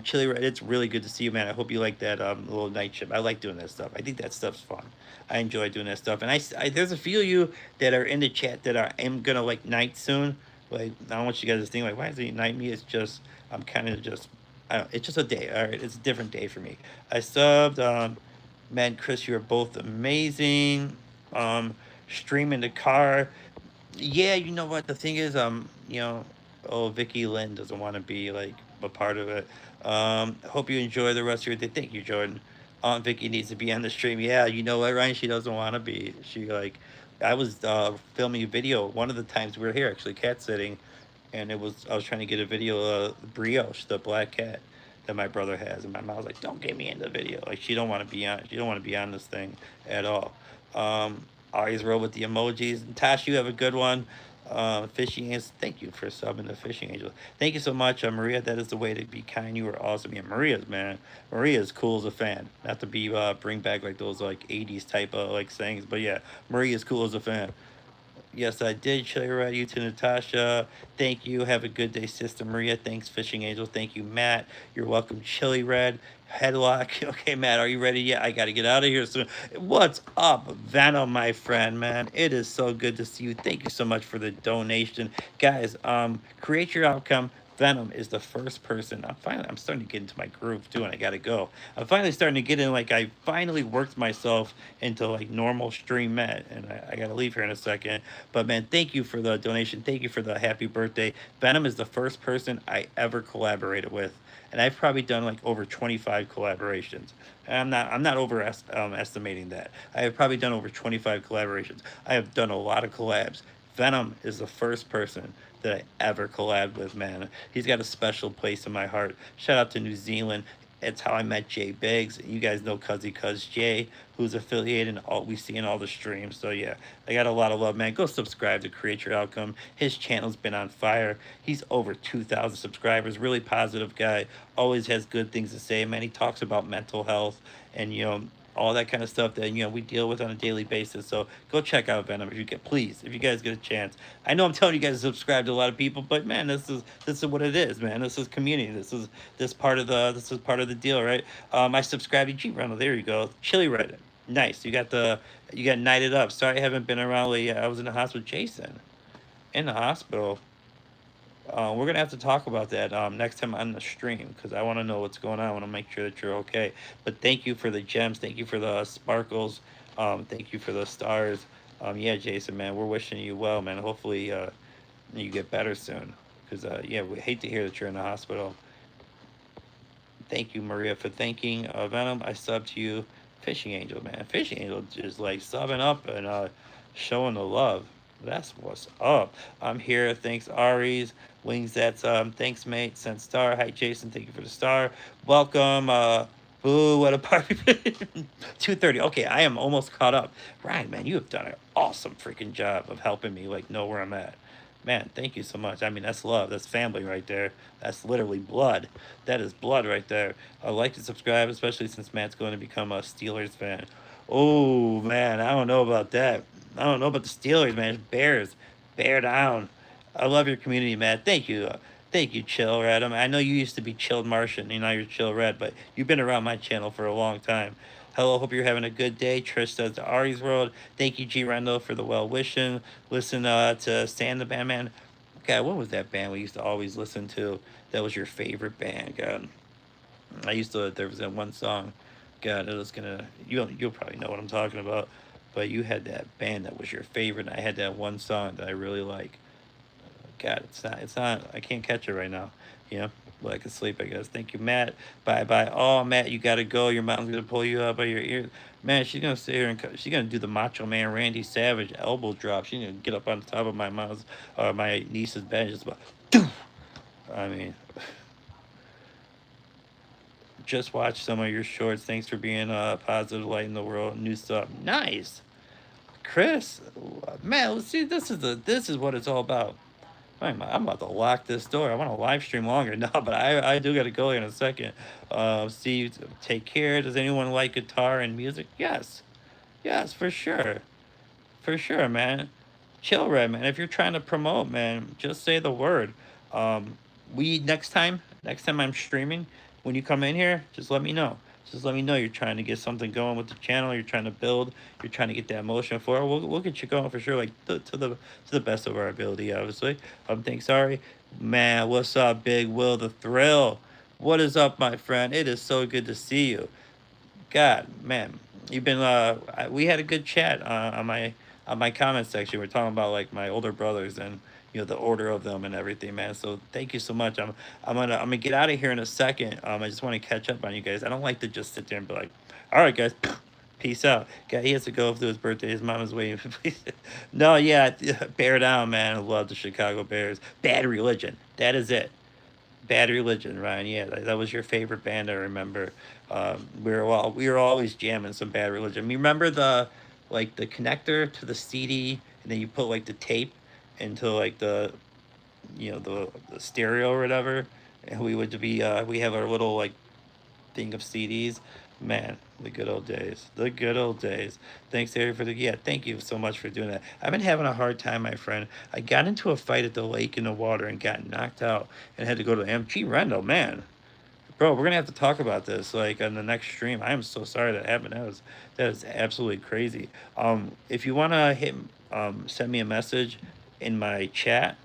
Chili Red, it's really good to see you, man. I hope you like that little night shift. I like doing that stuff. I think that stuff's fun. I enjoy doing that stuff. And I there's a few of you that are in the chat that I am gonna like night soon. Like, I don't want you guys to think like, why is he night me? It's just I'm kind of just it's just a day. All right, it's a different day for me. I subbed. Man, Chris, you're both amazing. Stream in the car. Yeah, you know what the thing is, Vicky Lynn doesn't want to be like a part of it. Hope you enjoy the rest of your day. Thank you, Jordan. Aunt Vicky needs to be on the stream. Yeah, you know what, Ryan? She doesn't want to be. She I was filming a video one of the times we were here, actually cat sitting, and I was trying to get a video of Brioche, the black cat that my brother has, and my mom was like, "Don't get me in the video." Like she don't want to be on. She don't want to be on this thing at all. Always roll with the emojis. Tash, you have a good one. Fishing Angels, thank you for subbing the Fishing Angel. Thank you so much, Maria. That is the way to be kind. You are awesome. Yeah, Maria's man. Maria's cool as a fan. Not to be bring back like those like '80s type of like sayings, but yeah, Maria's cool as a fan. Yes, I did. Chili Red, you to Natasha. Thank you. Have a good day, Sister Maria. Thanks, Fishing Angel. Thank you, Matt. You're welcome, Chili Red. Headlock. Okay, Matt, are you ready? Yeah, I got to get out of here soon. What's up, Venom, my friend, man? It is so good to see you. Thank you so much for the donation. Guys, create your outcome. Venom is the first person. I'm starting to get into my groove too, and I gotta go. I'm finally starting to get in. Like I finally worked myself into like normal stream Matt, and I gotta leave here in a second. But man, thank you for the donation. Thank you for the happy birthday. Venom is the first person I ever collaborated with, and I've probably done like over 25 collaborations. And I'm not estimating that. I have probably done over 25 collaborations. I have done a lot of collabs. Venom is the first person that I ever collabed with, man. He's got a special place in my heart. Shout out to New Zealand. It's how I met Jay Biggs. You guys know Cuzzy Cuz Jay, who's affiliated and all we see in all the streams. So yeah, I got a lot of love, man. Go subscribe to Create Your Outcome. His channel's been on fire. He's over 2,000 subscribers. Really positive guy. Always has good things to say, man. He talks about mental health and all that kind of stuff that we deal with on a daily basis. So go check out Venom if you get, please, if you guys get a chance. I know I'm telling you guys to subscribe to a lot of people, but man, this is what it is, man. This is community. This is part of the deal, right? I subscribe to G Rental. There you go. Chili Red. Nice. You got knighted up. Sorry I haven't been around lately. I was in the hospital with Jason. In the hospital. We're gonna have to talk about that next time on the stream because I want to know what's going on. I want to make sure that you're okay. But thank you for the gems. Thank you for the sparkles. Thank you for the stars. Yeah, Jason, man, we're wishing you well, man. Hopefully, you get better soon. Because yeah, we hate to hear that you're in the hospital. Thank you, Maria, for thanking Venom. I subbed to you, Fishing Angel, man. Fishing Angel just like subbing up and showing the love. That's what's up. I'm here. Thanks, Aries. Wings, that's thanks, mate. Sent star. Hi, Jason. Thank you for the star. Welcome. Boo, what a party. 2:30. Okay, I am almost caught up. Ryan, man, you have done an awesome freaking job of helping me like know where I'm at. Man, thank you so much. I mean, that's love. That's family right there. That's literally blood. That is blood right there. I'd like to subscribe, especially since Matt's going to become a Steelers fan. Oh, man, I don't know about that. I don't know about the Steelers, man. Bears. Bear down. I love your community, Matt. Thank you. Thank you, Chill Red. I know you used to be Chilled Martian, and now you're Chill Red, but you've been around my channel for a long time. Hello, hope you're having a good day. Trish says to Ari's World. Thank you, G Rendo, for the well wishing. Listen to Stan the Band, man. God, what was that band we used to always listen to? That was your favorite band, God. There was that one song. God, it was gonna. You'll probably know what I'm talking about. But you had that band that was your favorite. And I had that one song that I really like. God, it's not. I can't catch it right now. Well, I can sleep, I guess. Thank you, Matt. Bye bye. Oh, Matt, you gotta go. Your mom's gonna pull you up by your ears. Man, she's gonna sit here and she's gonna do the Macho Man Randy Savage elbow drop. She's gonna get up on top of my niece's bed. Just about. I mean, just watch some of your shorts. Thanks for being a positive light in the world. New stuff. Nice, Chris. Man, let's see. This is what it's all about. I'm about to lock this door. I want to live stream longer. No, but I do got to go in a second. Steve, take care. Does anyone like guitar and music? Yes. Yes, for sure. For sure, man. Chill, Red, man. If you're trying to promote, man, just say the word. Next time I'm streaming, when you come in here, just let me know. Just let me know you're trying to get something going with the channel. You're trying to build. You're trying to get that motion for it. We'll get you going for sure, like to the best of our ability, obviously. Thanks, Ari. Man, what's up, Big Will the Thrill? What is up, my friend? It is so good to see you. God, man, you've been. We had a good chat on my comment section. We're talking about like my older brothers and the order of them and everything, man. So thank you so much. I'm gonna get out of here in a second. I just want to catch up on you guys. I don't like to just sit there and be like, all right, guys, Peace out. Guy, he has to go for his birthday. His mom is waiting. No, yeah, bear down, man. I love the Chicago Bears. Bad Religion. That is it. Bad Religion, Ryan. Yeah, that was your favorite band. I remember. We were always jamming some Bad Religion. You remember the like the connector to the CD, and then you put like the tape into like the stereo or whatever, and we have our little like thing of CDs. Man, the good old days. The good old days. Thanks, Harry, for the yeah. Thank you so much for doing that. I've been having a hard time, my friend. I got into a fight at the lake in the water and got knocked out and had to go to MG Rendell. Man, bro, we're gonna have to talk about this like on the next stream. I am so sorry that happened. That is absolutely crazy. If you wanna send me a message in my chat,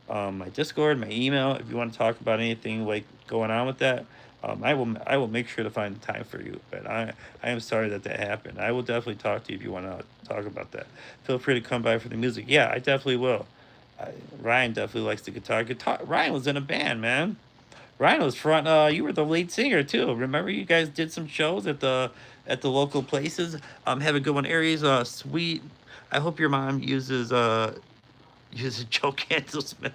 my Discord, my email. If you want to talk about anything like going on with that, I will make sure to find time for you. But I am sorry that that happened. I will definitely talk to you if you want to talk about that. Feel free to come by for the music. Yeah, I definitely will. Ryan definitely likes the guitar. Guitar. Ryan was in a band, man. Ryan was front. You were the lead singer too. Remember, you guys did some shows at the local places. Have a good one, Aries. Sweet. I hope your mom uses Joe Candles, man.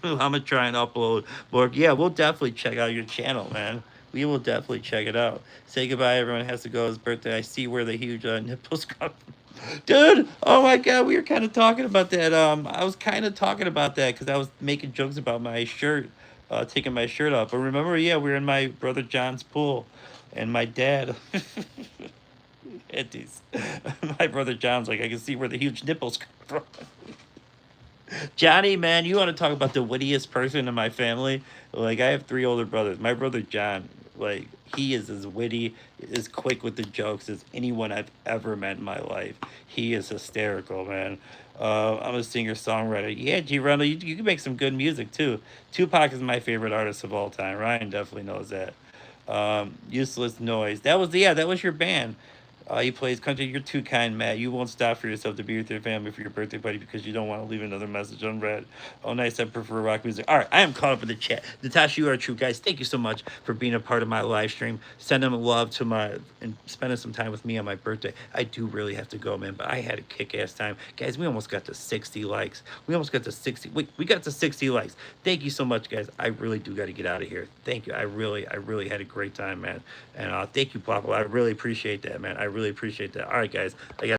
I'm gonna try and upload more. Yeah, we'll definitely check out your channel, man. We will definitely check it out. Say goodbye. Everyone has to go. His birthday. I see where the huge nipples come from. Dude, oh my God, we were kind of talking about that. I was kind of talking about that because I was making jokes about my shirt, taking my shirt off. But remember, yeah, we were in my brother John's pool, and my dad had these. My brother John's like, I can see where the huge nipples come from. Johnny, man, you want to talk about the wittiest person in my family? Like, I have three older brothers. My brother John, like, he is as witty, as quick with the jokes as anyone I've ever met in my life. He is hysterical, man. I'm a singer songwriter. Yeah, G. Randall, you can make some good music too. Tupac is my favorite artist of all time. Ryan definitely knows that. Useless Noise. That was your band. He plays country. You're too kind, Matt. You won't stop for yourself to be with your family for your birthday party because you don't want to leave another message unread. Oh, nice. I prefer rock music. All right. I am caught up in the chat. Natasha, you are true, guys. Thank you so much for being a part of my live stream. Sending love to and spending some time with me on my birthday. I do really have to go, man, but I had a kick ass time. Guys, we almost got to 60 likes. We almost got to 60. We got to 60 likes. Thank you so much, guys. I really do got to get out of here. Thank you. I really had a great time, man. And thank you, Papa. I really appreciate that, man. I really appreciate that. All right, guys. I got